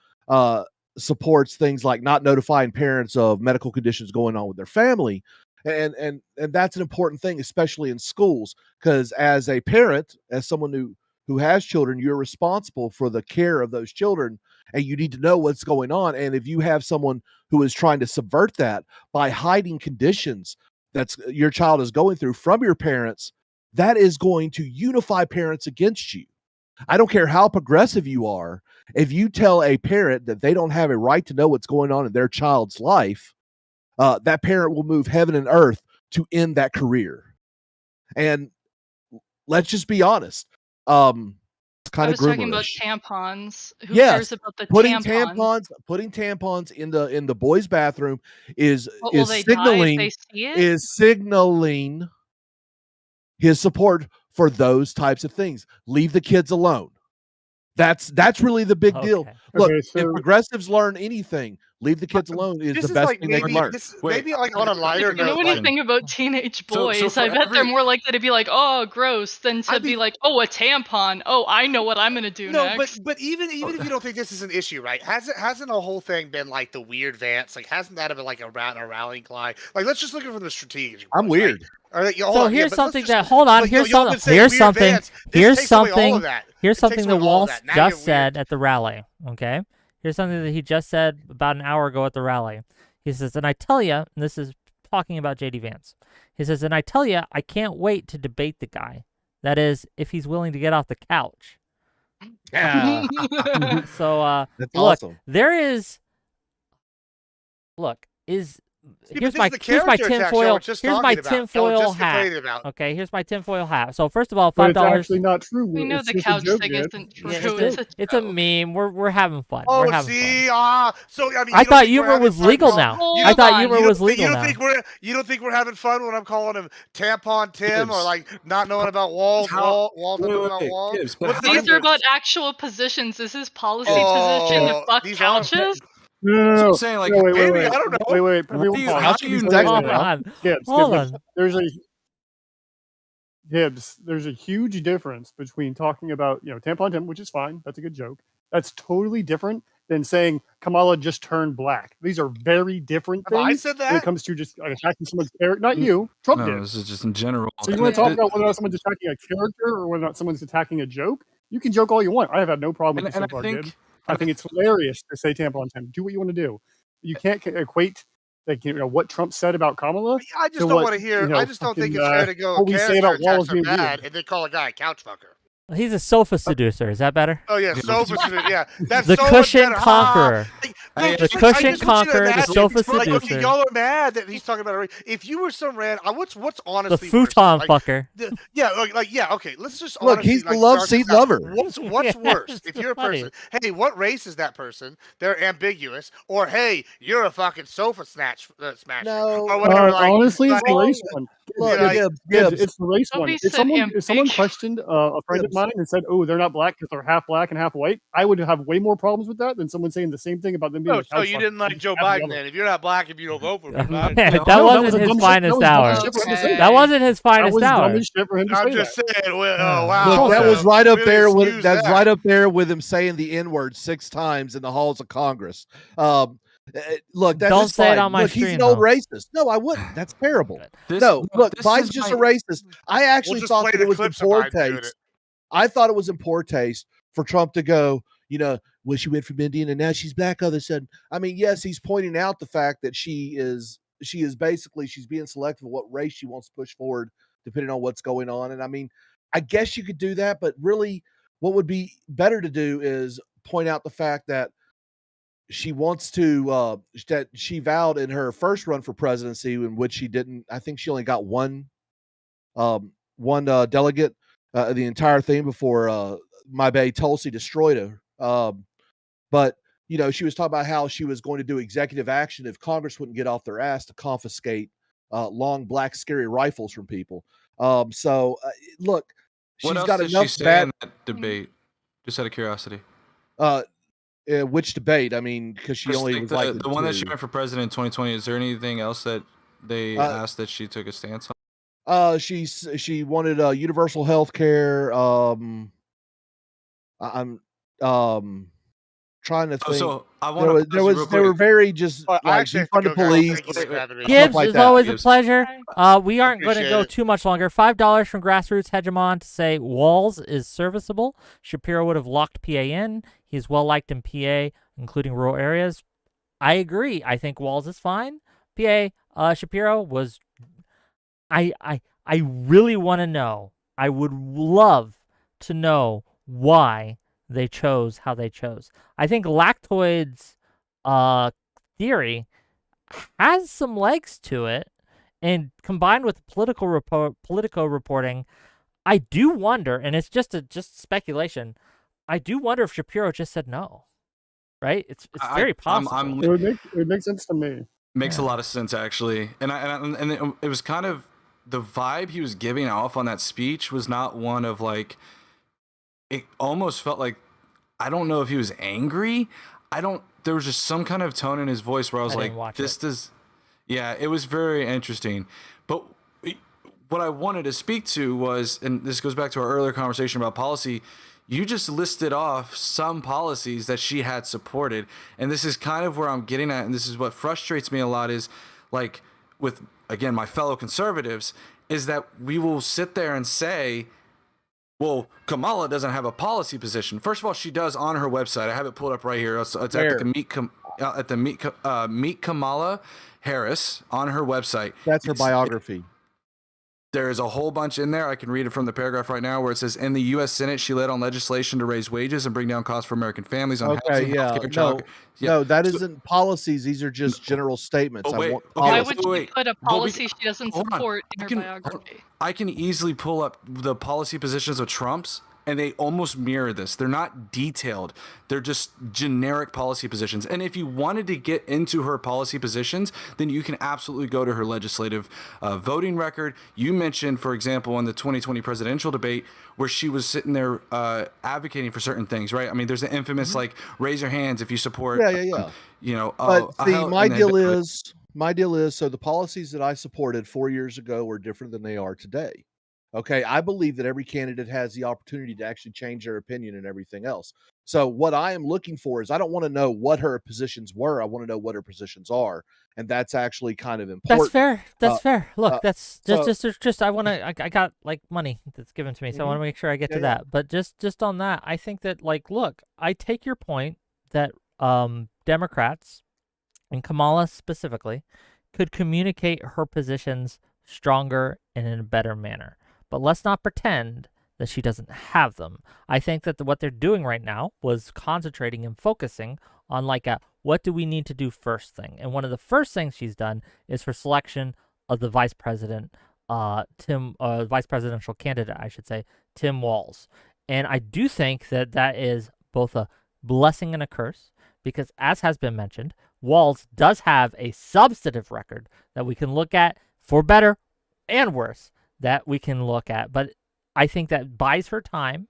supports things like not notifying parents of medical conditions going on with their family, and that's an important thing, especially in schools, because as a parent, as someone who has children, you're responsible for the care of those children, and you need to know what's going on. And if you have someone who is trying to subvert that by hiding conditions that's your child is going through from your parents, that is going to unify parents against you. I don't care how progressive you are. If you tell a parent that they don't have a right to know what's going on in their child's life, that parent will move heaven and earth to end that career. And let's just be honest. It's kind of talking about groomerish. Tampons. Who cares about the tampons? Putting tampons in the boys' bathroom is Will they die if they see it? Is signaling his support for those types of things. Leave the kids alone. That's really the big deal. Look, if progressives learn anything, leave the kids alone is the best thing they can learn. Maybe like on a lighter If you know note. anything about teenage boys, for I bet they're more likely to be like, "Oh, gross," than to be like, "Oh, a tampon. Oh, I know what I'm gonna do next." But even if you don't think this is an issue, right? Hasn't the whole thing been like the weird Vance? Like, hasn't that been like a rallying cry? Like, let's just look at it from the strategic. I'm weird. Right? So here's something that here's something that Walz just said at the rally. Okay, here's something that he just said about an hour ago at the rally. He says, and I tell you, and this is talking about JD Vance. He says, and I tell you, I can't wait to debate the guy. That is, if he's willing to get off the couch. Yeah. So that's look, awesome. Here's my tinfoil. Here's my tinfoil hat. Okay, here's my tinfoil hat. So first of all, $5. It's actually not true. We know the couch thing isn't true. It's a meme. We're having fun. Oh, we're having fun. So I mean, I thought humor was legal now. I thought humor was legal now. You don't think we're having fun when I'm calling him Tampon Tim or like not knowing about Walz? Walz not knowing about Walz. These are about actual positions. Is his policy position to fuck couches? No. I'm saying, like, wait. I don't know. Wait. How do you know? Hold on. There's a huge difference between talking about, Tampon Tim, which is fine. That's a good joke. That's totally different than saying Kamala just turned black. These are very different things. I said that? When it comes to just attacking someone's character. Not you. Trump did. This is just in general. So you want to talk about whether or not someone's attacking a character or whether or not someone's attacking a joke? You can joke all you want. I have had no problem with this so far, kid. I think it's hilarious to say Tampon Tim. Do what you want to do. You can't equate like what Trump said about Kamala. I just to don't what, want to hear. I just don't think it's fucking, fair to go. what we say about Walz being bad, weird. and they call a guy a couch fucker. He's a sofa seducer. Is that better? Oh yeah, sofa seducer. Yeah, that's The so much cushion better. conqueror. The cushion I just want you to conqueror, the imagine, sofa like, okay, seducer. y'all are mad that he's talking about. If you were some what's The honestly futon worse? fucker. Yeah, yeah. Okay, let's just Look, honestly, he's the like, love start seat this out. lover. What's Yeah, worse? If it's you're a funny. person, hey, what race is that person? They're ambiguous, or hey, you're a fucking sofa smasher, No, or whatever. Like, Honestly, it's the like, race one. Look, Yeah, Gibbs. It's the race one. Nobody If said someone ambiguous. questioned a friend of Gibbs. mine and said, "Oh, they're not black because they're half black and half white," I would have way more problems with that than someone saying the same thing about them being. Oh, a so couch you fucker. didn't like Joe Have the Biden other. then? If you're not black, if you don't vote for me, Man, fine. that No, that wasn't was a his dumb shit. finest That was dumb hour. shit for him to say That that. wasn't his That finest was dumb hour. as shit for him to I'm say just that. saying. Well, oh wow. Look, that so was right up really there with excuse that's that. right up there with him saying the N-word 6 times in the halls of Congress. Look, that's Don't just say it fine. on my Look, he's stream, an old though. racist. No, I wouldn't. That's terrible. This, No, look, this Biden's is just my- a racist. I actually We'll just thought play that the it was in clips of poor Biden doing it. taste. I thought it was in poor taste for Trump to go, well, she went from Indian and now she's black all of a sudden. I mean, yes, he's pointing out the fact that she is basically, she's being selective of what race she wants to push forward depending on what's going on. And I mean, I guess you could do that, but really what would be better to do is point out the fact that she wants to that she vowed in her first run for presidency, in which she didn't. I think she only got one delegate the entire thing before my bae Tulsi destroyed her. But she was talking about how she was going to do executive action if Congress wouldn't get off their ass to confiscate long black scary rifles from people. Look, she's What else got did enough she say bad. in that debate? Just out of curiosity. Which debate? I mean, because she Just only like was like the one that she went for president in 2020. Is there anything else that they asked that she took a stance on? She wanted universal health care. I'm trying to think. So I want they were very just I like actually have defund to the go, guys. police. Thank you for having me. Gibbs, like it's that. always a Gibbs. pleasure. We aren't going to Appreciate go it. too much longer. $5 from Grassroots Hegemon to say Walz is serviceable. Shapiro would have locked PA in. He's well liked in PA, including rural areas. I agree. I think Walz is fine. PA Shapiro was. I really want to know. I would love to know why they chose how they chose. I think Lactoid's theory has some legs to it, and combined with Politico reporting, I do wonder, and it's just speculation. I do wonder if Shapiro just said no. Right? It's very possible. It would make sense to me. Makes a lot of sense actually, and it was kind of the vibe he was giving off on that speech was not one of like. It almost felt like, I don't know if he was angry. There was just some kind of tone in his voice where I was like, it was very interesting. But what I wanted to speak to was, and this goes back to our earlier conversation about policy, you just listed off some policies that she had supported. And this is kind of where I'm getting at. And this is what frustrates me a lot is like with, again, my fellow conservatives, is that we will sit there and say, well, Kamala doesn't have a policy position. First of all, she does on her website. I have it pulled up right here. It's at the Meet Kamala Harris on her website. That's her biography. There is a whole bunch in there. I can read it from the paragraph right now where it says, in the U.S. Senate, she led on legislation to raise wages and bring down costs for American families on housing, healthcare, No, that isn't policies. These are just general statements. Why would you put a policy she doesn't support in her biography? I can easily pull up the policy positions of Trump's, and they almost mirror this. They're not detailed. They're just generic policy positions. And if you wanted to get into her policy positions, then you can absolutely go to her legislative voting record. You mentioned, for example, in the 2020 presidential debate where she was sitting there advocating for certain things, right? I mean, there's the infamous, like, raise your hands if you support, But see, my deal is, so the policies that I supported 4 years ago were different than they are today. Okay, I believe that every candidate has the opportunity to actually change their opinion and everything else. So what I am looking for is I don't want to know what her positions were. I want to know what her positions are, and that's actually kind of important. That's fair. That's fair. Look, that's just. I want to. I got like money that's given to me, so I want to make sure I get to that. But just on that, I think that look, I take your point that Democrats and Kamala specifically could communicate her positions stronger and in a better manner. But let's not pretend that she doesn't have them. I think that what they're doing right now was concentrating and focusing on what do we need to do first thing. And one of the first things she's done is her selection of the vice presidential candidate, I should say, Tim Walz. And I do think that that is both a blessing and a curse, because as has been mentioned, Walz does have a substantive record that we can look at for better and worse that we can look at. But I think that buys her time.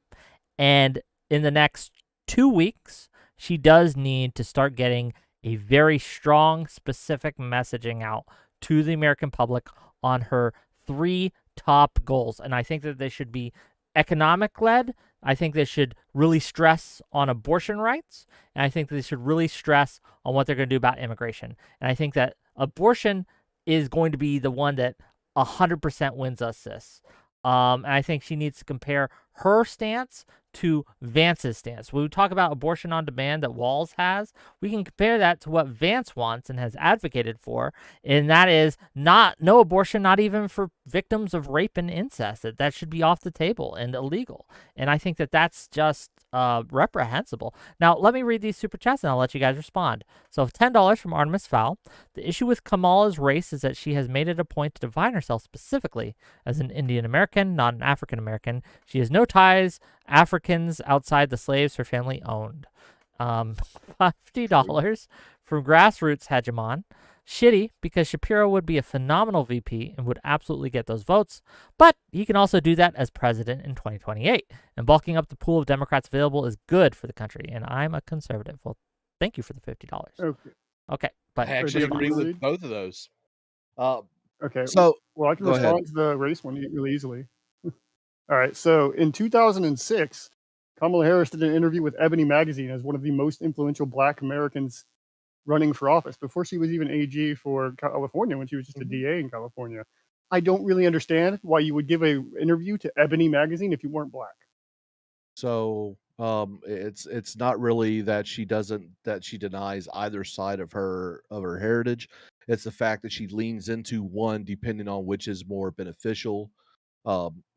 And in the next 2 weeks, she does need to start getting a very strong, specific messaging out to the American public on her 3 top goals. And I think that they should be economic-led. I think they should really stress on abortion rights. And I think they should really stress on what they're going to do about immigration. And I think that abortion is going to be the one that 100% wins us this. And I think she needs to compare her stance to Vance's stance. When we talk about abortion on demand that Walz has, we can compare that to what Vance wants and has advocated for, and that is no abortion, not even for victims of rape and incest. That should be off the table and illegal. And I think that that's just reprehensible. Now, let me read these super chats and I'll let you guys respond. So, $10 from Artemis Fowl. The issue with Kamala's race is that she has made it a point to define herself specifically as an Indian American, not an African American. She has no ties Africans outside the slaves her family owned. $50 from Grassroots Hegemon. Shitty, because Shapiro would be a phenomenal VP and would absolutely get those votes, but he can also do that as president in 2028. And bulking up the pool of Democrats available is good for the country, and I'm a conservative. Well, thank you for the $50. Okay, but I actually agree with both of those. Okay, so well, I can respond to the race one really easily. All right, so in 2006, Kamala Harris did an interview with Ebony Magazine as one of the most influential Black Americans running for office before she was even AG for California, when she was just a DA in California. I don't really understand why you would give an interview to Ebony Magazine if you weren't Black. So it's not really that she denies either side of her heritage. It's the fact that she leans into one depending on which is more beneficial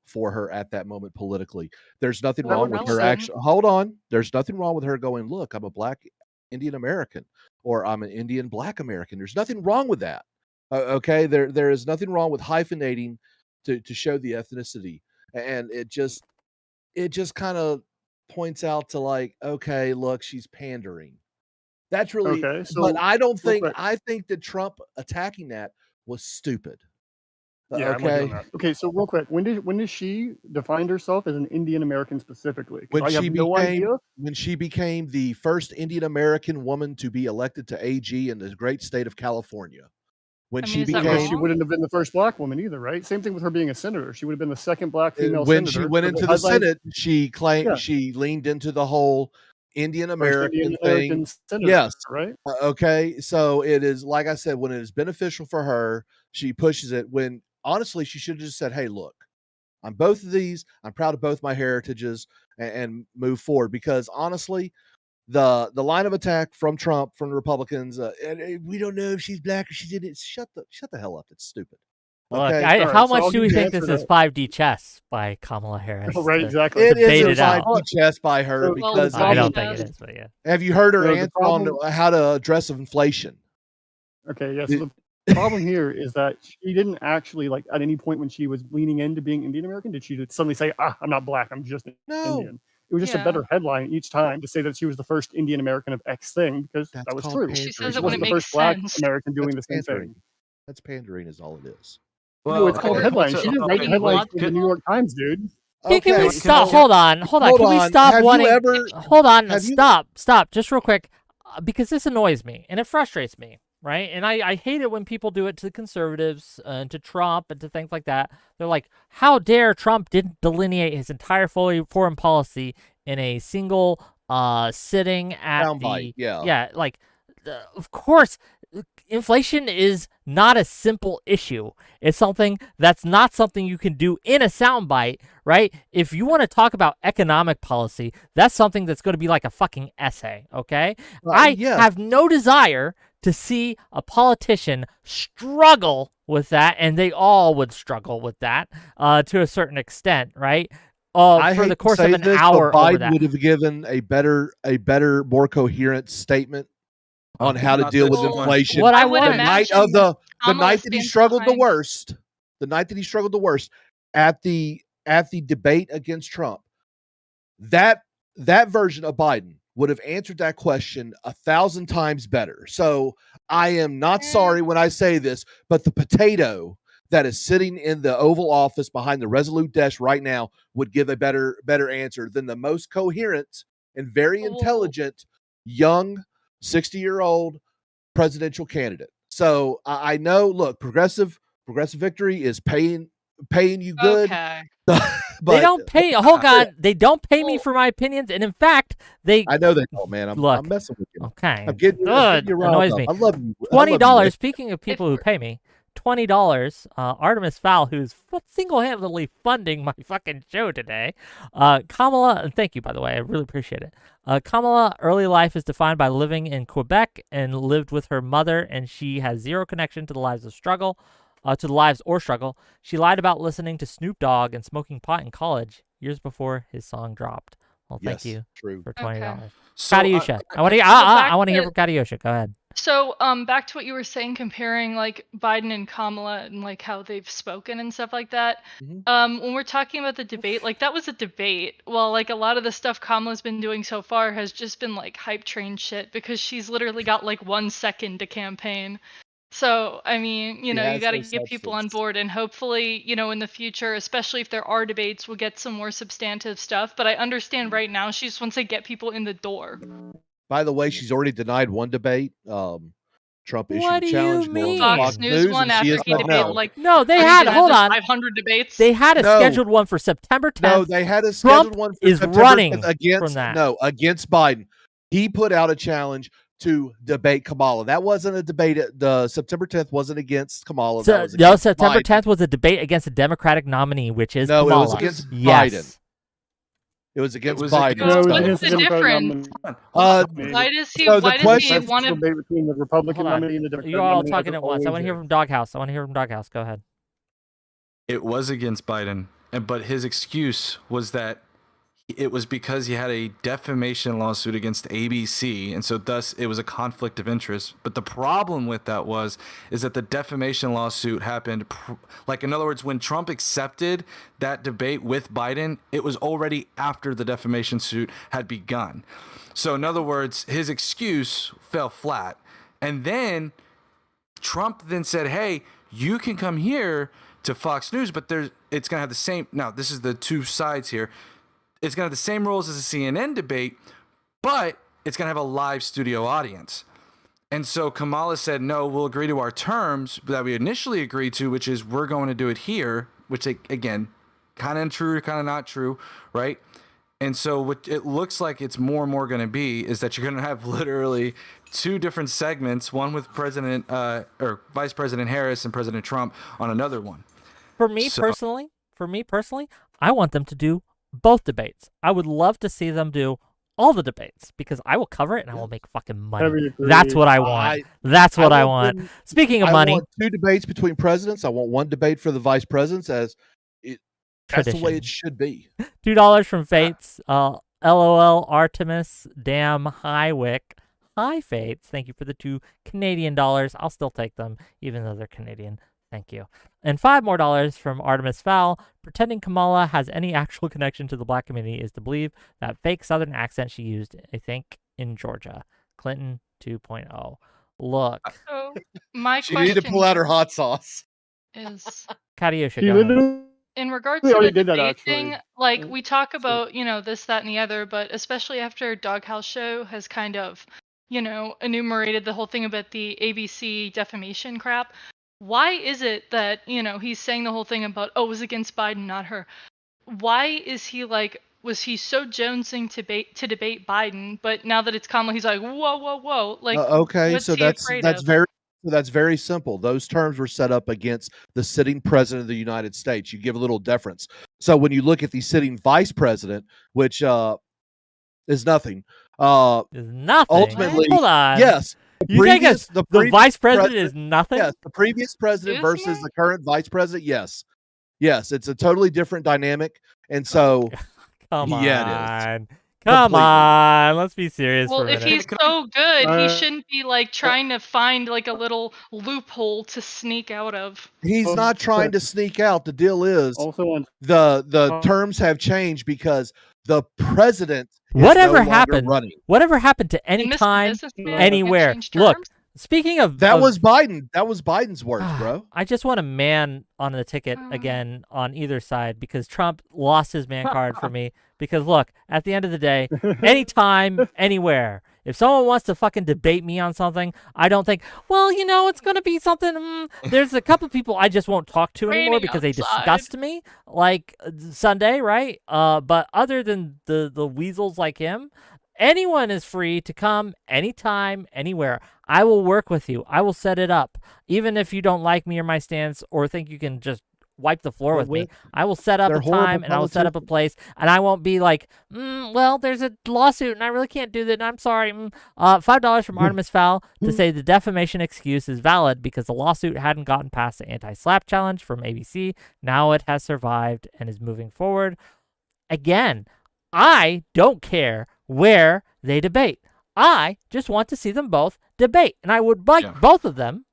for her at that moment politically. There's nothing wrong with her hold on. There's nothing wrong with her going, look, I'm a Black Indian American, or I'm an Indian Black American. There's nothing wrong with that. Okay, there is nothing wrong with hyphenating to show the ethnicity, and it just kind of points out to okay, look, she's pandering. That's really okay. So, but I don't think I think that Trump attacking that was stupid. Yeah, okay. Okay, so real quick, when did she define herself as an Indian American specifically? When she became the first Indian American woman to be elected to AG in the great state of California. When she wouldn't have been the first Black woman either, right? Same thing with her being a senator. She would have been the second Black female when senator. she went into the Senate, she claimed she leaned into the whole Indian American thing. Senator, yes, right. Okay, so it is, like I said, when it is beneficial for her, she pushes it. When honestly, she should have just said, "Hey, look, I'm both of these. I'm proud of both my heritages," and move forward. Because honestly, the line of attack from Trump, from the Republicans, and we don't know if she's Black or she didn't. Shut the hell up. It's stupid. Okay. Look, how much do we think this is 5D chess by Kamala Harris? Right, exactly. It is a 5D chess by her because I don't think it is. But yeah. Have you heard her answer on how to address inflation? Okay, yes. Yeah, so the problem here is that she didn't actually, at any point when she was leaning into being Indian American, did she suddenly say, I'm not Black, I'm just Indian. It was just a better headline each time to say that she was the first Indian American of X thing, because that was true. She says it when it the makes first Black sense. American doing the same thing. That's pandering is all it is. Well, no, it's called headlines. She didn't write headlines for the New York Times, dude. Okay, can we stop? Hold on. Can we stop wanting? Hold on. Stop. Just real quick, because this annoys me and it frustrates me, right? And I hate it when people do it to the conservatives and to Trump and to things like that. They're like, how dare Trump didn't delineate his entire foreign policy in a single sitting at soundbite. Of course. Inflation is not a simple issue. It's something that's not something you can do in a soundbite, right? If you want to talk about economic policy, that's something that's going to be like a fucking essay, okay? I have no desire to see a politician struggle with that, and they all would struggle with that to a certain extent, right? I For hate the course to say of an this, hour but over Biden that. would have given a better, more coherent statement on how to Not deal this with one. inflation. What I would want, The night imagine of the Kamala night that he stands struggled the behind- worst, at the debate against Trump, that version of Biden would have answered that question 1,000 times better. So I am not sorry when I say this, but the potato that is sitting in the Oval Office behind the Resolute desk right now would give a better answer than the most coherent and very intelligent young 60-year-old presidential candidate. So I know, look, progressive victory is paying you good. Okay. But they don't pay. Hold on, they don't pay me for my opinions, and in fact, they. I know they don't, man. Look, I'm messing with you. Okay, I'm getting you riled annoys up. me. I love you. $20. Speaking of people who pay me, $20. Artemis Fowl, who's single-handedly funding my fucking show today. Kamala, thank you, by the way. I really appreciate it. Kamala, early life is defined by living in Quebec and lived with her mother, and she has zero connection to the lives of struggle. To the lives or struggle. She lied about listening to Snoop Dogg and smoking pot in college years before his song dropped. Well, thank you for $20. Okay. So, Katiusha. I want to hear from Katiusha. Go ahead. So, back to what you were saying, comparing like Biden and Kamala and like how they've spoken and stuff like that. When we're talking about the debate, like that was a debate. Well, like a lot of the stuff Kamala's been doing so far has just been like hype train shit because she's literally got like 1 second to campaign. So, I mean, you got to get people on board, and hopefully, in the future, especially if there are debates, we'll get some more substantive stuff. But I understand right now she just wants to get people in the door. By the way, she's already denied one debate. Trump issued What a do challenge. you mean? Fox News News, one and she after has he said debated no. like No, they what, had. he's Hold had on. 500 debates. They had a scheduled one for September 10th. No, they had a scheduled one for is September running 10th against from that. against Biden. He put out a challenge to debate Kamala. That wasn't a debate. The September 10th wasn't against Kamala. So, that was against September Biden. 10th was a debate against a Democratic nominee, which is No, Kamala. it was against yes. Biden. It was against was Biden. against No, it was Biden. against the What's the Democratic difference? nominee. Why does he? So the Why does he question- That's want the to? debate between the Republican Hold on. nominee and the Democratic You're all nominee, talking as at once. I want to hear always from Doghouse. Go ahead. It was against Biden, but his excuse was that it was because he had a defamation lawsuit against ABC, and so thus it was a conflict of interest. But the problem with that is that the defamation lawsuit happened, like in other words, when Trump accepted that debate with Biden, it was already after the defamation suit had begun. So in other words, his excuse fell flat. And then Trump then said, hey, you can come here to Fox News, but it's going to have the same. Now, this is the two sides here. It's going to have the same rules as a CNN debate, but it's going to have a live studio audience. And so Kamala said, no, we'll agree to our terms that we initially agreed to, which is we're going to do it here, which, again, kind of true, kind of not true, right? And so what it looks like it's more and more going to be is that you're going to have literally two different segments, one with President or Vice President Harris and President Trump on another one. For me personally, I want them to do both debates. I would love to see them do all the debates because I will cover it and I will make fucking money. That's what I want. That's what I want. Speaking of money, I want two debates between presidents. I want one debate for the vice presidents. That's the way it should be. $2 from Fates. LOL Artemis. Damn Highwick. Hi Fates. Thank you for the $2 Canadian. I'll still take them even though they're Canadian. Thank you. And $5 more from Artemis Fowl. Pretending Kamala has any actual connection to the black community is to believe that fake Southern accent she used, I think, in Georgia. Clinton 2.0. Look. So my She question needed to pull out her hot sauce. is Katiusha, He go ahead. literally in regards We to the already did that, debate actually. thing, like we talk about, this, that, and the other, but especially after Doghouse Show has kind of, enumerated the whole thing about the ABC defamation crap. Why is it that, he's saying the whole thing about, it was against Biden, not her? Why is he like, was he so jonesing to debate Biden, but now that it's Kamala, he's like, whoa, like, Okay, what's so he afraid of? that's very simple. Those terms were set up against the sitting president of the United States. You give a little deference. So when you look at the sitting vice president, which is nothing. Is nothing. Ultimately, Hold on. yes. You think the vice president is nothing? Yes, the previous president Excuse versus me? the current vice president. Yes, it's a totally different dynamic, and so Come yeah, it is. on. Come Completely. on. Let's be serious Well, for a if minute. he's so good, he Uh, shouldn't be like trying to find like a little loophole to sneak out of. He's not trying to sneak out. The deal is Also on the terms have changed because the president is Whatever no longer happened? running. Whatever happened to any And Mr. time, Businessman can't anywhere? change Look, terms? speaking of That was Biden. That was Biden's words, bro. I just want a man on the ticket again on either side because Trump lost his man card for me. Because look, at the end of the day, anytime, anywhere, if someone wants to fucking debate me on something, I don't think, well, it's going to be something. There's a couple people I just won't talk to anymore Raining because they outside. disgust me, like Sunday, right? But other than the weasels like him, anyone is free to come anytime, anywhere. I will work with you. I will set it up. Even if you don't like me or my stance or think you can just wipe the floor with me, I will set up They're a time horrible and I will set up a place and I won't be like, well, there's a lawsuit and I really can't do that. And I'm sorry. $5 from Artemis Fowl to say the defamation excuse is valid because the lawsuit hadn't gotten past the anti-slap challenge from ABC. Now it has survived and is moving forward. Again, I don't care where they debate. I just want to see them both debate. And I would like both of them,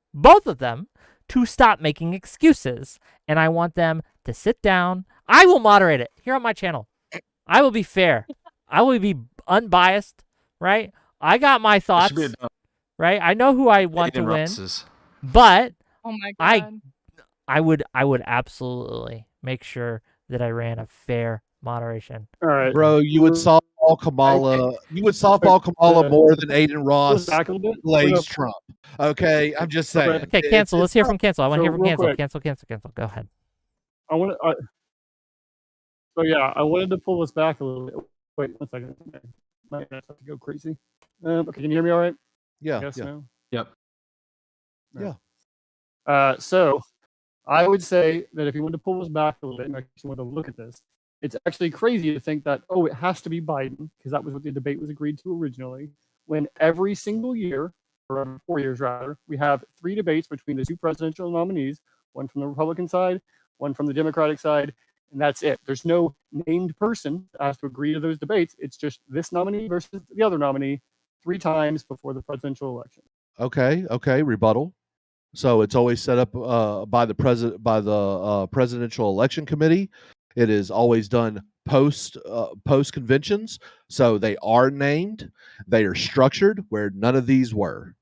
to stop making excuses. And I want them to sit down. I will moderate it here on my channel. I will be fair. I will be unbiased, right? I got my thoughts, right? I know who I want to win. But Oh my god. I would absolutely make sure that I ran a fair moderation. All right, Bro, you would softball Kamala. You would softball Kamala more than Aiden Ross back a little bit. plays Trump. Okay, I'm just saying. Okay, cancel. Let's hear from cancel. I want to hear from real cancel. quick. Cancel. Go ahead. I want to. So yeah, I wanted to pull this back a little bit. Wait 1 second. My internet's about to go crazy. Okay, can you hear me all right? Yeah. Yes. No. Yep. Yeah. So I would say that if you want to pull this back a little bit and actually want to look at this, it's actually crazy to think that, it has to be Biden, because that was what the debate was agreed to originally, when every single year, or every 4 years rather, we have 3 debates between the 2 presidential nominees, one from the Republican side, one from the Democratic side, and that's it. There's no named person that has to agree to those debates. It's just this nominee versus the other nominee 3 times before the presidential election. Okay. Rebuttal. So it's always set up by the presidential election committee. It is always done post conventions, so they are named. They are structured where none of these were.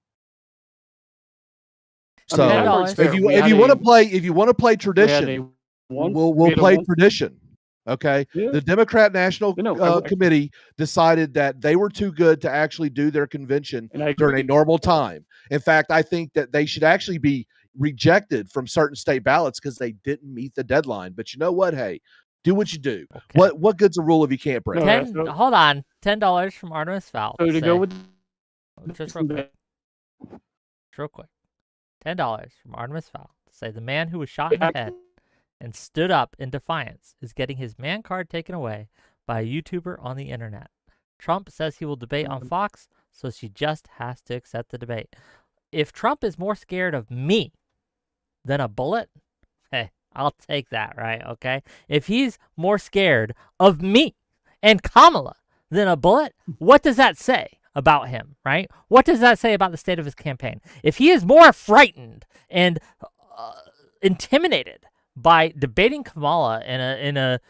So if you want to play tradition, we'll play tradition. Okay. Yeah. The Democrat National Committee decided that they were too good to actually do their convention during a normal time. In fact, I think that they should actually be rejected from certain state ballots because they didn't meet the deadline. But you know what? Hey, do what you do. Okay. What good's a rule if you can't break? Hold on. $10 from Artemis Fowl. So to go with just real quick. $10 from Artemis Fowl to say the man who was shot in the head and stood up in defiance is getting his man card taken away by a YouTuber on the internet. Trump says he will debate on Fox, so she just has to accept the debate. If Trump is more scared of me than a bullet, hey, I'll take that, right? Okay. If he's more scared of me and Kamala than a bullet, what does that say about him, right? What does that say about the state of his campaign? If he is more frightened and intimidated by debating Kamala in a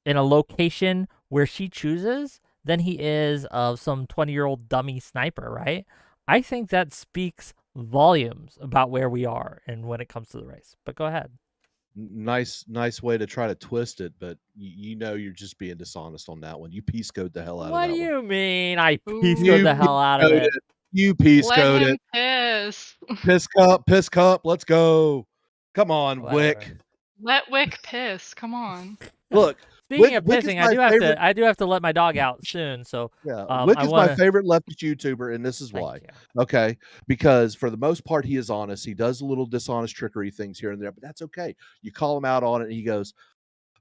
location where she chooses than he is of some 20-year-old dummy sniper, right? I think that speaks volumes about where we are and when it comes to the race. But go ahead. Nice way to try to twist it, but you're just being dishonest on that one. You piece code the hell out of that What one. do you mean I piece code the hell out of it? You piece code it. Piss. Piss cup. Let's go. Come on, Whatever. Wick. Let Wick piss. Come on. Look. Speaking of Wick pissing, I do have to let my dog out soon. So yeah, Wick is my favorite leftist YouTuber, and this is why. Okay, because for the most part, he is honest. He does a little dishonest trickery things here and there, but that's okay. You call him out on it, and he goes,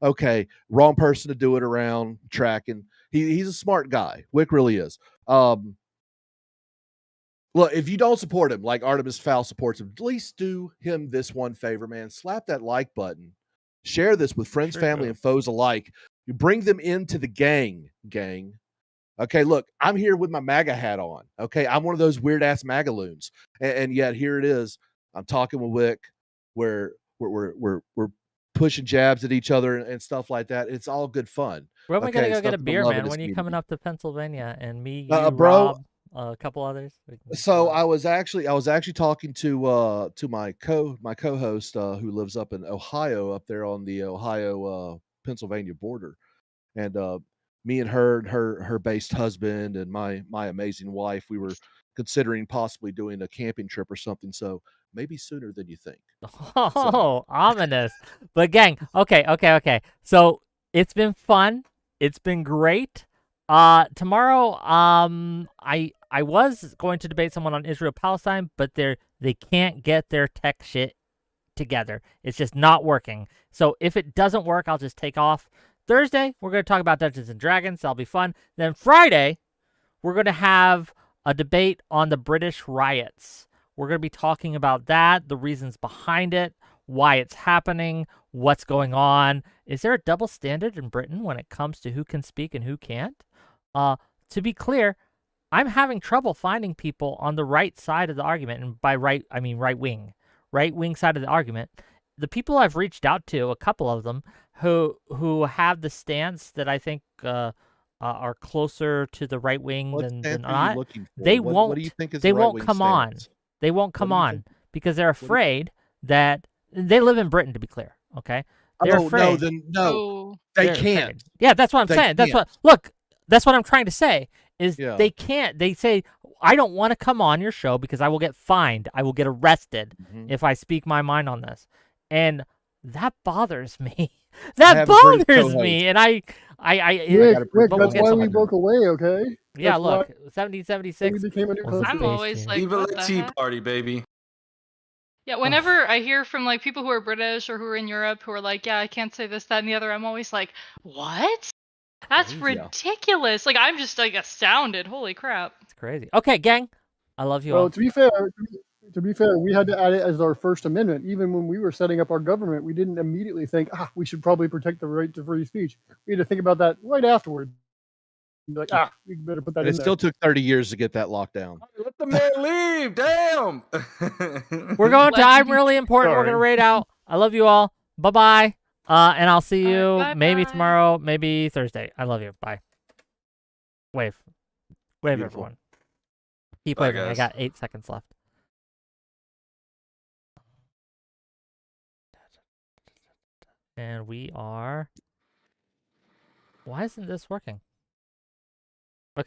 "Okay, wrong person to do it around." Tracking. He's a smart guy. Wick really is. Look, if you don't support him like Artemis Fowl supports him, at least do him this one favor, man. Slap that like button. Share this with friends, family, and foes alike. You bring them into the gang. Okay, look, I'm here with my MAGA hat on. Okay, I'm one of those weird ass MAGA loons, and yet here it is. I'm talking with Wick, where we're pushing jabs at each other and stuff like that. It's all good fun. When are we gonna go It's get a nothing but beer, love in man? this When are you community. coming up to Pennsylvania? And me, you, Bro, Rob, a couple others. So I was actually talking to my co-host who lives up in Ohio, up there on the Ohio Pennsylvania border, and me and her based husband and my amazing wife, we were considering possibly doing a camping trip or something. So maybe sooner than you think. Oh, ominous. But gang, okay. So it's been fun. It's been great. Tomorrow, I was going to debate someone on Israel Palestine, but they can't get their tech shit together. It's just not working. So if it doesn't work, I'll just take off. Thursday, we're going to talk about Dungeons and Dragons. That'll be fun. Then Friday, we're going to have a debate on the British riots. We're going to be talking about that, the reasons behind it, why it's happening, what's going on. Is there a double standard in Britain when it comes to who can speak and who can't? To be clear, I'm having trouble finding people on the right side of the argument, and by right, I mean right wing side of the argument. The people I've reached out to, a couple of them, who have the stance that I think are closer to the right wing than not. They won't. What do you think is they the right won't wing come on. stance? They won't come do you on think- because they're afraid that they live in Britain. To be clear, okay? They're Oh no, afraid. then no, Oh. they They're can't. afraid. Yeah, that's what I'm They saying. That's can't. what. Look, that's what I'm trying to say. Is Yeah. they can't. They say I don't want to come on your show because I will get fined. I will get arrested if I speak my mind on this, and that bothers me. That have a British bothers co-host. me, and I Rick, got a Rick, but we'll that's get why some we of broke away, okay? yeah. That's Look, why 1776 we became a new was a country. I'm space always tune. like, Viva what la the Tea heck? Party, baby. Yeah, whenever I hear from like people who are British or who are in Europe who are like, yeah, I can't say this, that, and the other, I'm always like, what? That's Crazy. ridiculous. Like I'm just like astounded. Holy crap. It's crazy. Okay, gang, I love you Well, all. to be fair, we had to add it as our First Amendment. Even when we were setting up our government, we didn't immediately think, we should probably protect the right to free speech. We had to think about that right afterward. Be like, we better put that And in it there. still took 30 years to get that locked down. Let the man leave. Damn. We're going to Let's I'm really important. We're Sorry. gonna raid out. I love you all. Bye-bye. And I'll see you All right, maybe bye-bye. tomorrow, maybe Thursday. I love you. Bye. Wave, Beautiful. everyone. Keep Bye, waving. I guys. got 8 seconds left. And we are. Why isn't this working?